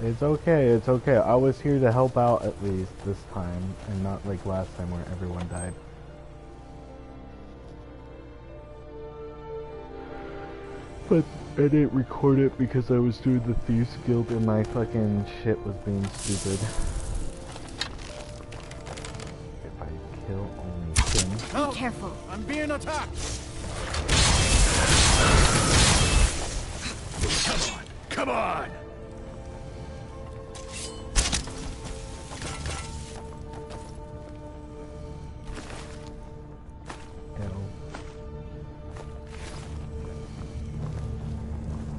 Speaker 1: It's okay, it's okay. I was here to help out at least this time, and not like last time where everyone died. But I didn't record it because I was doing the Thieves Guild and my fucking shit was being stupid. If I kill only him...
Speaker 11: Be careful.
Speaker 2: I'm being attacked! Come on! Come on!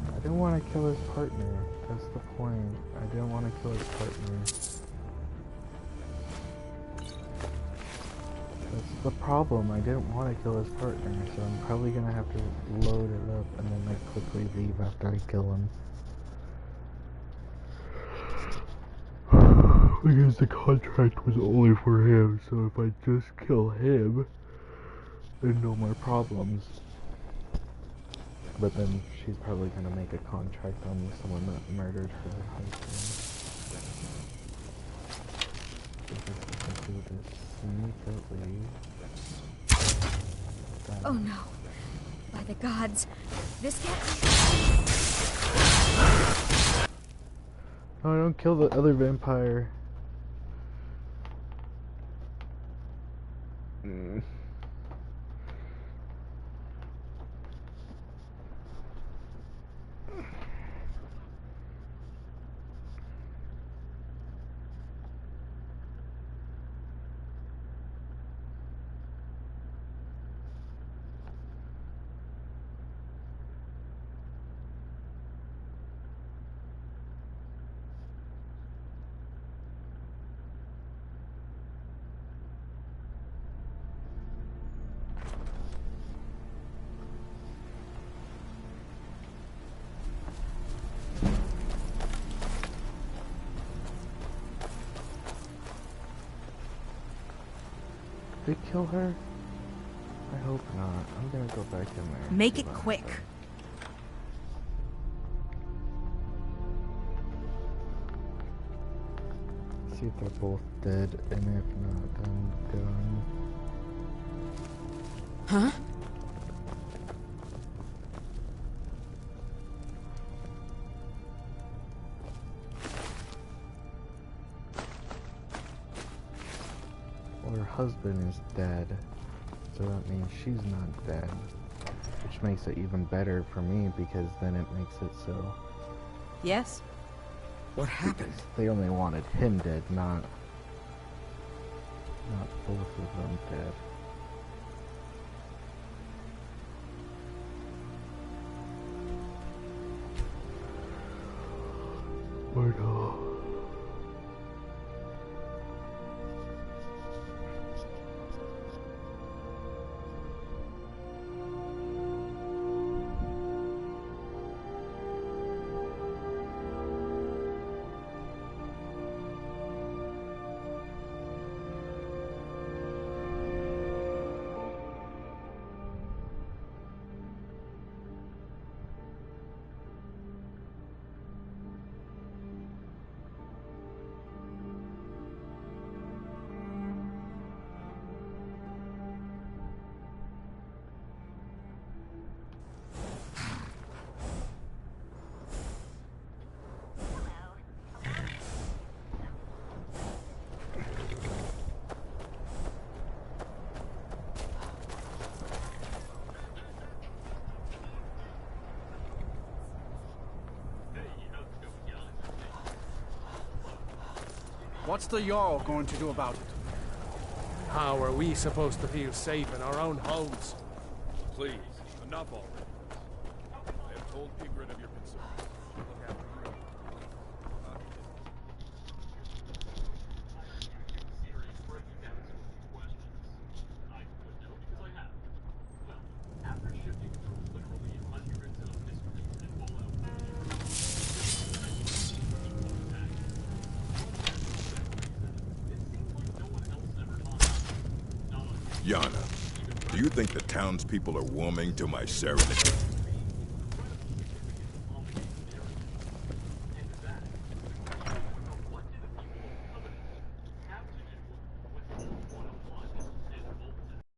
Speaker 1: I didn't want to kill his partner. That's the point. I didn't want to kill his partner. That's the problem. I didn't want to kill his partner, so I'm probably gonna have to load it up and then like quickly leave after I kill him. Because the contract was only for him, so if I just kill him, then no more problems. But then she's probably gonna make a contract on someone that murdered her husband. Because I can do this sneakily.
Speaker 11: Oh no. By the gods. This can't
Speaker 1: Oh, don't kill the other vampire. They kill her? I hope not. I'm gonna go back in there.
Speaker 7: Make it quick.
Speaker 1: See if they're both dead, and if not, then done.
Speaker 7: Huh?
Speaker 1: Well, her husband is dead, so that means she's not dead. Which makes it even better for me, because then it makes it so...
Speaker 7: Yes?
Speaker 1: What happened? They only wanted him dead, not both of them dead. Or no.
Speaker 16: What's the Jarl going to do about it? How are we supposed to feel safe in our own homes?
Speaker 17: Please, enough already. I have told Pigrid of your concerns. Look after your own.
Speaker 18: Yana, do you think the townspeople are warming to my serenity?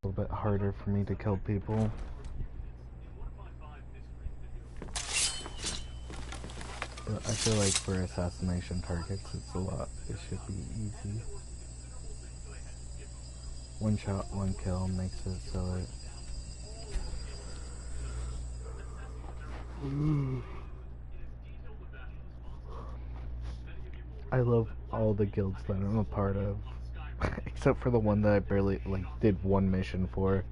Speaker 1: A little bit harder for me to kill people. I feel like for assassination targets, it should be easy. One shot, one kill makes it so it... I love all the guilds that I'm a part of. Except for the one that I barely, did one mission for.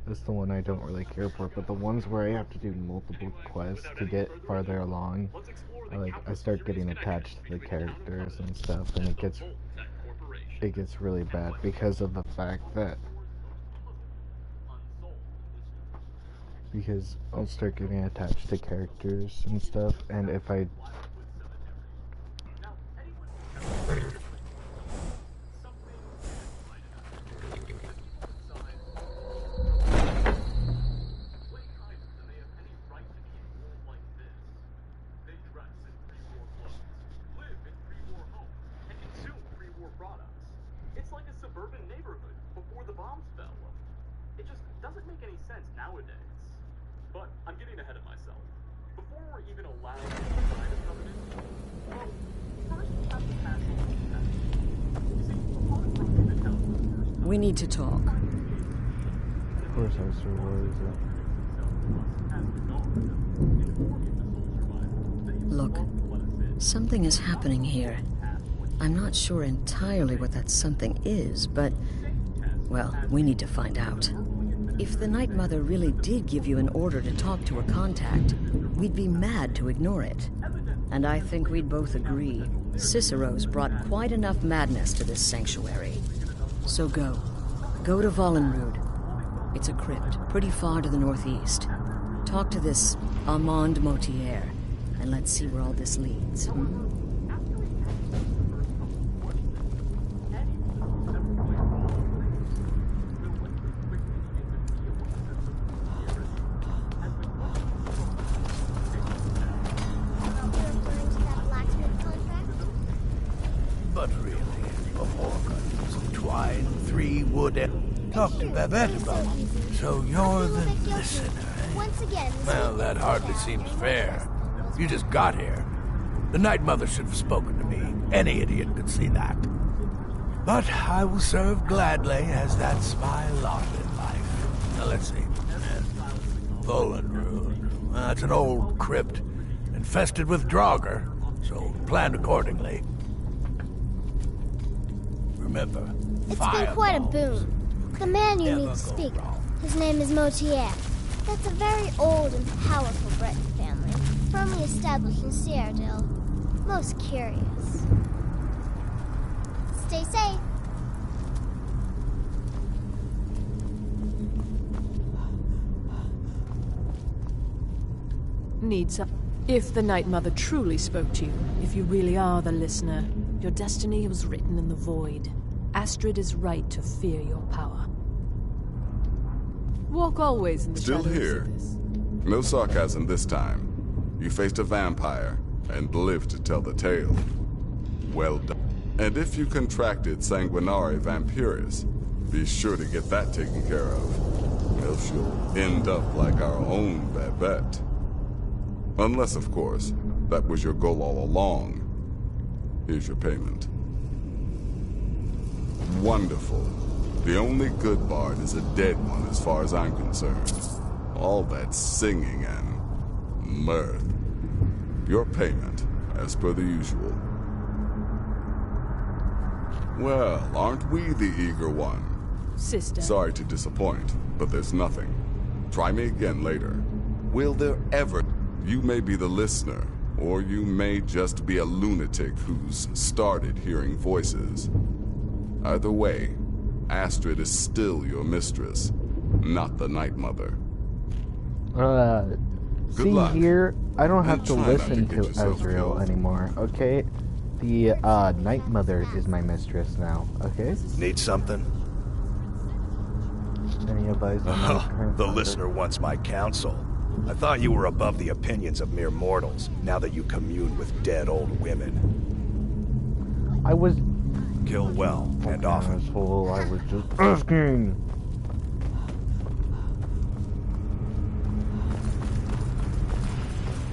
Speaker 1: That's the one I don't really care for, but the ones where I have to do multiple quests to get farther along, I start getting attached to the characters and stuff, and it gets really bad because of the fact that I'll start getting attached to characters and stuff, and if I
Speaker 10: We need to talk.
Speaker 1: Of course I sure was.
Speaker 10: Look, something is happening here. I'm not sure entirely what that something is, but... well, we need to find out. If the Night Mother really did give you an order to talk to her contact, we'd be mad to ignore it. And I think we'd both agree, Cicero's brought quite enough madness to this sanctuary. So go. Go to Vollenrud. It's a crypt, pretty far to the northeast. Talk to this Armand Motier, and let's see where all this leads.
Speaker 2: But really, before cutting some twine, 3 wood, and talk to Babette about it. So you're the listener, eh?
Speaker 4: Once again,
Speaker 2: Well, that hardly seems fair. You just got here. The Night Mother should have spoken to me. Any idiot could see that. But I will serve gladly, as that's my lot in life. Now let's see. Vollenrud. That's an old crypt, infested with Draugr, so planned accordingly. Remember,
Speaker 4: it's been quite a boon. The man you need to speak of, his name is Motier. That's a very old and powerful Breton family, firmly established in Cyrodiil. Most curious. Stay safe.
Speaker 23: Need some. If the Night Mother truly spoke to you, if you really are the listener, your destiny was written in the void. Astrid is right to fear your power. Walk always in the
Speaker 5: Still
Speaker 23: shadows
Speaker 5: here.
Speaker 23: of this.
Speaker 5: No sarcasm this time. You faced a vampire and lived to tell the tale. Well done. And if you contracted Sanguinare Vampiris, be sure to get that taken care of. Else you'll end up like our own Babette. Unless, of course, that was your goal all along. Here's your payment. Wonderful. The only good bard is a dead one as far as I'm concerned. All that singing and mirth. Your payment, as per the usual. Well, aren't we the eager one?
Speaker 23: Sister.
Speaker 5: Sorry to disappoint, but there's nothing. Try me again later. Will there ever... You may be the listener, or you may just be a lunatic who's started hearing voices. Either way, Astrid is still your mistress, not the Night Mother.
Speaker 1: See
Speaker 5: luck.
Speaker 1: here, I don't have to
Speaker 5: try not to
Speaker 1: listen
Speaker 5: get
Speaker 1: to
Speaker 5: yourself
Speaker 1: Ezreal
Speaker 5: killed.
Speaker 1: anymore, okay? The, Night Mother is my mistress now, okay?
Speaker 24: Need something?
Speaker 1: Any advice on my current
Speaker 24: The
Speaker 1: conduct?
Speaker 24: listener wants my counsel. I thought you were above the opinions of mere mortals, now that you commune with dead old women.
Speaker 1: I was...
Speaker 24: Kill well, and often.
Speaker 1: Asshole, I was just asking!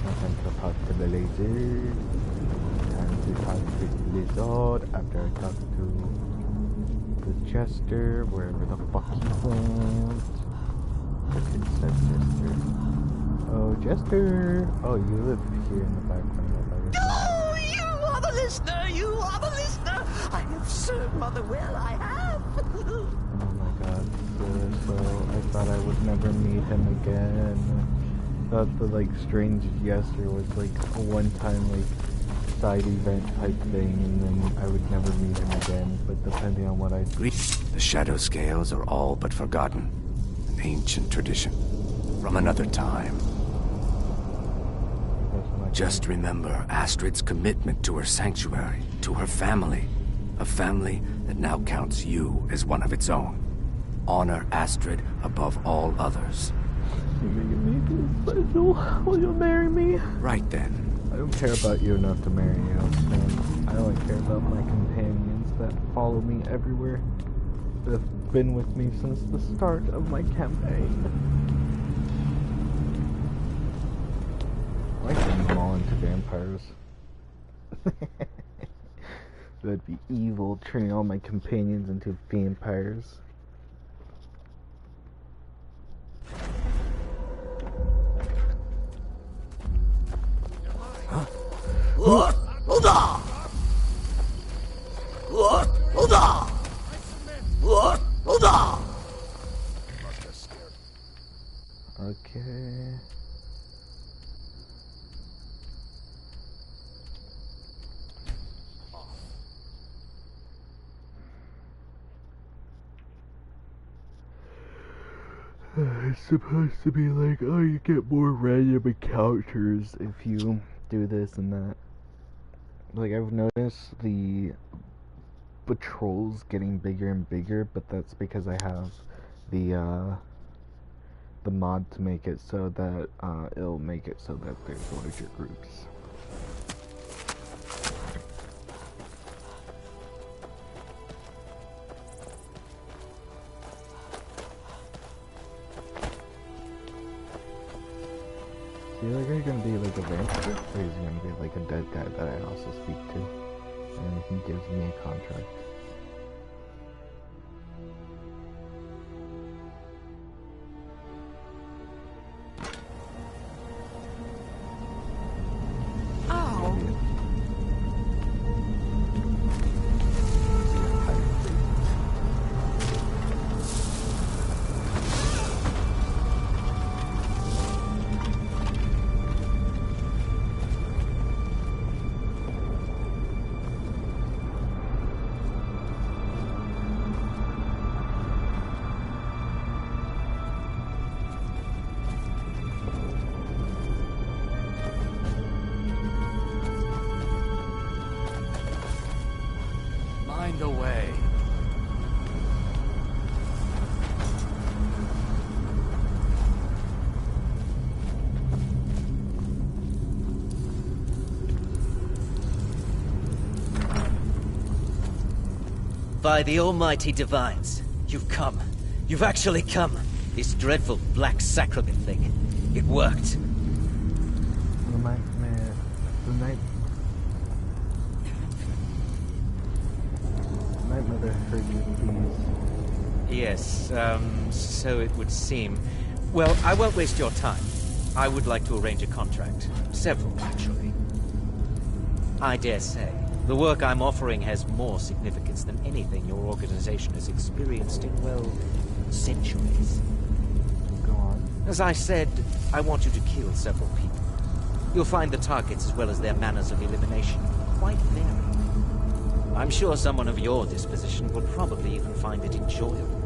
Speaker 1: Nothing to talk to the lizard. Time to talk to the lizard after I talk to the jester, wherever the fuck he went. It said jester. Oh, jester! Oh, you live here in the background.
Speaker 19: Oh, you are the listener! You are the listener! I have served Mother well, I have!
Speaker 1: Oh my god, so I thought I would never meet him again. Thought the like strange jester was like a one-time like side event type thing, and then I would never meet him again. But depending on what I do,
Speaker 6: The shadow scales are all but forgotten. An ancient tradition from another time. Just remember Astrid's commitment to her sanctuary, to her family. A family that now counts you as one of its own. Honor Astrid above all others.
Speaker 1: Will you marry me?
Speaker 6: Right then.
Speaker 1: I don't care about you enough to marry you, man. I only care about my companions that follow me everywhere. That have been with me since the start of my campaign. I like turning them all into vampires. That'd be evil, turning all my companions into vampires. Okay. It's supposed to be like, oh, you get more random encounters if you do this and that. Like, I've noticed the patrols getting bigger and bigger, but that's because I have the mod to make it so that it'll make it so that there's larger groups. Are you gonna be like a vampire, or is he gonna be like a dead guy that I also speak to, and he gives me a contract?
Speaker 6: Mind the way.
Speaker 9: By the almighty divines, you've come. You've actually come. This dreadful black sacrament thing. It worked.
Speaker 1: The night mother heard you, please.
Speaker 9: Yes, so it would seem. Well, I won't waste your time. I would like to arrange a contract. Several, actually. I dare say, the work I'm offering has more significance than anything your organization has experienced in, well, centuries.
Speaker 1: Go on.
Speaker 9: As I said, I want you to kill several people. You'll find the targets as well as their manners of elimination quite varied. I'm sure someone of your disposition will probably even find it enjoyable.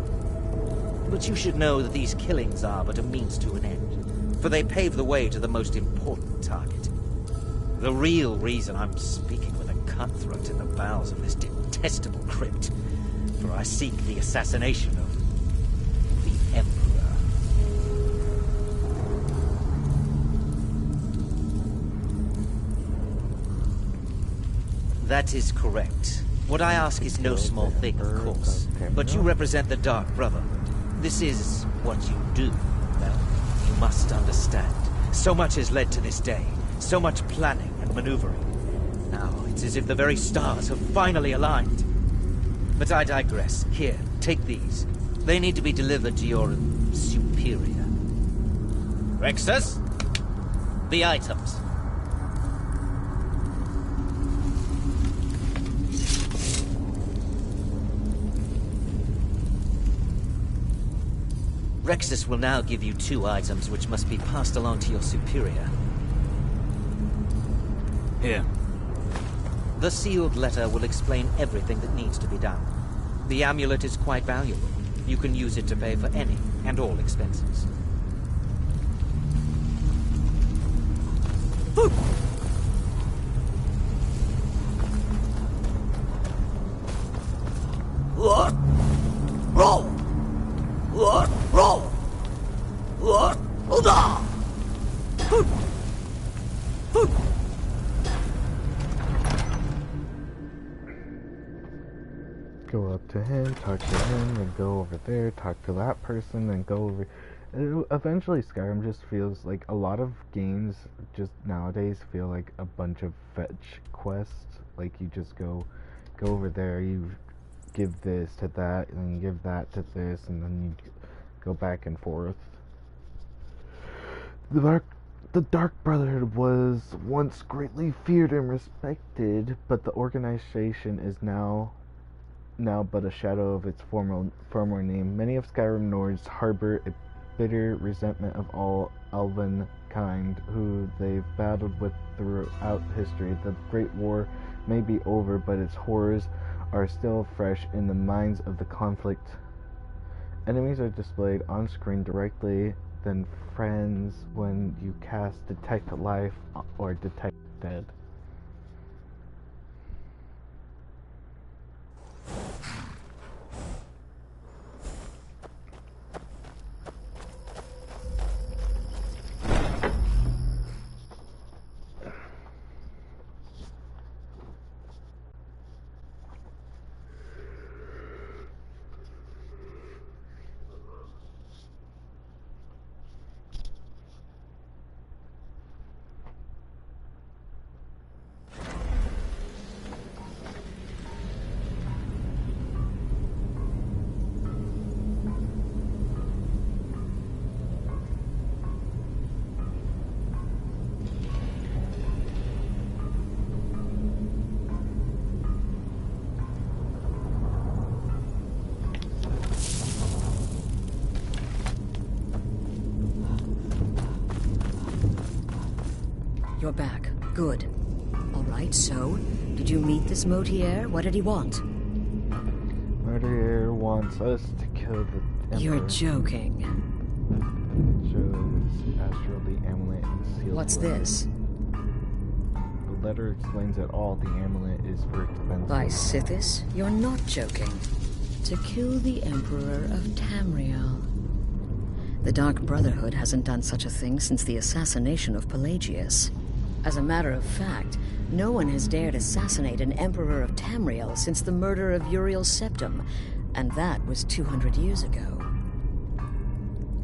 Speaker 9: But you should know that these killings are but a means to an end, for they pave the way to the most important target. The real reason I'm speaking with a cutthroat in the bowels of this detestable crypt, for I seek the assassination of the Emperor. That is correct. What I ask is no small thing, of course. But you represent the Dark Brotherhood. This is what you do. Well, you must understand. So much has led to this day. So much planning and maneuvering. Now, it's as if the very stars have finally aligned. But I digress. Here, take these. They need to be delivered to your superior. Rexus? The items. Rexus will now give you 2 items which must be passed along to your superior.
Speaker 6: Here.
Speaker 9: The sealed letter will explain everything that needs to be done. The amulet is quite valuable. You can use it to pay for any and all expenses.
Speaker 1: Go up to him, talk to him, then go over there, talk to that person, then go over... Eventually Skyrim just feels like a lot of games just nowadays feel like a bunch of fetch quests. Like you just go over there, you give this to that, and then you give that to this, and then you go back and forth. The Dark Brotherhood was once greatly feared and respected, but the organization is now but a shadow of its former name. Many of Skyrim Nords harbor a bitter resentment of all elven kind, who they've battled with throughout history. The Great War may be over, but its horrors are still fresh in the minds of the conflict. Enemies are displayed on screen directly, then friends when you cast Detect Life or Detect Dead.
Speaker 10: You're back. Good. All right, so, did you meet this Motier? What did he want?
Speaker 1: Motier wants us to kill the Emperor.
Speaker 10: You're joking.
Speaker 1: Shows Astral the amulet and the sealed
Speaker 10: What's
Speaker 1: letter.
Speaker 10: this?
Speaker 1: The letter explains it all. The amulet is for expensive.
Speaker 10: By Sithis? You're not joking. To kill the Emperor of Tamriel. The Dark Brotherhood hasn't done such a thing since the assassination of Pelagius. As a matter of fact, no one has dared assassinate an Emperor of Tamriel since the murder of Uriel Septim, and that was 200 years ago.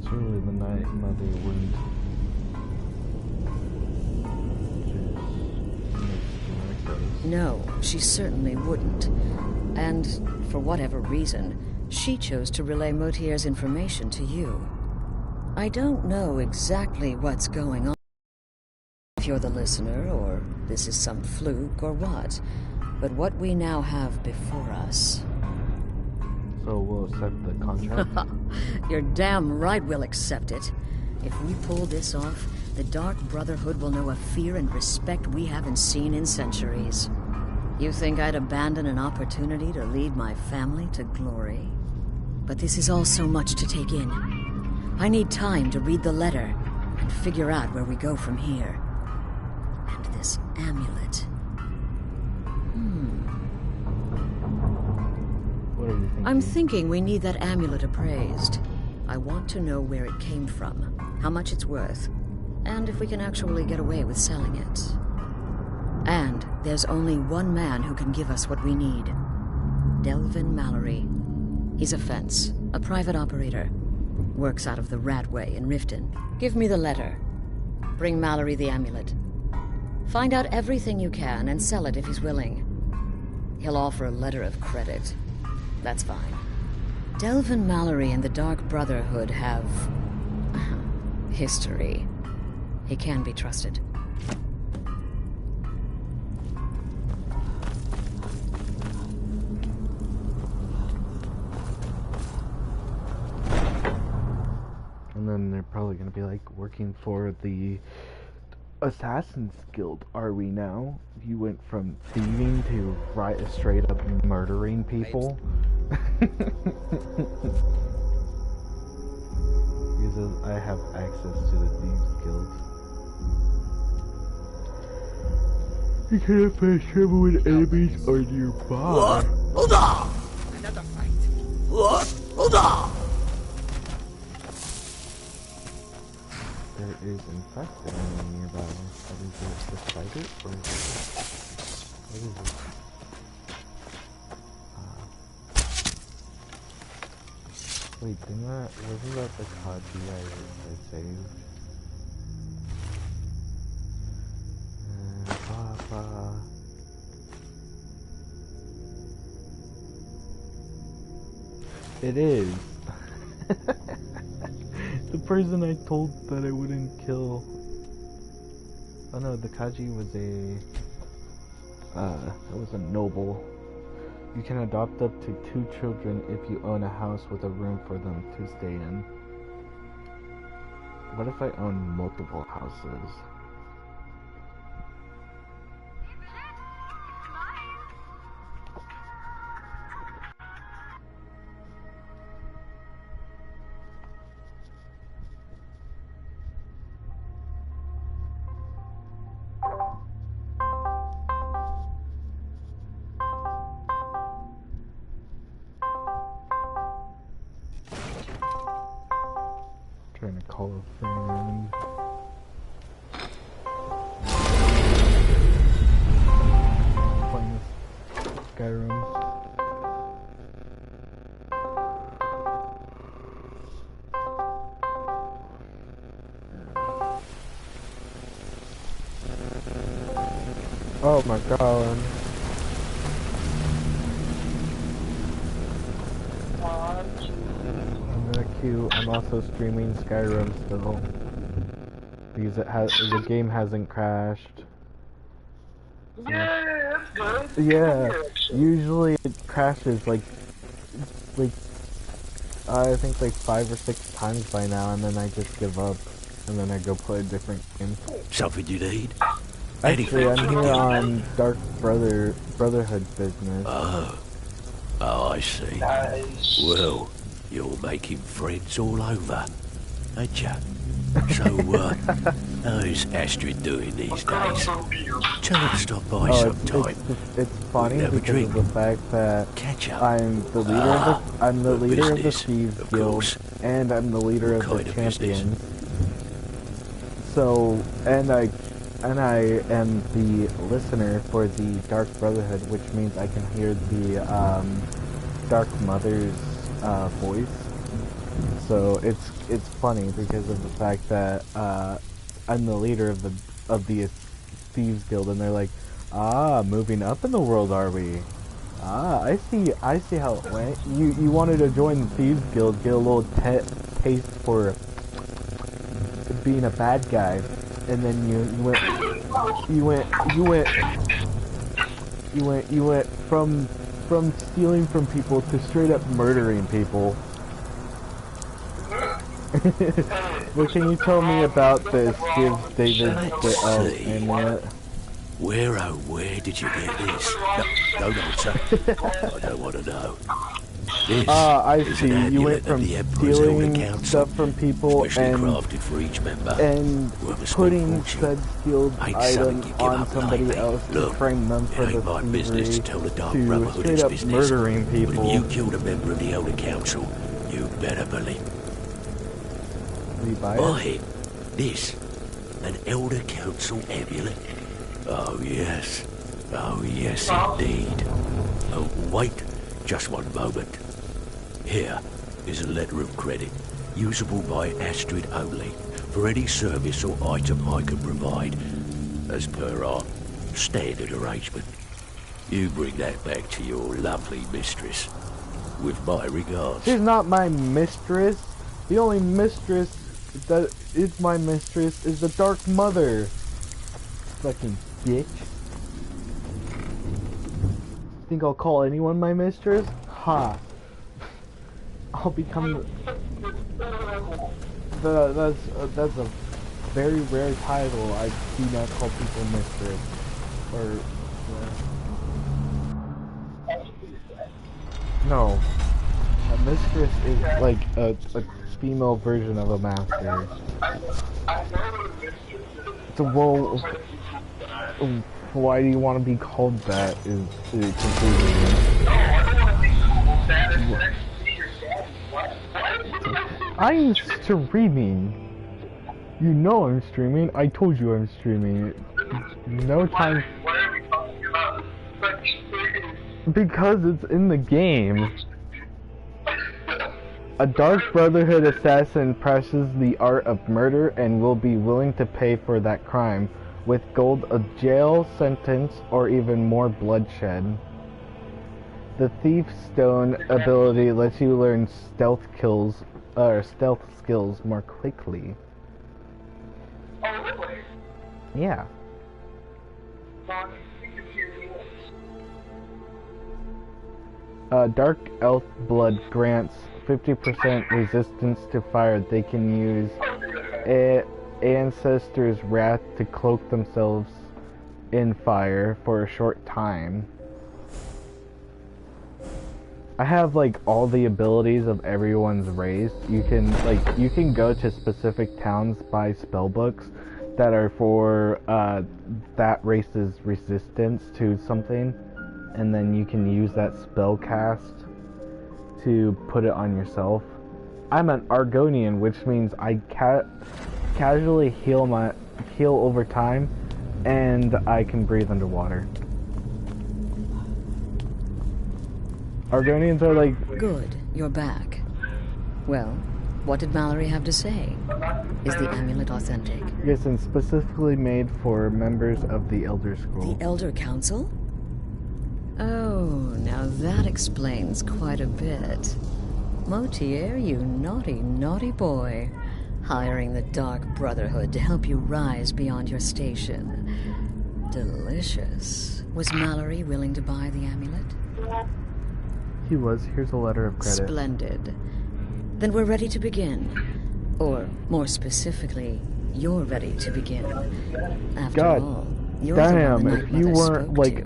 Speaker 1: Surely the Night Mother wouldn't just
Speaker 10: No, she certainly wouldn't. And, for whatever reason, she chose to relay Motier's information to you. I don't know exactly what's going on. If you're the listener, or this is some fluke, or what. But what we now have before us...
Speaker 1: So we'll accept the contract?
Speaker 10: You're damn right we'll accept it. If we pull this off, the Dark Brotherhood will know a fear and respect we haven't seen in centuries. You think I'd abandon an opportunity to lead my family to glory? But this is all so much to take in. I need time to read the letter and figure out where we go from here. And this amulet.
Speaker 1: What are you thinking?
Speaker 10: I'm thinking we need that amulet appraised. I want to know where it came from, how much it's worth, and if we can actually get away with selling it. And there's only one man who can give us what we need. Delvin Mallory. He's a fence, a private operator. Works out of the Ratway in Riften. Give me the letter. Bring Mallory the amulet. Find out everything you can and sell it if he's willing. He'll offer a letter of credit. That's fine. Delvin Mallory and the Dark Brotherhood have... history. He can be trusted.
Speaker 1: And then they're probably gonna be like working for the Assassin's Guild. Are we now? You went from thieving to straight up murdering people. Because I have access to the Thieves Guild. You can't fight trouble when enemies are nearby.
Speaker 14: Hold on! Another fight. Hold on!
Speaker 1: There is in fact an enemy nearby. Is it the spider or is it... What is it? Wait, wasn't that the Kaji I saved? It is. The person I told that I wouldn't kill. Oh no, the Kaji was it was a noble. You can adopt up to 2 children if you own a house with a room for them to stay in. What if I own multiple houses? Trying to call a friend. Playing this Skyrim. Oh my god. I'm also streaming Skyrim still because the game hasn't crashed.
Speaker 14: Yeah, that's good.
Speaker 1: Yeah, usually it crashes like I think like 5 or 6 times by now, and then I just give up, and then I go play a different game.
Speaker 14: Something you need?
Speaker 1: Actually, I'm here on Dark Brotherhood business.
Speaker 14: Oh, I see. Nice. Well, you're making friends all over, ain't ya? So, how's Astrid doing these days? Tell her to stop by sometime.
Speaker 1: It's funny
Speaker 14: We'll
Speaker 1: because of the fact that I'm the leader of the Thieves Guild, and I'm the leader of the Champions. So, and I am the listener for the Dark Brotherhood, which means I can hear the Dark Mother's voice. So it's funny because of the fact that I'm the leader of the Thieves Guild, and they're like, moving up in the world, are we? I see how it went. You wanted to join the Thieves Guild, get a little taste for being a bad guy, and then you went from stealing from people to straight up murdering people. What can you tell me about this? Gives David the amulet.
Speaker 14: Where did you get this? No, don't answer. I don't want to know. This
Speaker 1: I
Speaker 14: is
Speaker 1: see.
Speaker 14: an
Speaker 1: You went from stealing stuff from people
Speaker 14: crafted for each member.
Speaker 1: and putting said skilled item on somebody else to frame them for the thievery to straight up murdering people.
Speaker 14: But if you killed a member of the Elder Council, you better believe. Buy it. This, an Elder Council amulet. Oh yes indeed. Oh wait, just one moment. Here is a letter of credit, usable by Astrid only, for any service or item I can provide. as per our standard arrangement. You bring that back to your lovely mistress. With my regards.
Speaker 1: She's not my mistress. The only mistress that is my mistress is the Dark Mother. Fucking bitch. Think I'll call anyone my mistress? Ha. I'll become that's a very rare title. I do not call people mistress. Or no. A mistress is like a female version of a master. So, well, why do you want to be called that? Is completely. I'm streaming. You know I'm streaming. I told you I'm streaming. No time.
Speaker 8: What are we talking about?
Speaker 1: Because it's in the game. A Dark Brotherhood assassin presses the art of murder and will be willing to pay for that crime, with gold, a jail sentence, or even more bloodshed. The Thief's Stone ability lets you learn stealth skills more quickly.
Speaker 8: Oh, really?
Speaker 1: Yeah. Dark Elf Blood grants 50% resistance to fire. They can use Ancestor's Wrath to cloak themselves in fire for a short time. I have like all the abilities of everyone's race. You can go to specific towns, buy spell books that are for that race's resistance to something, and then you can use that spell cast to put it on yourself. I'm an Argonian, which means I casually heal over time, and I can breathe underwater. Argonians are like...
Speaker 10: Good, you're back. Well, what did Mallory have to say? Is the amulet authentic?
Speaker 1: Yes, and specifically made for members of the Elder Scroll.
Speaker 10: The Elder Council? Oh, now that explains quite a bit. Motier, you naughty, naughty boy. Hiring the Dark Brotherhood to help you rise beyond your station. Delicious. Was Mallory willing to buy the amulet?
Speaker 1: He was. Here's a letter of credit.
Speaker 10: Splendid. Then we're ready to begin. Or, more specifically, you're ready to begin. After all, you're
Speaker 1: damn,
Speaker 10: the one
Speaker 1: if you weren't like...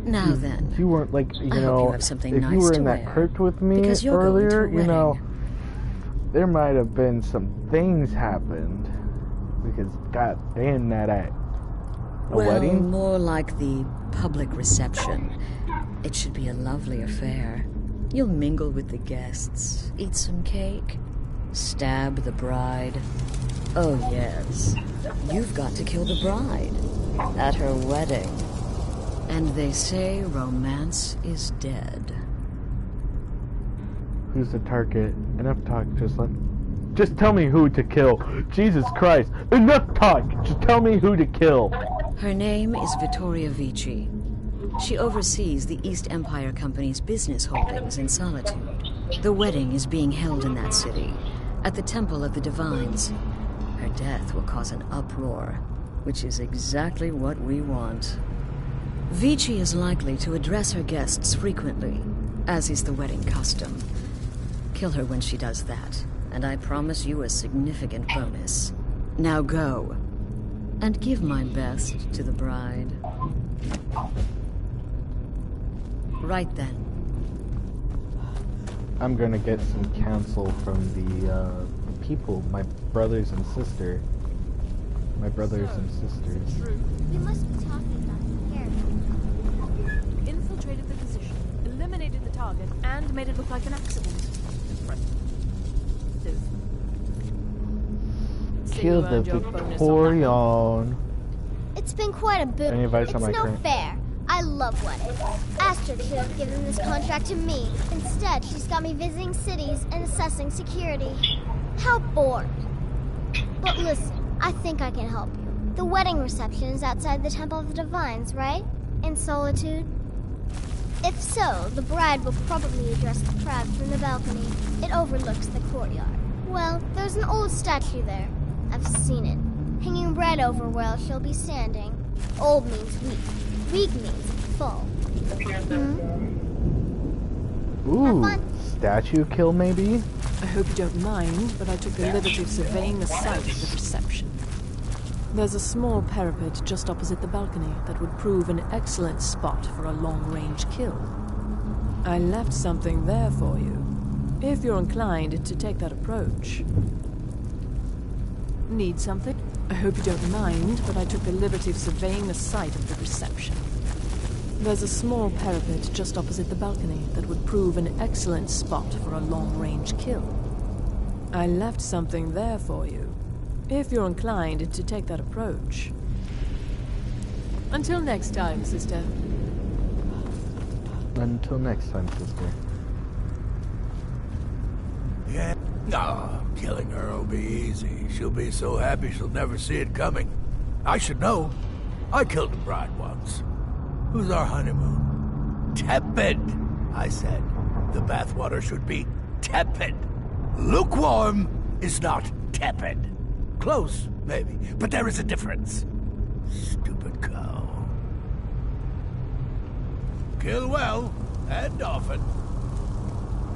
Speaker 10: Now then,
Speaker 1: if you weren't like, you
Speaker 10: I
Speaker 1: know,
Speaker 10: hope you have something
Speaker 1: if
Speaker 10: nice
Speaker 1: you were
Speaker 10: to
Speaker 1: in that
Speaker 10: wear,
Speaker 1: crypt with me
Speaker 10: because you're going to a
Speaker 1: earlier, you know,
Speaker 10: wedding.
Speaker 1: there might have been some things happened. Because, god damn that at a
Speaker 10: well,
Speaker 1: wedding?
Speaker 10: more like the public reception. It should be a lovely affair. You'll mingle with the guests, eat some cake, stab the bride. Oh yes, you've got to kill the bride at her wedding. And they say romance is dead.
Speaker 1: Who's the target? Enough talk, just tell me who to kill. Jesus Christ, enough talk! Just tell me who to kill.
Speaker 10: Her name is Vittoria Vici. She oversees the East Empire Company's business holdings in Solitude. The wedding is being held in that city, at the Temple of the Divines. Her death will cause an uproar, which is exactly what we want. Vici is likely to address her guests frequently, as is the wedding custom. Kill her when she does that, and I promise you a significant bonus. Now go, and give my best to the bride. Right then.
Speaker 1: I'm gonna get some counsel from the people, my brothers and sisters. My brothers and sisters.
Speaker 4: We must be talking about the hair.
Speaker 23: Infiltrated the position, eliminated the target, and made it look like an accident.
Speaker 1: Kill the Victorian.
Speaker 4: It's been quite a boom.
Speaker 1: Any advice
Speaker 4: It's
Speaker 1: on my
Speaker 4: no
Speaker 1: current?
Speaker 4: fair. I love weddings. Asked her to have given this contract to me. Instead, she's got me visiting cities and assessing security. How bored. But listen, I think I can help you. The wedding reception is outside the Temple of the Divines, right? In Solitude? If so, the bride will probably address the crowd from the balcony. It overlooks the courtyard. Well, there's an old statue there. I've seen it. Hanging right over where she'll be standing. Old means weak. Weak means full.
Speaker 1: Ooh, statue kill maybe?
Speaker 23: I hope you don't mind, but I took the liberty of surveying the site of the reception. There's a small parapet just opposite the balcony that would prove an excellent spot for a long-range kill. I left something there for you, if you're inclined to take that approach. Need something? I hope you don't mind, but I took the liberty of surveying the site of the reception. There's a small parapet just opposite the balcony that would prove an excellent spot for a long-range kill. I left something there for you, if you're inclined to take that approach. Until next time, sister.
Speaker 1: Until next time, sister.
Speaker 2: Yeah? No, killing her will be easy. She'll be so happy she'll never see it coming. I should know. I killed a bride once. Who's our honeymoon? Tepid, I said. The bathwater should be tepid. Lukewarm is not tepid. Close, maybe, but there is a difference. Stupid cow. Kill well, and often.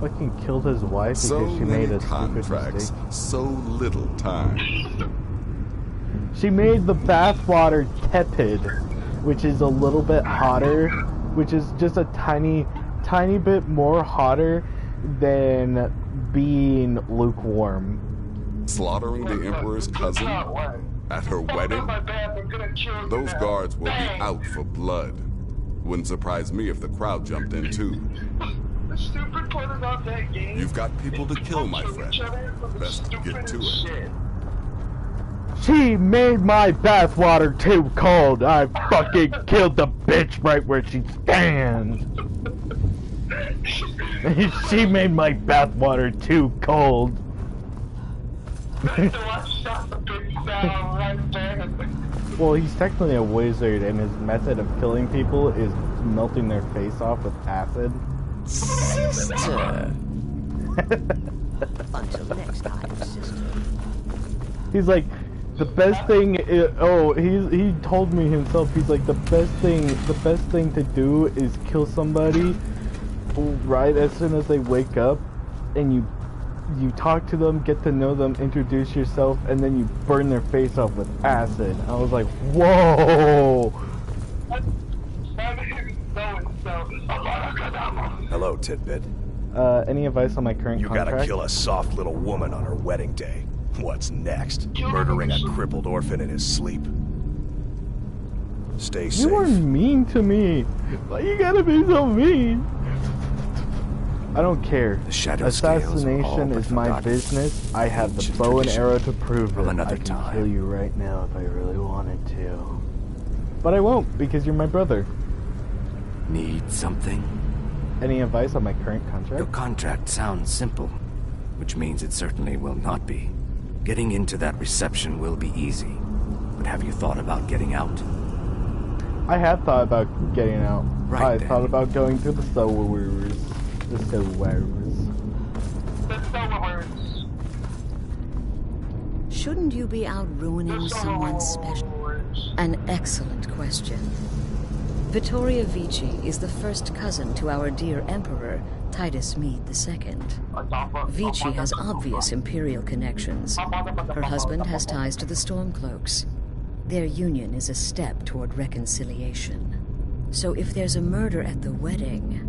Speaker 1: Fucking killed his wife because
Speaker 5: So
Speaker 1: she
Speaker 5: many
Speaker 1: made a stupid
Speaker 5: contracts,
Speaker 1: mistake.
Speaker 5: so little time.
Speaker 1: She made the bathwater tepid, which is a little bit hotter, which is just a tiny bit more hotter than being lukewarm.
Speaker 5: Slaughtering the Emperor's cousin at her wedding? Those guards will be out for blood. Wouldn't surprise me if the crowd jumped in too.
Speaker 8: The stupid part about that game.
Speaker 5: You've got people to kill, my friend. Best get to it.
Speaker 1: She made my bathwater too cold. I fucking killed the bitch right where she stands. She made my bathwater too cold. Well, he's technically a wizard, and his method of killing people is melting their face off with acid.
Speaker 19: Sister. Until next time, sister.
Speaker 1: He's like, the best thing he told me himself, he's like, the best thing to do is kill somebody right as soon as they wake up, and you talk to them, get to know them, introduce yourself, and then you burn their face off with acid. I was like, whoa!
Speaker 24: Hello, Tidbit.
Speaker 1: Any advice on my current contract?
Speaker 24: You gotta kill a soft little woman on her wedding day. What's next? Murdering a crippled orphan in his sleep? Stay safe.
Speaker 1: You were mean to me. Why you gotta be so mean? I don't care.
Speaker 6: The shadow
Speaker 1: Assassination is my business. I have the bow and arrow to prove it. I can kill you right now if I really wanted to. But I won't, because you're my brother.
Speaker 6: Need something?
Speaker 1: Any advice on my current contract?
Speaker 6: Your contract sounds simple, which means it certainly will not be. Getting into that reception will be easy, but have you thought about getting out?
Speaker 1: I have thought about getting out.
Speaker 6: Right,
Speaker 1: I thought about going through the sewers. The sewers.
Speaker 10: Shouldn't you be out ruining someone special? An excellent question. Vittoria Vici is the first cousin to our dear Emperor, Titus Mede II. Vici has obvious imperial connections. Her husband has ties to the Stormcloaks. Their union is a step toward reconciliation. So if there's a murder at the wedding,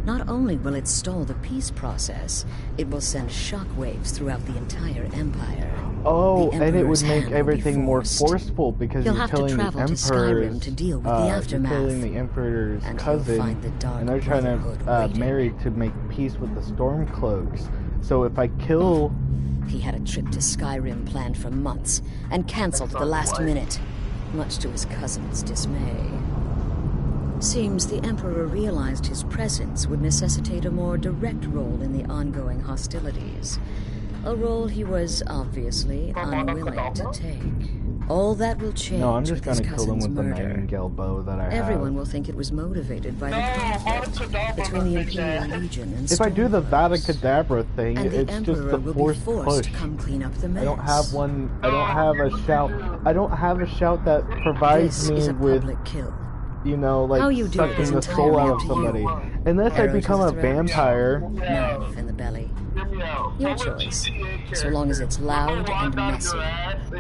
Speaker 10: not only will it stall the peace process, it will send shockwaves throughout the entire empire.
Speaker 1: Oh, and it would make everything more forceful because you're killing the Emperor's, you're killing the Emperor's cousin, and they're trying to marry to make peace with the Stormcloaks. So if I kill...
Speaker 10: He had a trip to Skyrim planned for months, and cancelled at the last minute, much to his cousin's dismay. Seems the Emperor realized his presence would necessitate a more direct role in the ongoing hostilities. A role he was obviously unwilling to take. All that will change
Speaker 1: No, I'm just
Speaker 10: with his
Speaker 1: gonna kill him
Speaker 10: cousin's
Speaker 1: with the
Speaker 10: murder.
Speaker 1: nightingale bow that I have.
Speaker 10: Everyone will think it was motivated by the conflict between the Imperial Legion and
Speaker 1: If I do the Vada
Speaker 10: Stormcloaks.
Speaker 1: Kedavra thing,
Speaker 10: And the
Speaker 1: it's just
Speaker 10: Emperor
Speaker 1: the
Speaker 10: will be
Speaker 1: forced
Speaker 10: forced
Speaker 1: push.
Speaker 10: to come clean up the mess.
Speaker 1: I don't have one. I don't have a shout. I don't have a shout that provides
Speaker 10: This is
Speaker 1: me
Speaker 10: a
Speaker 1: with,
Speaker 10: public kill.
Speaker 1: you know, like
Speaker 10: How you do it is
Speaker 1: sucking the soul
Speaker 10: entirely
Speaker 1: out
Speaker 10: up
Speaker 1: of
Speaker 10: to
Speaker 1: somebody.
Speaker 10: you.
Speaker 1: Unless I
Speaker 10: Arrow to
Speaker 1: become
Speaker 10: the
Speaker 1: a
Speaker 10: throat,
Speaker 1: vampire.
Speaker 10: Knife in the belly. Your choice, so long as it's loud and messy.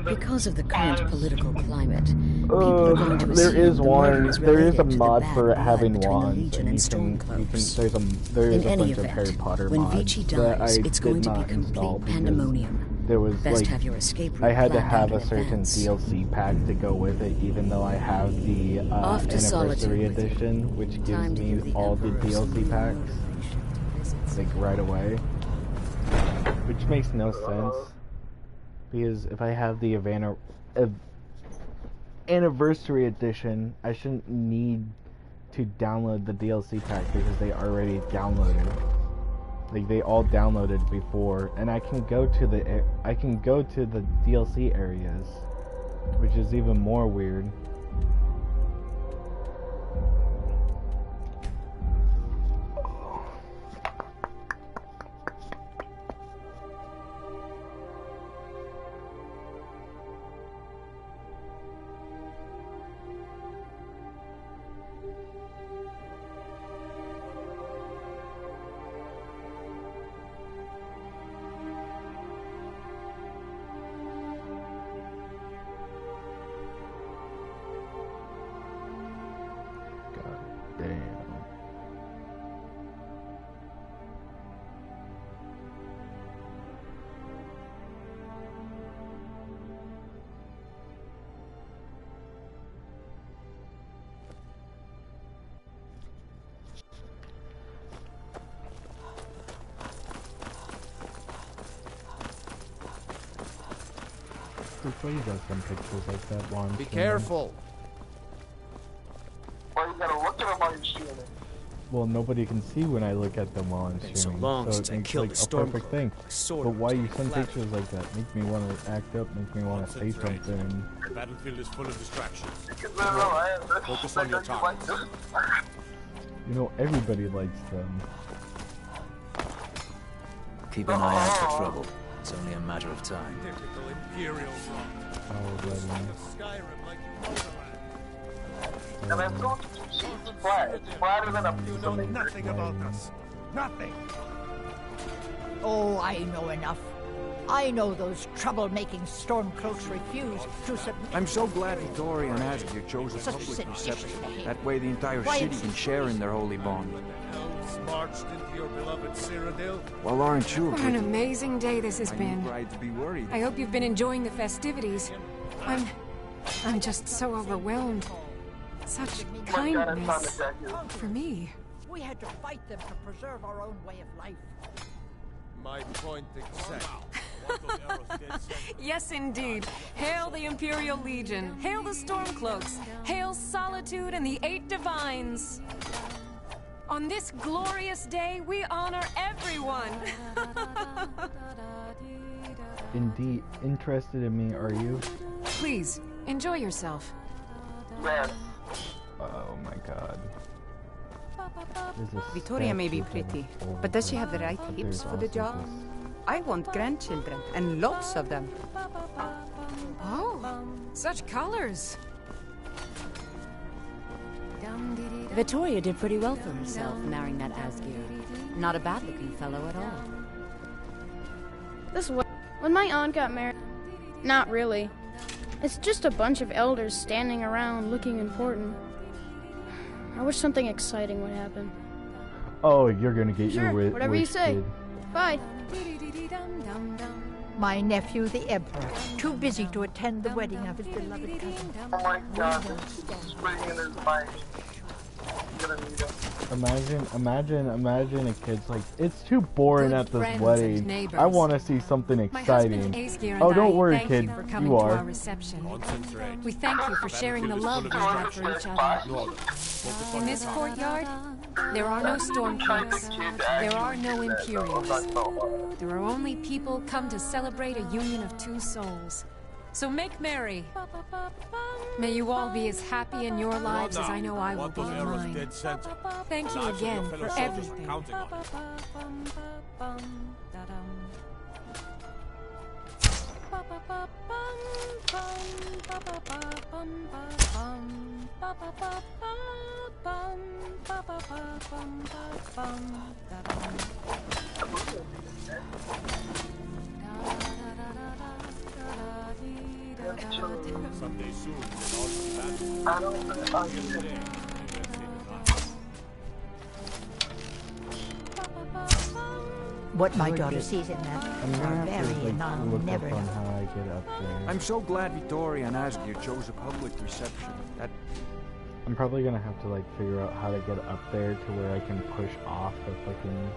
Speaker 10: Because of the current political climate, people are going to
Speaker 1: There
Speaker 10: assume
Speaker 1: is
Speaker 10: the murder
Speaker 1: one.
Speaker 10: is
Speaker 1: There is a
Speaker 10: related to the
Speaker 1: mod
Speaker 10: bad
Speaker 1: for it
Speaker 10: blood
Speaker 1: having
Speaker 10: between the
Speaker 1: wands,
Speaker 10: Legion
Speaker 1: and
Speaker 10: and
Speaker 1: you can.
Speaker 10: Stormcloaks.
Speaker 1: There is
Speaker 10: In
Speaker 1: a
Speaker 10: any
Speaker 1: bunch of Harry
Speaker 10: event,
Speaker 1: Potter
Speaker 10: when
Speaker 1: mods
Speaker 10: Vici
Speaker 1: that
Speaker 10: dies,
Speaker 1: I
Speaker 10: it's
Speaker 1: did
Speaker 10: going to be
Speaker 1: not install
Speaker 10: complete
Speaker 1: because
Speaker 10: pandemonium.
Speaker 1: there was
Speaker 10: Best
Speaker 1: like
Speaker 10: have your escape route
Speaker 1: I had to
Speaker 10: planned
Speaker 1: have
Speaker 10: out
Speaker 1: a
Speaker 10: in
Speaker 1: certain
Speaker 10: advance.
Speaker 1: DLC pack to go with it, even though I have the
Speaker 10: Off to Solitude
Speaker 1: anniversary
Speaker 10: with you.
Speaker 1: edition, which gives
Speaker 10: Time to
Speaker 1: me
Speaker 10: give the
Speaker 1: all the
Speaker 10: Emperor some
Speaker 1: DLC packs, like right away, which makes no sense because if I have the anniversary edition, I shouldn't need to download the DLC pack because they already downloaded. Like they all downloaded before, and I can go to the DLC areas, which is even more weird. Damn. Why you got some pictures like that while I'm
Speaker 16: Be
Speaker 1: streaming?
Speaker 16: careful.
Speaker 8: Why you gotta look at them while you're streaming?
Speaker 1: Well, nobody can see when I look at them while I'm
Speaker 13: Been so
Speaker 1: streaming,
Speaker 13: long
Speaker 1: so
Speaker 13: since
Speaker 1: it
Speaker 13: I
Speaker 1: makes
Speaker 13: killed
Speaker 1: like
Speaker 13: the
Speaker 1: a perfect
Speaker 13: Stormcloak.
Speaker 1: thing.
Speaker 13: My sword
Speaker 1: But why
Speaker 13: was
Speaker 1: you
Speaker 13: getting
Speaker 1: send
Speaker 13: flattered.
Speaker 1: pictures like that? Make me want to act up, make me want to say
Speaker 17: Concentrate.
Speaker 1: something.
Speaker 17: The battlefield is full of distractions.
Speaker 8: Focus
Speaker 17: on your target.
Speaker 1: You know, everybody likes them.
Speaker 6: Keep an eye out for trouble. It's only a matter of time.
Speaker 17: Typical Imperial rot.
Speaker 1: Oh, bloody.
Speaker 17: Skyrim like you know the land.
Speaker 8: And I'm going to see it's flat. It's flatter than a
Speaker 17: You know nothing about us. Nothing.
Speaker 3: Oh, I know enough. I know those troublemaking Stormcloaks refuse to submit.
Speaker 12: I'm so glad Victoria and Asgir chose a
Speaker 3: Such
Speaker 12: public
Speaker 3: seditious
Speaker 12: reception.
Speaker 3: behavior.
Speaker 12: That way the entire
Speaker 3: Why
Speaker 12: city
Speaker 3: it's
Speaker 12: can share in their holy bond.
Speaker 17: Elves marched into your beloved Cyrodiil.
Speaker 12: Well, aren't you?
Speaker 20: What an amazing day this has been.
Speaker 12: Right to be worried.
Speaker 20: I hope you've been enjoying the festivities. I'm just so overwhelmed. Such kindness for me.
Speaker 3: We had to fight them to preserve our own way of life.
Speaker 17: My point exact.
Speaker 20: Yes, indeed. Hail the Imperial Legion. Hail the Stormcloaks. Hail Solitude and the Eight Divines. On this glorious day, we honor everyone.
Speaker 1: Indeed, interested in me, are you?
Speaker 20: Please, enjoy yourself.
Speaker 1: Oh my god. There's a
Speaker 7: Victoria may be
Speaker 1: statue
Speaker 7: pretty,
Speaker 1: that is
Speaker 7: but does she
Speaker 1: full
Speaker 7: have the
Speaker 1: of
Speaker 7: right
Speaker 1: but
Speaker 7: hips
Speaker 1: there's
Speaker 7: for the
Speaker 1: also
Speaker 7: job?
Speaker 1: this-
Speaker 7: I want grandchildren, and lots of them.
Speaker 20: Oh, such colors.
Speaker 22: Victoria did pretty well for herself, marrying that Asgir. Not a bad-looking fellow at all.
Speaker 25: This way. When my aunt got married, not really. It's just a bunch of elders standing around looking important. I wish something exciting would happen.
Speaker 1: Oh, you're gonna get
Speaker 25: Sure,
Speaker 1: your
Speaker 25: whatever you
Speaker 1: wish,
Speaker 25: say.
Speaker 1: kid.
Speaker 25: Bye.
Speaker 3: My nephew, the Emperor, too busy to attend the wedding of his beloved cousin.
Speaker 8: Oh my god, he's bringing in his mind. He's gonna need it.
Speaker 1: Imagine a kid's like, it's too boring
Speaker 20: Good
Speaker 1: at this
Speaker 20: friends and
Speaker 1: wedding.
Speaker 20: neighbors.
Speaker 1: I want to see something
Speaker 20: My husband
Speaker 1: exciting.
Speaker 20: Aesgeir and
Speaker 1: Oh, don't
Speaker 20: I
Speaker 1: worry,
Speaker 20: thank
Speaker 1: kid.
Speaker 20: you for coming
Speaker 1: You
Speaker 20: to our
Speaker 1: are.
Speaker 20: reception.
Speaker 17: Concentrate.
Speaker 20: We thank you for sharing the love we have for each other. In this courtyard, there are no Stormcloaks. There are no Imperials. There are only people come to celebrate a union of two souls. So make merry. May you all be as happy in your lives as I know I will be in mine. Thank you again for everything.
Speaker 17: Someday soon,
Speaker 3: What my daughter sees in them are very never
Speaker 1: on how I get up there.
Speaker 12: I'm so glad Vittoria and Asgeir chose a public reception.
Speaker 1: I'm probably gonna have to like figure out how to get up there to where I can push off the fucking.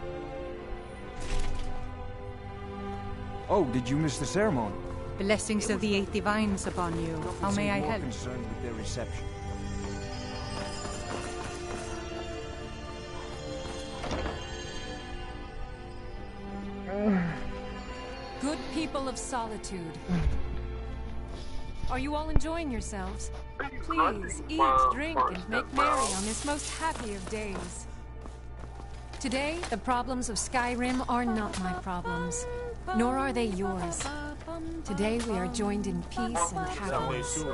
Speaker 12: Oh, did you miss the ceremony?
Speaker 7: Blessings of the 8 divines upon you. How may I help?
Speaker 12: Concerned with their reception.
Speaker 20: Good people of Solitude. Are you all enjoying yourselves? Please, eat, drink, and make merry on this most happy of days. Today, the problems of Skyrim are not my problems, nor are they yours. Today we are joined in peace and happiness.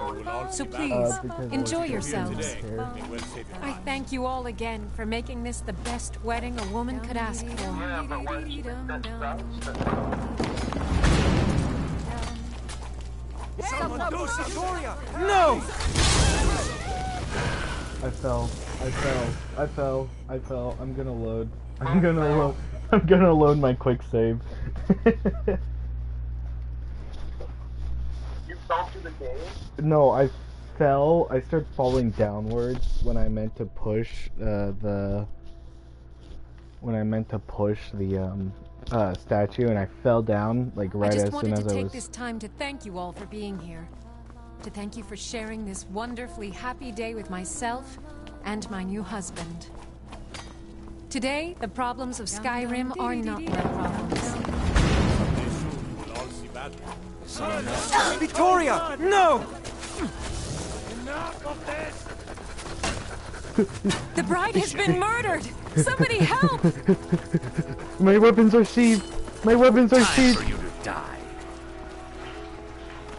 Speaker 20: So please, enjoy yourselves. I thank you all again for making this the best wedding a woman could ask for.
Speaker 13: Someone do something!
Speaker 12: No!
Speaker 1: I fell. I'm gonna load. I'm gonna load my quick save.
Speaker 8: You fell through the game?
Speaker 1: No, I fell. I started falling downwards when I meant to push the statue, and I fell down like right as soon as I was.
Speaker 20: I just wanted to take this time to thank you all for being here. To thank you for sharing this wonderfully happy day with myself and my new husband. Today, the problems of Skyrim are not my problems.
Speaker 12: Vittoria! No!
Speaker 17: Enough of this!
Speaker 20: The bride has been murdered! Somebody help!
Speaker 1: My weapons are sheathed! My weapons are sheathed!
Speaker 14: Time for you to die.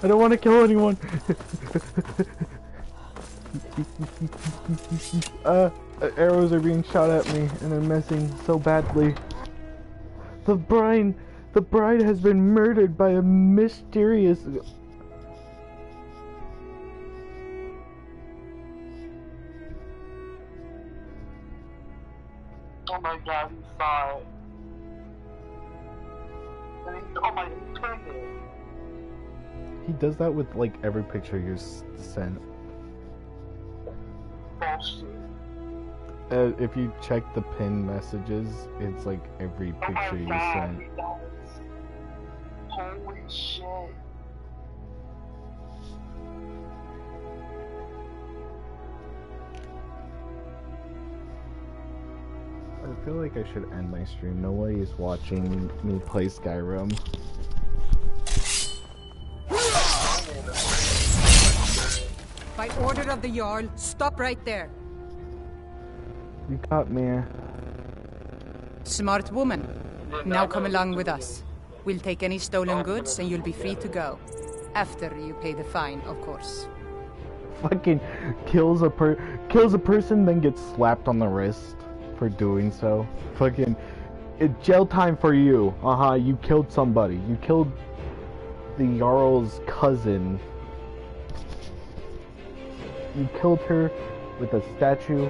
Speaker 1: I don't want to kill anyone! Arrows are being shot at me, and they're missing so badly. The bride has been murdered by a mysterious...
Speaker 8: Oh my god, he saw it. And he, oh my, he turned it.
Speaker 1: He does that with like every picture you sent.
Speaker 8: Bullshit.
Speaker 1: If you check the pinned messages, it's like every picture you sent.
Speaker 8: Holy shit.
Speaker 1: I feel like I should end my stream. Nobody is watching me play Skyrim.
Speaker 7: By order of the Jarl, stop right there.
Speaker 1: You caught me.
Speaker 7: Smart woman. Now come along with us. We'll take any stolen goods and you'll be free to go. After you pay the fine, of course.
Speaker 1: Fucking kills a person, then gets slapped on the wrist for doing so. Fucking jail time for you. You killed somebody. You killed the Jarl's cousin. You killed her with a statue,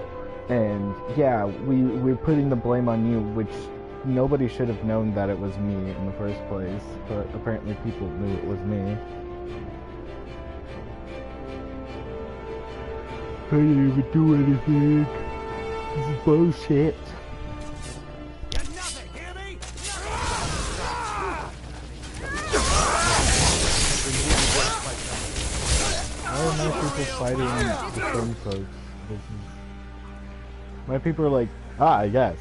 Speaker 1: and yeah, we're putting the blame on you, which nobody should have known that it was me in the first place, but apparently people knew it was me. I didn't even do anything. This is bullshit. Why are my people fighting the same folks? My people are like, yes.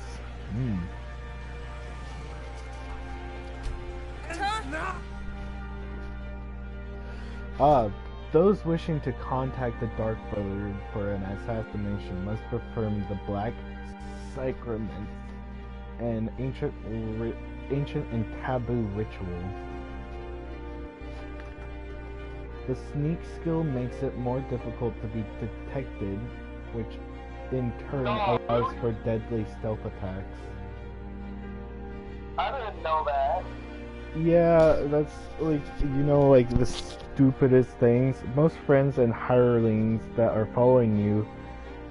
Speaker 1: Those wishing to contact the Dark Brotherhood for an assassination must perform the Black Sacrament, an ancient and taboo ritual. The sneak skill makes it more difficult to be detected, which in turn allows for deadly stealth attacks.
Speaker 8: I didn't know that.
Speaker 1: Yeah, that's like, like the stupidest things. Most friends and hirelings that are following you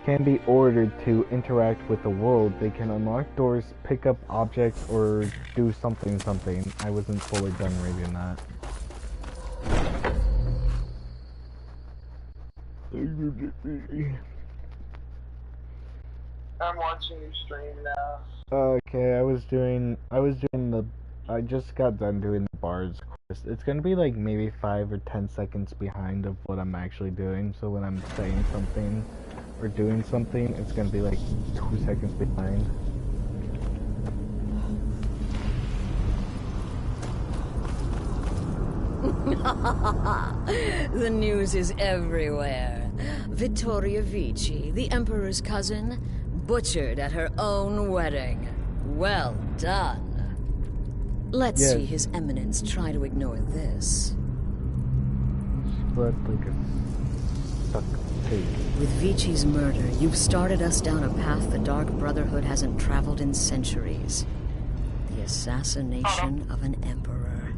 Speaker 1: can be ordered to interact with the world. They can unlock doors, pick up objects, or do something. I wasn't fully done reading that.
Speaker 8: I'm watching you stream now.
Speaker 1: Okay, I just got done doing the Bard's quest. It's gonna be like maybe 5 or 10 seconds behind of what I'm actually doing, so when I'm saying something or doing something, it's gonna be like 2 seconds behind.
Speaker 10: The news is everywhere. Vittoria Vici, the Emperor's cousin, butchered at her own wedding. Well done. Let's see His Eminence try to ignore this.
Speaker 1: Like a stuck pig.
Speaker 10: With Vici's murder, you've started us down a path the Dark Brotherhood hasn't traveled in centuries. The assassination of an Emperor.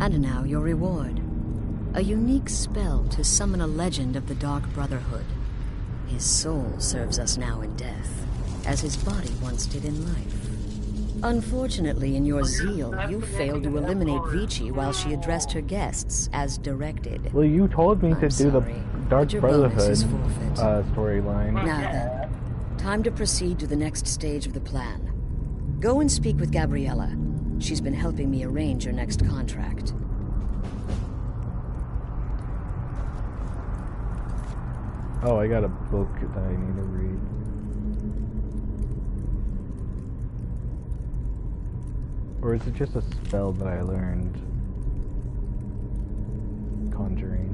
Speaker 10: And now your reward. A unique spell to summon a legend of the Dark Brotherhood. His soul serves us now in death, as his body once did in life. Unfortunately, in your zeal, you failed to eliminate Vici while she addressed her guests, as directed.
Speaker 1: Well, you told me to do the Dark Brotherhood storyline.
Speaker 10: Now then, time to proceed to the next stage of the plan. Go and speak with Gabriella. She's been helping me arrange your next contract.
Speaker 1: Oh, I got a book that I need to read. Or is it just a spell that I learned? Conjuring.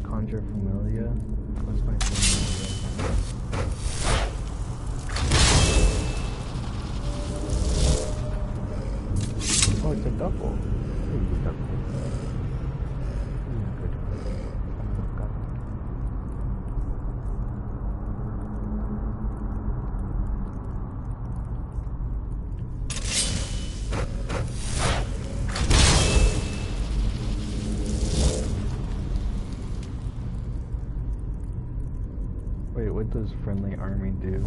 Speaker 1: Conjure Familia? What's my Familia? Oh, it's a double. It's a double. Good. Wait, what does friendly army do?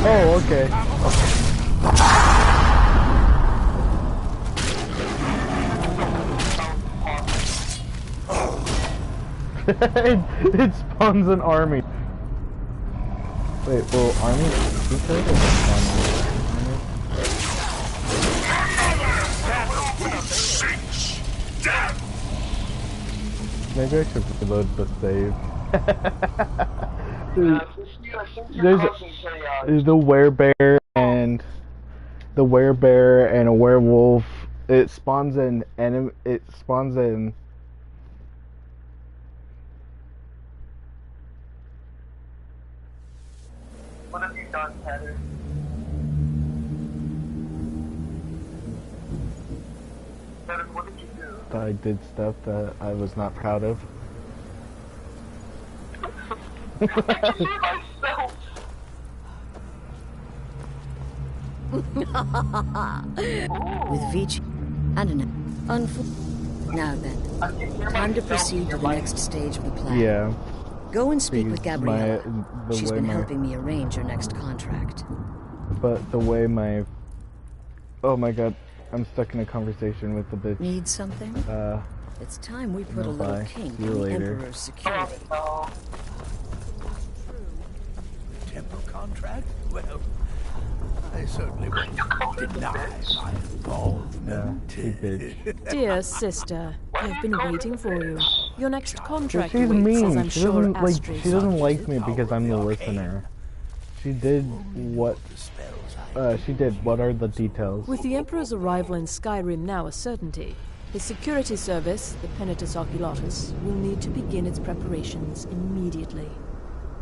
Speaker 1: Oh, okay. it spawns an army. Wait, well, army? Maybe I should reload the save. There's the werebear and a werewolf. It spawns an enemy. It spawns in.
Speaker 8: What have you done, Heather? Heather, what did you do?
Speaker 1: I did stuff that I was not proud of.
Speaker 10: With Vici and an now then, time to proceed to the next stage of the plan.
Speaker 1: Yeah.
Speaker 10: Go and speak with Gabriella. She's been helping me arrange your next contract.
Speaker 1: But the way my... Oh my god. I'm stuck in a conversation with the bitch.
Speaker 10: Need something?
Speaker 1: It's
Speaker 10: time we put a little kink
Speaker 1: See you
Speaker 10: in the
Speaker 1: later.
Speaker 10: Emperor's security.
Speaker 2: Temple contract? Well, I certainly won't deny my involvement.
Speaker 23: Dear sister, I've been waiting for you. Your next contract
Speaker 1: She's
Speaker 23: waits,
Speaker 1: mean.
Speaker 23: as I'm
Speaker 1: She
Speaker 23: sure
Speaker 1: doesn't like.
Speaker 23: Astrid
Speaker 1: She doesn't
Speaker 23: saw.
Speaker 1: like me because I'm the listener. She did what? She did. What are the details?
Speaker 23: With the Emperor's arrival in Skyrim now a certainty, his security service, the Penitus Oculatus, will need to begin its preparations immediately.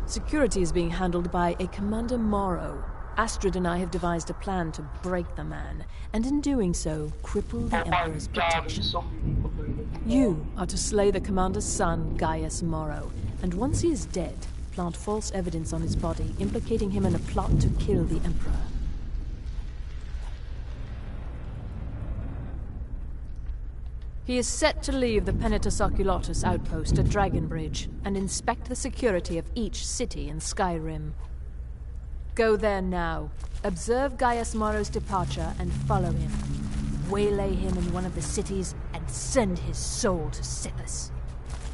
Speaker 23: Security is being handled by a Commander Morrow. Astrid and I have devised a plan to break the man, and in doing so, cripple the Emperor's protection. You are to slay the Commander's son, Gaius Morrow, and once he is dead, plant false evidence on his body, implicating him in a plot to kill the Emperor. He is set to leave the Penitus Oculatus outpost at Dragonbridge and inspect the security of each city in Skyrim. Go there now, observe Gaius Morrow's departure and follow him. Waylay him in one of the cities and send his soul to Sithis.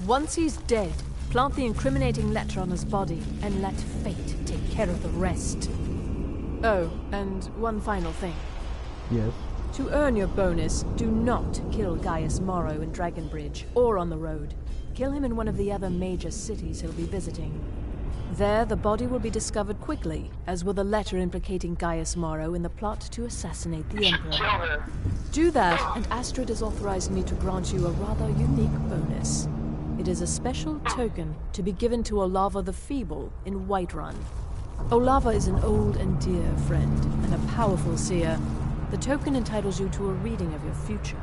Speaker 23: Once he's dead, plant the incriminating letter on his body and let fate take care of the rest. Oh, and one final thing.
Speaker 1: Yes.
Speaker 23: To earn your bonus, do not kill Gaius Morrow in Dragonbridge or on the road. Kill him in one of the other major cities he'll be visiting. There, the body will be discovered quickly, as will the letter implicating Gaius Morrow in the plot to assassinate the Emperor. Do that, and Astrid has authorized me to grant you a rather unique bonus. It is a special token to be given to Olava the Feeble in Whiterun. Olava is an old and dear friend, and a powerful seer. The token entitles you to a reading of your future.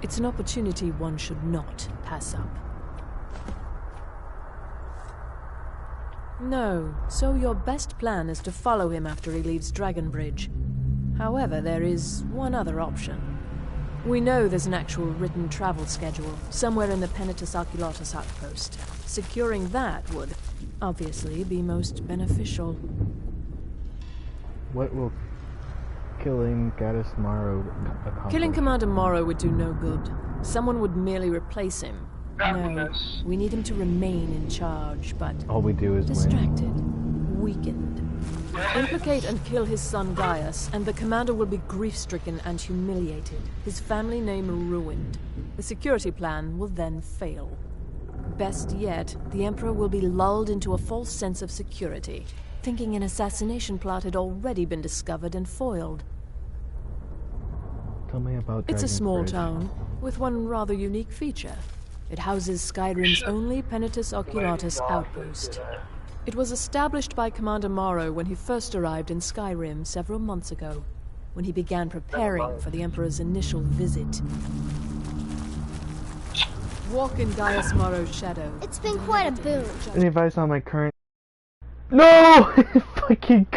Speaker 23: It's an opportunity one should not pass up. No, so your best plan is to follow him after he leaves Dragonbridge. However, there is one other option. We know there's an actual written travel schedule, somewhere in the Penitus Oculatus outpost. Securing that would, obviously, be most beneficial.
Speaker 1: What will killing Gaius Morrow accomplish?
Speaker 23: Killing Commander Morrow would do no good. Someone would merely replace him. No, we need him to remain in charge, but
Speaker 1: all we do is
Speaker 23: distracted, weakened. Implicate and kill his son Gaius, and the commander will be grief-stricken and humiliated, his family name ruined. The security plan will then fail. Best yet, the Emperor will be lulled into a false sense of security, thinking an assassination plot had already been discovered and foiled.
Speaker 1: Tell me about
Speaker 23: It's a small
Speaker 1: Dragonbridge.
Speaker 23: town, with one rather unique feature. It houses Skyrim's only Penitus Oculatus outpost. It was established by Commander Morrow when he first arrived in Skyrim several months ago, when he began preparing for the Emperor's initial visit. Walk in Gaius Morrow's shadow.
Speaker 4: It's been quite a boon.
Speaker 1: Any advice on my current? No! Fucking